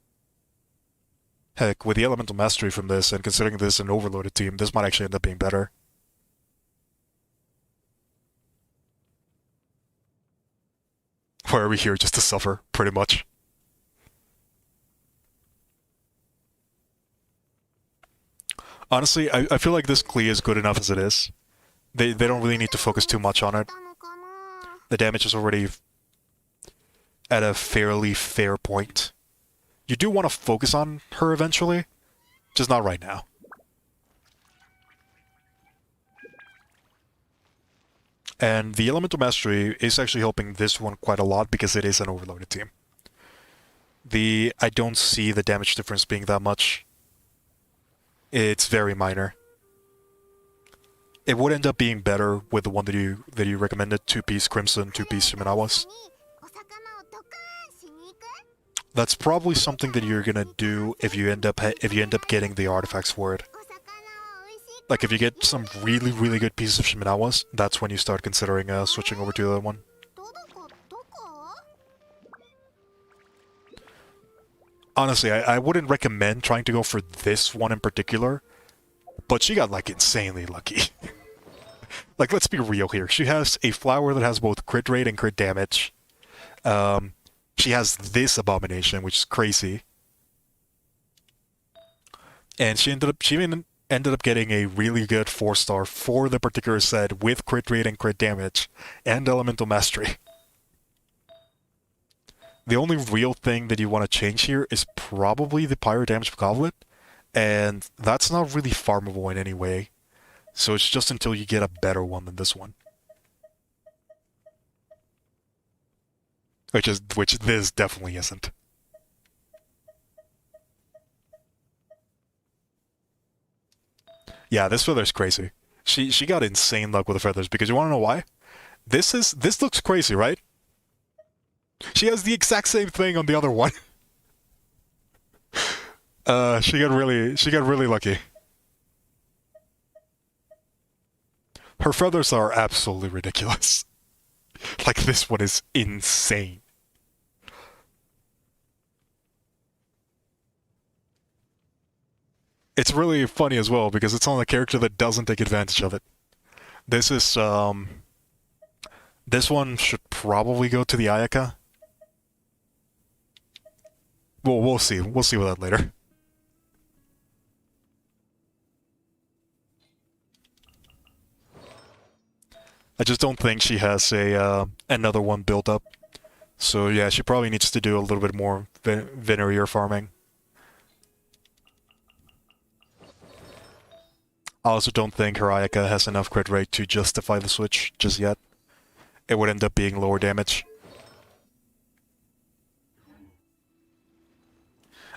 Heck, with the elemental mastery from this, and considering this is an overloaded team, this might actually end up being better. Why are we here just to suffer, pretty much? Honestly, I feel like this Klee is good enough as it is. They don't really need to focus too much on it. The damage is already at a fairly fair point. You do want to focus on her eventually, just not right now. And the Elemental Mastery is actually helping this one quite a lot because it is an overloaded team. I don't see the damage difference being that much. It's very minor. It would end up being better with the one that you recommended, 2-piece Crimson, 2-piece Shiminawas. That's probably something that you're gonna do if you end up getting the artifacts for it. Like if you get some really good pieces of Shiminawas, that's when you start considering switching over to the other one. Honestly, I wouldn't recommend trying to go for this one in particular, but she got like insanely lucky. Like, let's be real here. She has a flower that has both crit rate and crit damage. She has this abomination, which is crazy. And she even ended up getting a really good 4-star for the particular set with crit rate and crit damage and elemental mastery. The only real thing that you want to change here is probably the pyro damage goblet, and that's not really farmable in any way. So it's just until you get a better one than this one. Which this definitely isn't. Yeah, this feather's crazy. She got insane luck with the feathers because you want to know why? This looks crazy, right? She has the exact same thing on the other one. She got really lucky. Her feathers are absolutely ridiculous. Like, this one is insane. It's really funny as well because it's on a character that doesn't take advantage of it. This is, this one should probably go to the Ayaka. Well, we'll see. We'll see with that later. I just don't think she has a another one built up. So yeah, she probably needs to do a little bit more Venereer farming. I also don't think her Ayaka has enough crit rate to justify the switch just yet. It would end up being lower damage.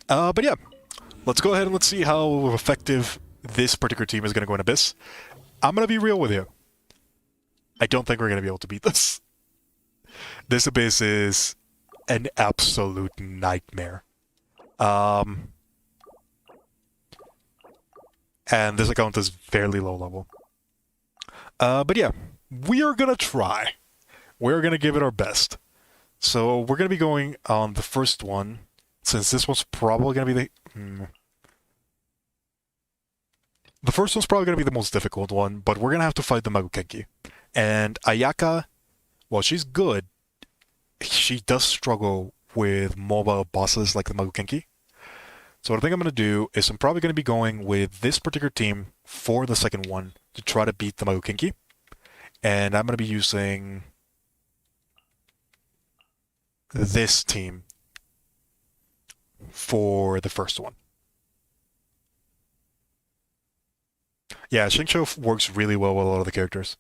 But yeah, let's go ahead and let's see how effective this particular team is going to go in Abyss. I'm going to be real with you. I don't think we're going to be able to beat this. This Abyss is an absolute nightmare. And this account is fairly low level. But yeah, we are going to try. We're going to give it our best. So we're going to be going on the first one, since this one's probably going to be the first one's probably going to be the most difficult one, but we're going to have to fight the Magukenki. And Ayaka, while she's good, she does struggle with mobile bosses like the Magukenki. So what I think I'm going to do is I'm probably going to be going with this particular team for the second one to try to beat the Magukenki. And I'm going to be using this team for the first one. Yeah, Xingqiu works really well with a lot of the characters.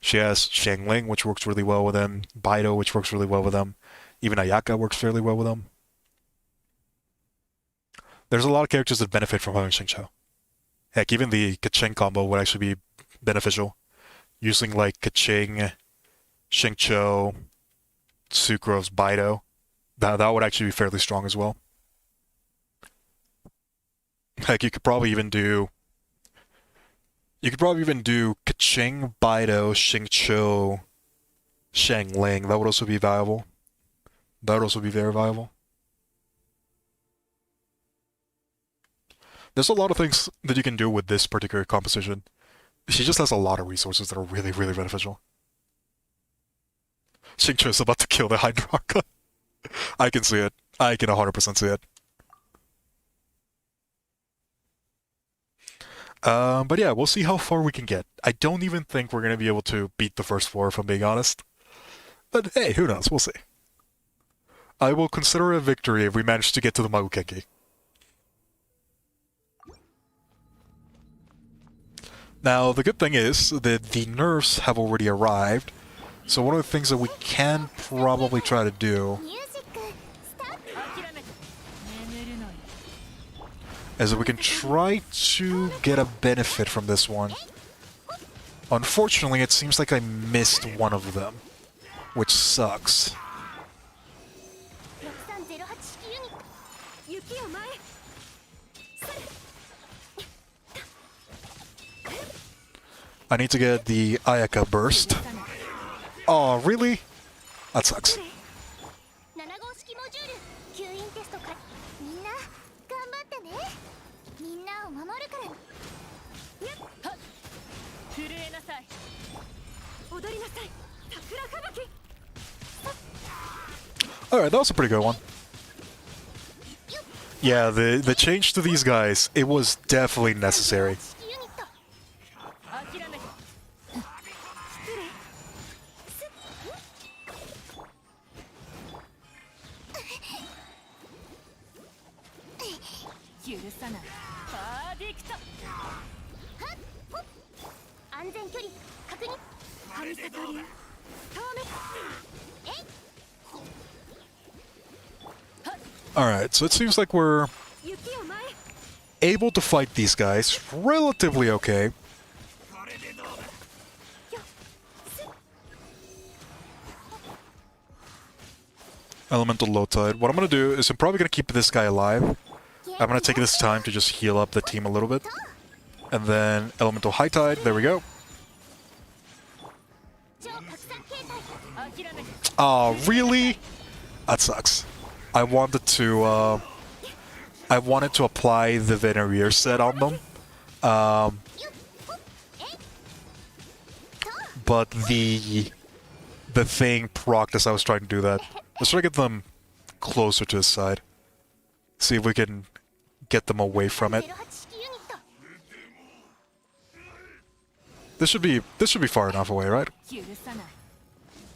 She has Xiangling, which works really well with him, Baido, which works really well with him. Even Ayaka works fairly well with him. There's a lot of characters that benefit from having Xingqiu. Heck, even the Keqing combo would actually be beneficial. Using like Keqing, Xingqiu, Sucrose, Baido. That would actually be fairly strong as well. Heck, you could probably even do Keqing, Baido, Xingqiu, Xiangling. That would also be viable. That would also be very viable. There's a lot of things that you can do with this particular composition. She just has a lot of resources that are really, really beneficial. Xingqiu is about to kill the Hydraka. I can see it. I can 100% see it. But yeah, we'll see how far we can get. I don't even think we're going to be able to beat the first floor, if I'm being honest. But hey, who knows? We'll see. I will consider it a victory if we manage to get to the Magukenki. Now, the good thing is that the nerfs have already arrived, so one of the things that we can probably try to do is that we can try to get a benefit from this one. Unfortunately, it seems like I missed one of them, which sucks. I need to get the Ayaka burst. Oh, really? That sucks. Alright, that was a pretty good one. Yeah, the change to these guys, it was definitely necessary. 安全距離確認。神里流透明。 Alright, so it seems like we're 雪を前。 able to fight these guys relatively okay. Elemental low tide. What I'm gonna do is I'm probably gonna keep this guy alive. I'm gonna take this time to just heal up the team a little bit. And then elemental high tide, there we go. Oh, really? That sucks. I wanted to apply the Venereer set on them. But the thing procced as I was trying to do that. Let's try to get them closer to his side. See if we can get them away from it. This should be far enough away, right?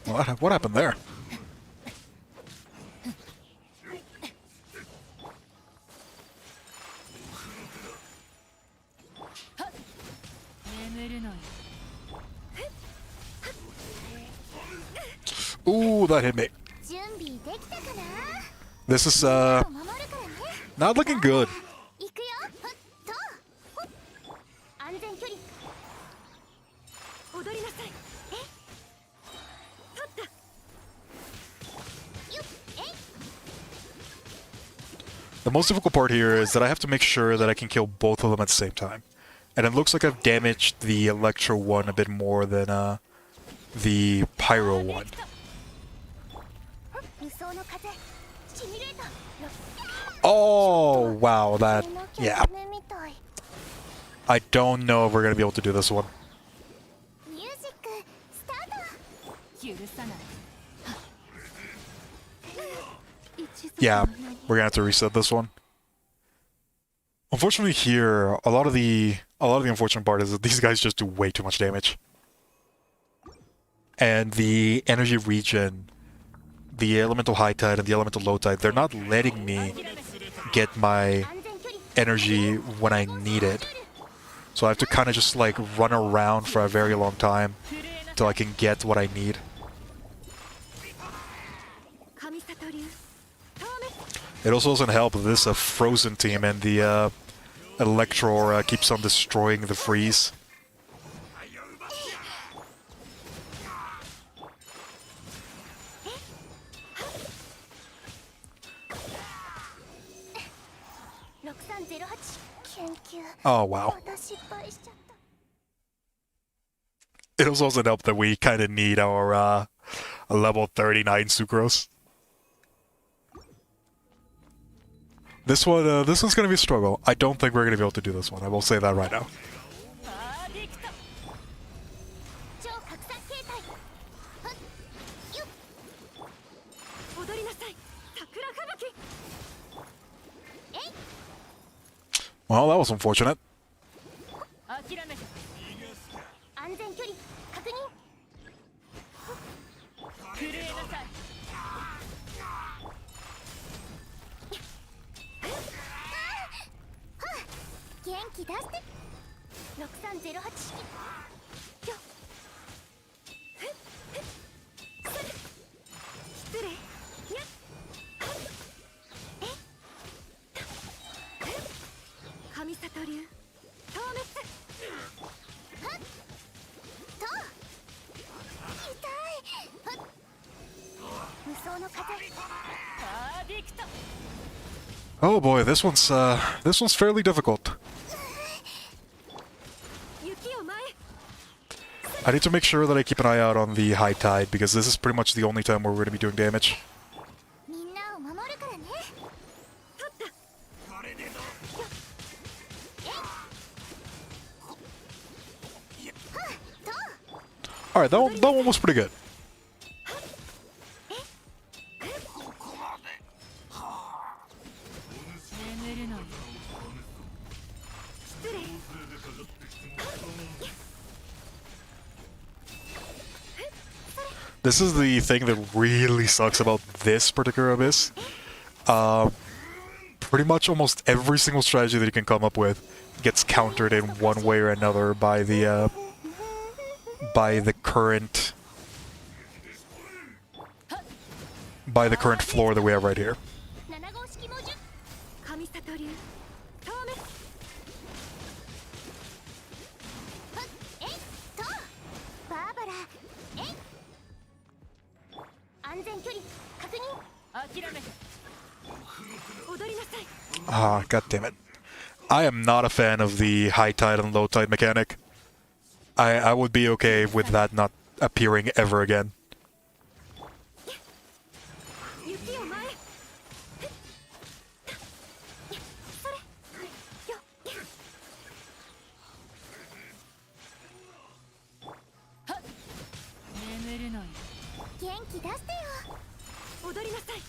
What happened there? Ooh, that hit me. 準備できたかな。 This is 守るからね。 not looking good. 行くよ。ふっと。ほっ安全距離。踊りなさい。え。取った。よっ。え。 The most difficult part here is that I have to make sure that I can kill both of them at the same time. And it looks like I've damaged the Electro one a bit more than the Pyro one. 無双の風。シミュレーター。 Oh, wow, that... これの yeah. 曲みたい。 I don't know if we're gonna be able to do this one. ミュージックスタート。許さない。 Yeah, we're gonna have to reset this one. Unfortunately here, a lot of the unfortunate part is that these guys just do way too much damage. And the energy regen, the elemental high tide and the elemental low tide, they're not letting me get my 安全距離。 energy when I need it. So I have to kind of just like run around for a very long time till I can get what I need. 神里流透明。 It also doesn't help that this is a frozen team and the Electro keeps on destroying the freeze. Oh, wow. It also doesn't help that we kind of need our level 39 Sucrose. This one's gonna be a struggle. I don't think we're gonna be able to do this one. I will say that right now. 踊りなさい。桜吹雪。 Well, that was unfortunate. 諦めた。安全距離確認。震えなさい。元気出して。6308式。よっ。失礼。やっ。神里流透滅。と。痛い。無双の風。パーディクト。 Oh boy, this one's fairly difficult. 雪を前。 I need to make sure that I keep an eye out on the high tide because this is pretty much the only time where we're gonna be doing damage. みんなを守るからね。取った。 Alright, that one was pretty good. 眠るのよ。 失礼。 This is the thing that really sucks about this particular abyss. Pretty much almost every single strategy that you can come up with gets countered in one way or another by the by the current floor that we have right here. 7号式魔術神里流透明えいとバーバラえい安全距離確認諦めて踊りなさい Ah, god damn it. I am not a fan of the high tide and low tide mechanic. I would be okay with that not appearing ever again. 雪を前へそれよ眠るのよ元気出してよ踊りなさい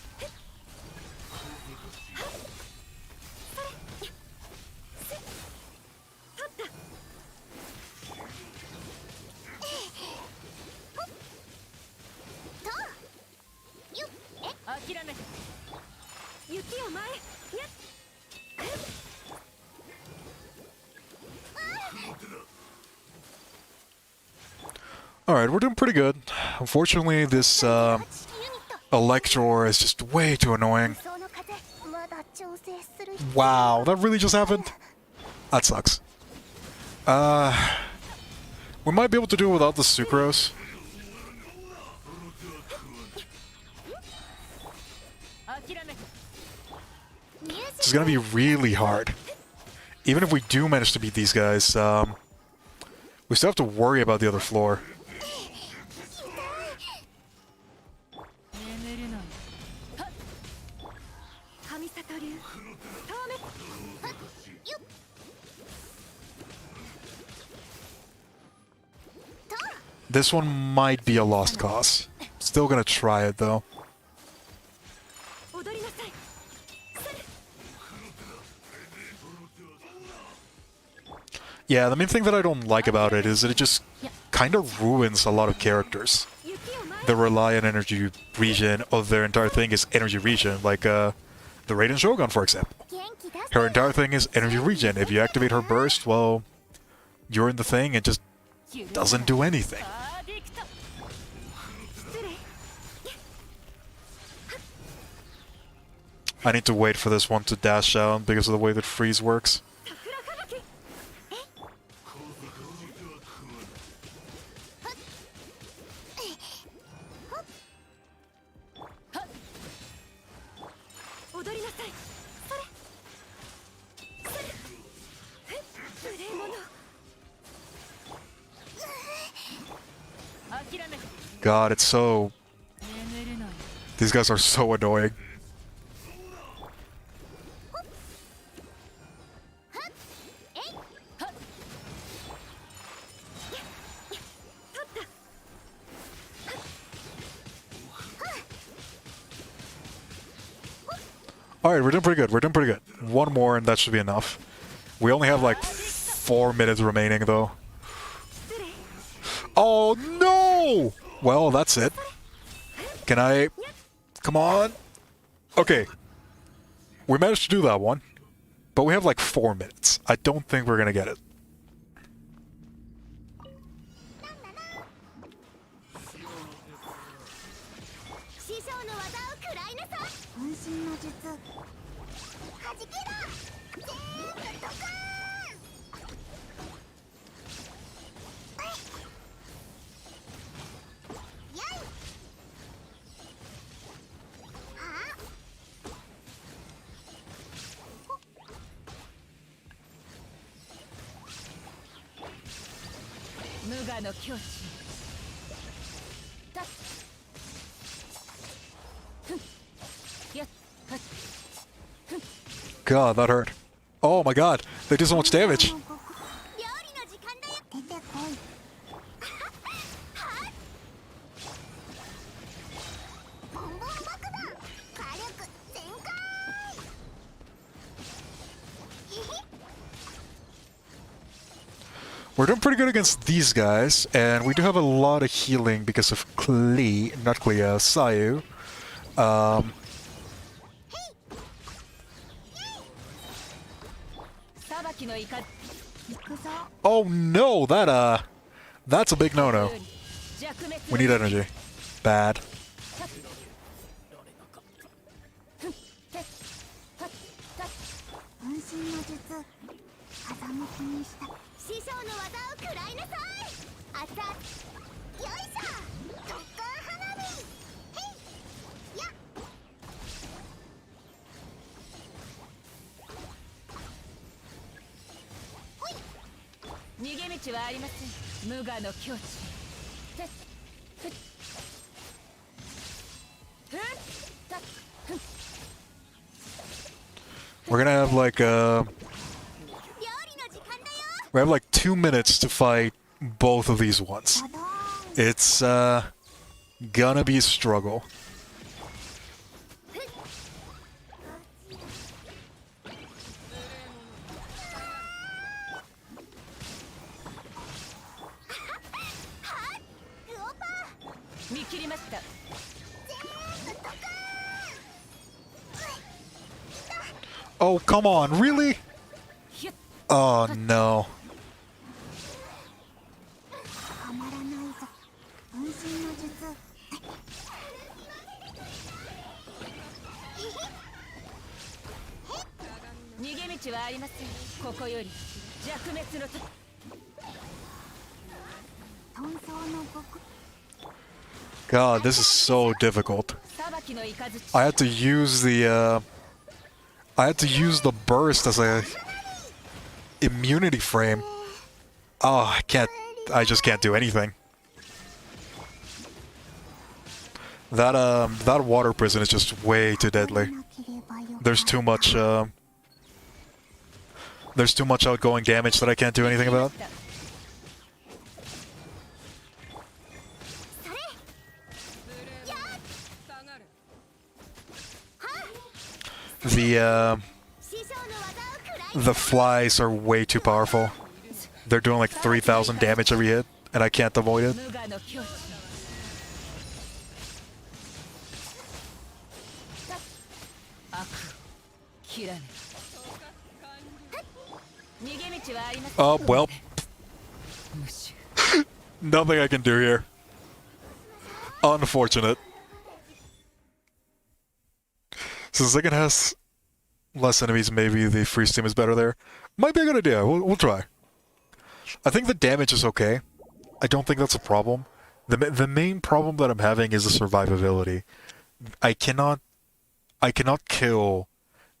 諦めて雪を前へやっ Alright, we're doing pretty good. Unfortunately, this Elector is just way too annoying. その風まだ調整する Wow, that really just happened? That sucks. We might be able to do it without the Sucrose. 諦めて It's gonna be really hard. Even if we do manage to beat these guys, we still have to worry about the other floor. 眠るのよ神里流透明 This one might be a lost cause. Still gonna try it though. 踊りなさい Yeah, the main thing that I don't like about it is that it just kind of ruins a lot of characters. 雪を前へ That rely on energy regen, or their entire thing is energy regen, like the Raiden Shogun, for example. 元気出して Her entire thing is energy regen. If you activate her burst, well, you're in the thing, it just doesn't do anything. アディクト失礼 I need to wait for this one to dash out because of the way that freeze works. 桜吹雪 踊りなさいそれ無礼者 諦めて God, it's so... 眠るのよ These guys are so annoying. えい Alright, we're doing pretty good. We're doing pretty good. One more and that should be enough. We only have like 4 minutes remaining though. 失礼 Oh no! Well, that's it. Can I... Come on. Okay. We managed to do that one. But we have like 4 minutes. I don't think we're gonna get it. 師匠の技を食らいなさい渾身の術はじけだ全部ドカーンやいは無我の境地だっふんやっはっ God, that hurt. Oh my god, they did so much damage. 料理の時間だよ出てこいボンボン爆弾火力全開えへ We're doing pretty good against these guys, and we do have a lot of healing because of Sayu. 裁きの怒り Oh no, that That's a big no-no. We need energy. Bad. 分身の術風向きにした師匠の技を食らいなさいあつあつよいしょ特攻花火へいやっほい逃げ道はありません。無我の境地。てっふっふったっふっ We're gonna have like 料理の時間だよ we have like 2 minutes to fight both of these ones. ドドーン It's gonna be a struggle. Oh, come on, really? Oh no. はまらないぞ分身の術逃げ道はありません。ここより弱滅のと。遁走の極 God, this is so difficult. 裁きの雷。 I had to use the burst as a immunity frame. Oh, I just can't do anything. That water prison is just way too deadly. なければよ There's too much outgoing damage that I can't do anything about. The flies are way too powerful. They're doing like 3,000 damage every hit, and I can't avoid it. 無我の境地。悪を切らぬ。逃げ道はありません。 Oh, well, 無臭。 nothing I can do here. Unfortunate. Since the second has less enemies, maybe the freeze team is better there. Might be a good idea. We'll try. I think the damage is okay. I don't think that's a problem. The main problem that I'm having is the survivability. I cannot kill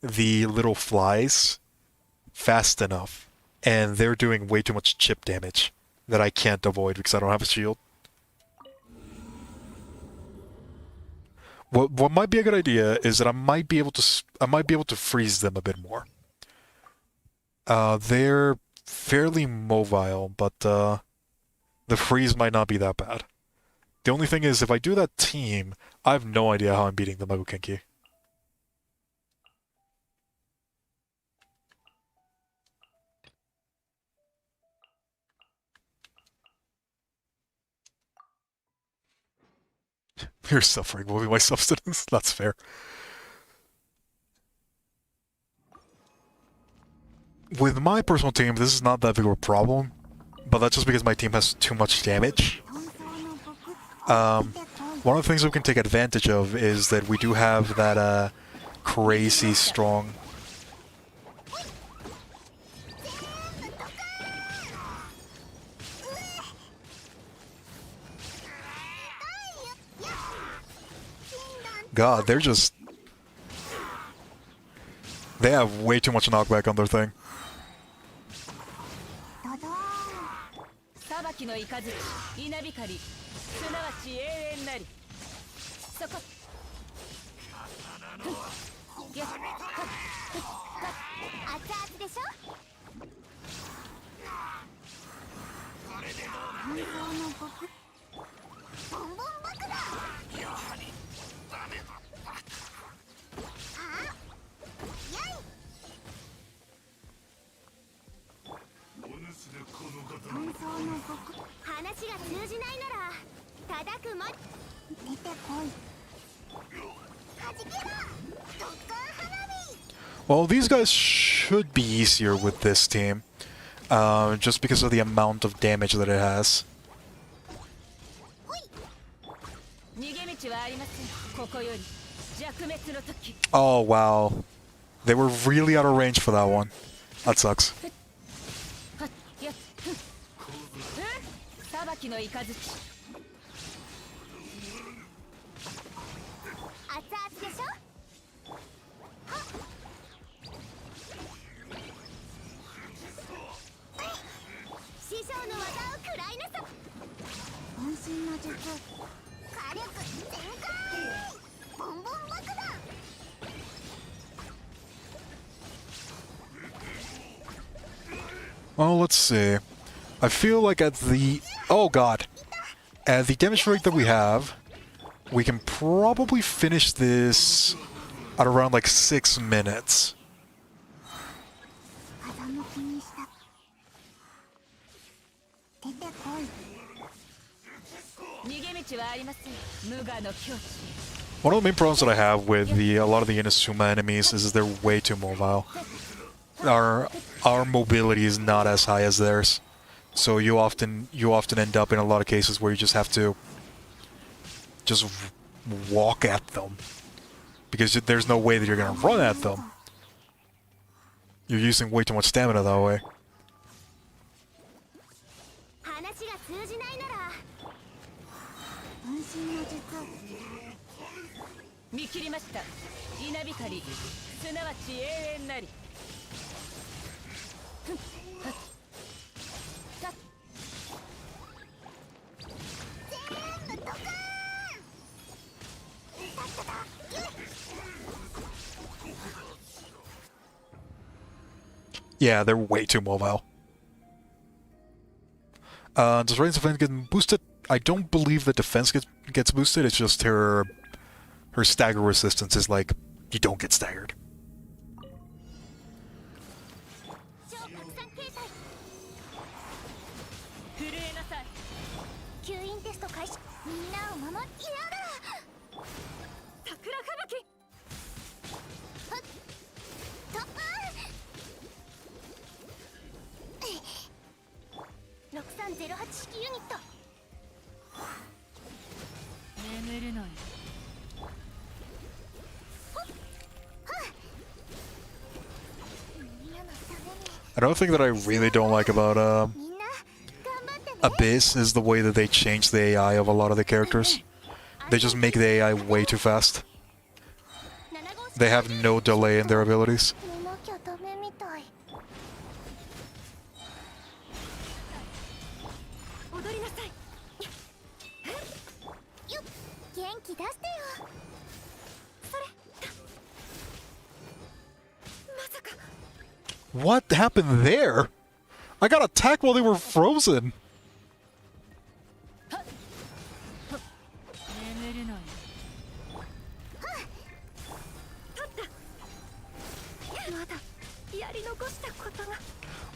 the little flies fast enough, and they're doing way too much chip damage that I can't avoid because I don't have a shield. What might be a good idea is that I might be able to freeze them a bit more. They're fairly mobile, but the freeze might not be that bad. The only thing is, if I do that team, I have no idea how I'm beating the Magokenki. You're suffering, moving my substance. That's fair. With my personal team, this is not that big of a problem, but that's just because my team has too much damage. 遁走の極 One of the things we can take advantage of is that we do have that crazy strong. God, they have way too much knockback on their thing. ドドーン裁きの雷。稲光。すなわち永遠なり。そこ。やっはっ熱々でしょ遁走の極ボンボン爆弾やはりダメだあやい遁走の極話が通じないなら叩くま出てこいはじけろ特攻花火 Well, these guys should be easier with this team, just because of the amount of damage that it has. Oh wow. They were really out of range for that one. That sucks. 裁きの雷熱々でしょ。師匠の技を食らいなさ。渾身の術火力全開。ボンボン爆弾。Well, let's see. I feel like at the... Oh god. At the damage rate that we have, we can probably finish this at around like 6 minutes. One of the main problems that I have with a lot of the Inazuma enemies is they're way too mobile. Our mobility is not as high as theirs. So you often end up in a lot of cases where you just have to just walk at them. Because there's no way that you're gonna run at them. You're using way too much stamina that way. Yeah, they're way too mobile. Does Raiden's defense get boosted? I don't believe that defense gets boosted, it's just her stagger resistance is like, you don't get staggered. Another thing that I really don't like about Abyss is the way that they change the AI of a lot of the characters. They just make the AI way too fast. They have no delay in their abilities. What happened there? I got attacked while they were frozen.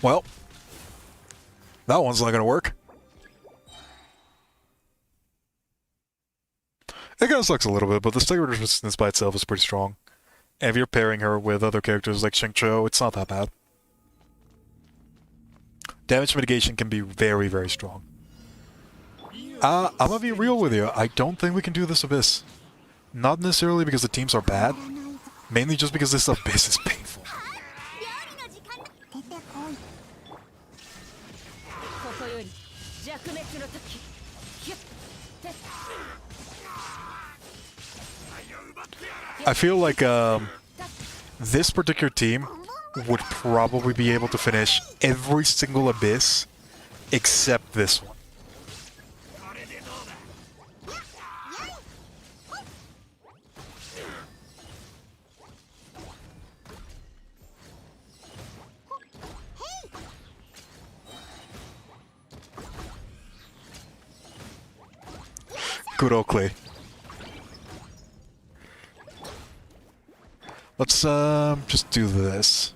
Well, that one's not gonna work. It kind of sucks a little bit, but the stagger resistance by itself is pretty strong. And if you're pairing her with other characters like Shengcho, it's not that bad. Damage mitigation can be very, very strong. I'm gonna be real with you. I don't think we can do this Abyss. Not necessarily because the teams are bad, mainly just because this Abyss is painful. I feel like this particular team would probably be able to finish every single Abyss except this one. Good old Clay. Let's just do this.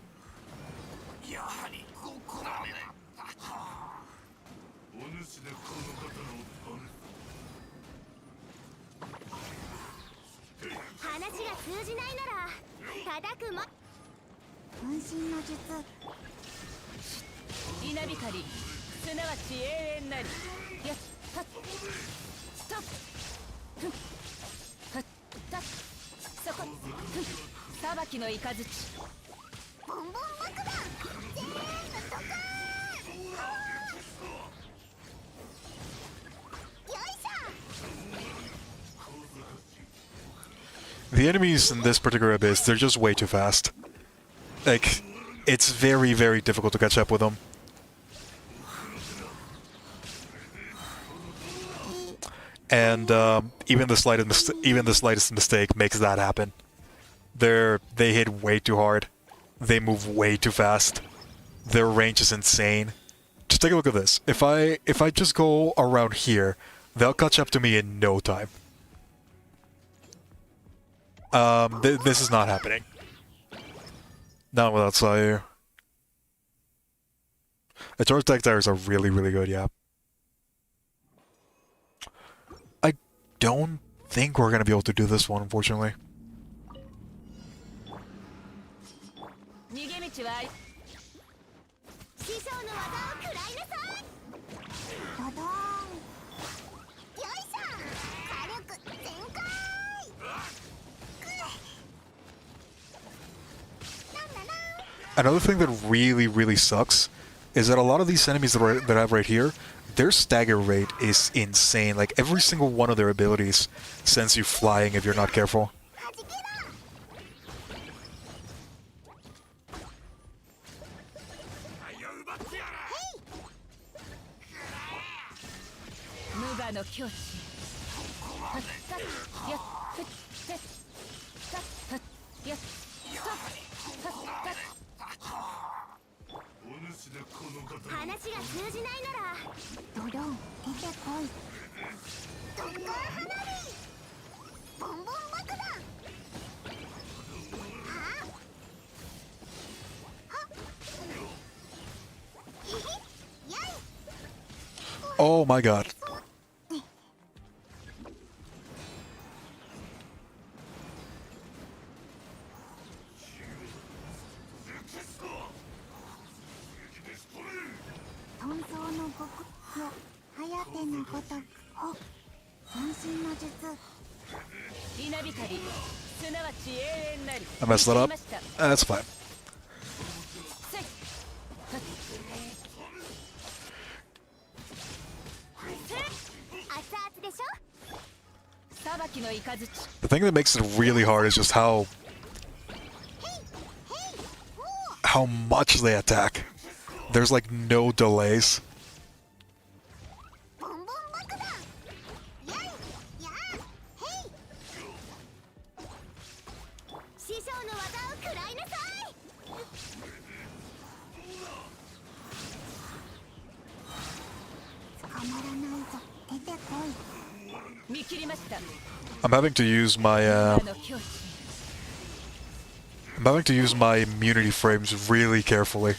裁きの雷。ボンボン爆弾全部ドカーン。よいしょ。 The enemies in this particular abyss, they're just way too fast. Like, it's very, very difficult to catch up with them. And even the slightest mistake makes that happen. They hit way too hard. They move way too fast. Their range is insane. Just take a look at this. If I just go around here, they'll catch up to me in no time. This is not happening. Not without Sire. The charge attack tires are really, really good, yeah. I don't think we're gonna be able to do this one, unfortunately. 逃げ道はあり。師匠の技を食らいなさい。ドドーン。よいしょ。火力全開。Another thing that really, really sucks is that a lot of these enemies that I have right here, their stagger rate is insane. Like, every single one of their abilities sends you flying if you're not careful. 無我の境地。はっさっやっふっせっさっはっやっさっはっさっ。話が通じないならドドン出てこい。ドッカー花火ボンボン爆弾。はあはっひひやい。 Oh my god. I messed that up. That's fine. The thing that makes it really hard is just how much they attack. There's like no delays. I'm having to use my immunity frames really carefully.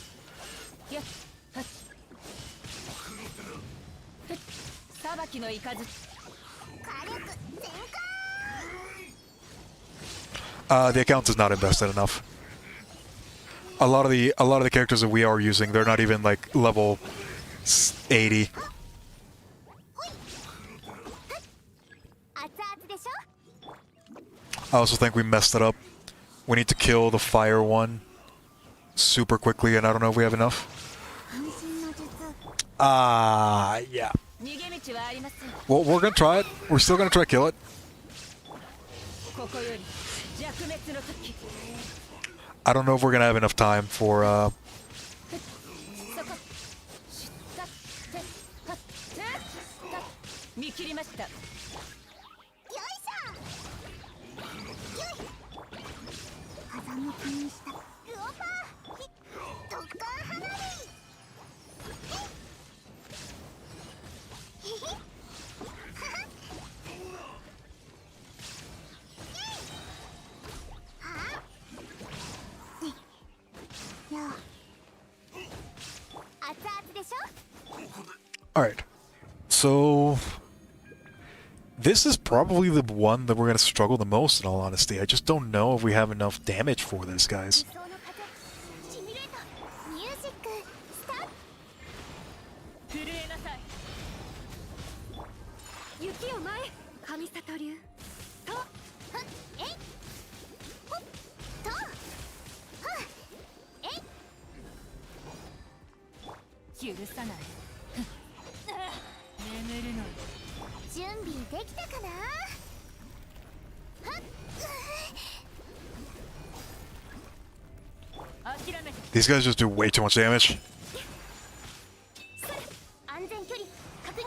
The account is not invested enough. A lot of the characters that we are using, they're not even like level 80. I also think we messed it up. We need to kill the fire one super quickly, and I don't know if we have enough. Yeah. Well, we're gonna try it. We're still gonna try to kill it. I don't know if we're gonna have enough time for, Alright, so this is probably the one that we're going to struggle the most, in all honesty. I just don't know if we have enough damage for this, guys. さない眠るの準備できたかな。はっ 諦めて These guys just do way too much damage. 安全距離確認。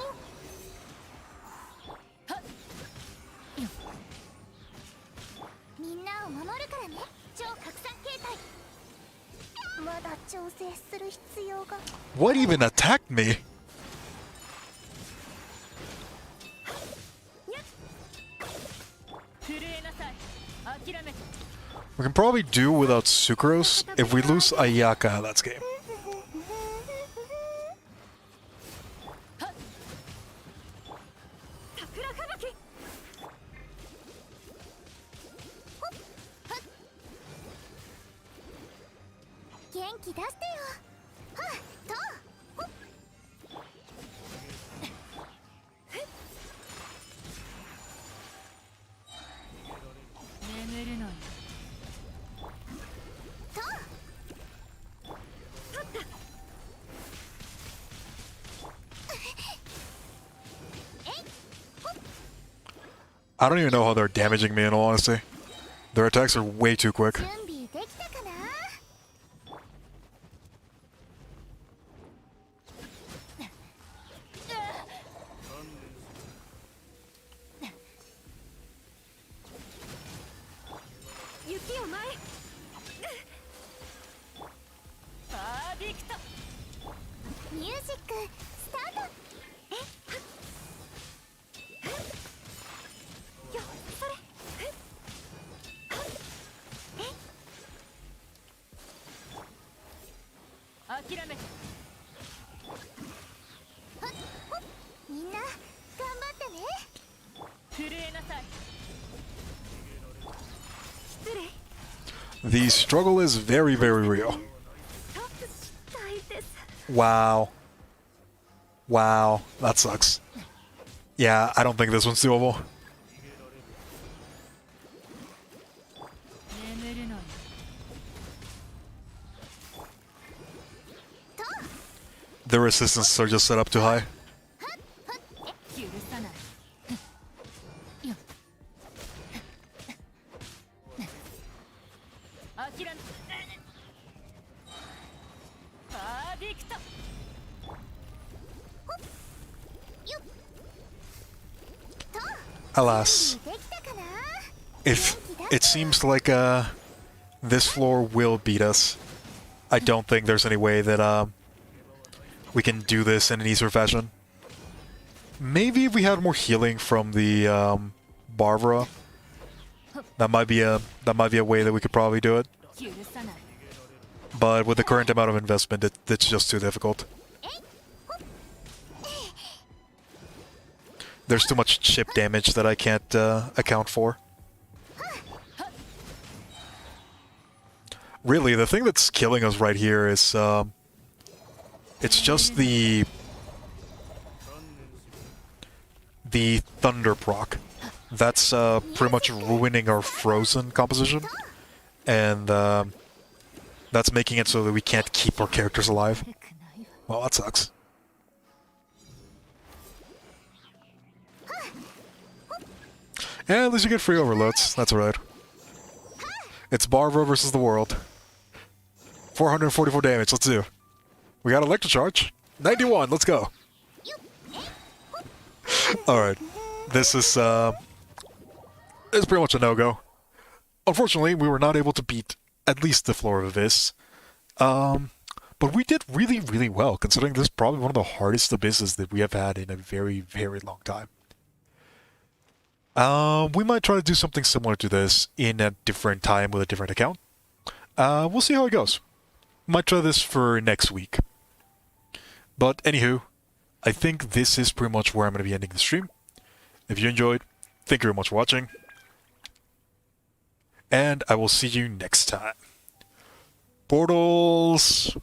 みんなを守るからね。超拡散形態。まだ調整する必要が。 What even attacked me? 震えなさい諦めて We can probably do without Sucrose. If we lose Ayaka, that's game. 桜吹雪元気出してよ。はっと。ほっ眠るのよと。 I don't even know how they're damaging me in all honesty. Their attacks are way too quick. 準備できたかな。雪を前パーディクトミュージックスタート。よそれ諦めてみんな頑張ってね。震えなさい The struggle is very, very real. タップしたいです Wow. Wow. That sucks. Yeah, I don't think this one's doable. 眠るのよ The resistance are just set up too high. 許さないよ諦めパーディクト Alas, できたかな。 if it seems like this floor will beat us, I don't think there's any way that we can do this in an easier fashion. Maybe if we had more healing from the Barbara, that might be a way that we could probably do it. 許さない But with the current amount of investment, it's just too difficult. There's too much chip damage that I can't account for. Really, the thing that's killing us right here is it's just the thunder proc. That's pretty much ruining our frozen composition, and that's making it so that we can't keep our characters alive. よくないわ Well, that sucks. Yeah, at least you get free overloads. That's alright. It's Barbara versus the world. 444 damage. Let's do. We got Electro Charge. 91. Let's go. Alright. This is pretty much a no-go. Unfortunately, we were not able to beat at least the Floor of Abyss. But we did really, really well, considering this is probably one of the hardest abysses that we have had in a very, very long time. We might try to do something similar to this in a different time with a different account. We'll see how it goes. Might try this for next week. But anywho, I think this is pretty much where I'm going to be ending the stream. If you enjoyed, thank you very much for watching. And I will see you next time. Portals!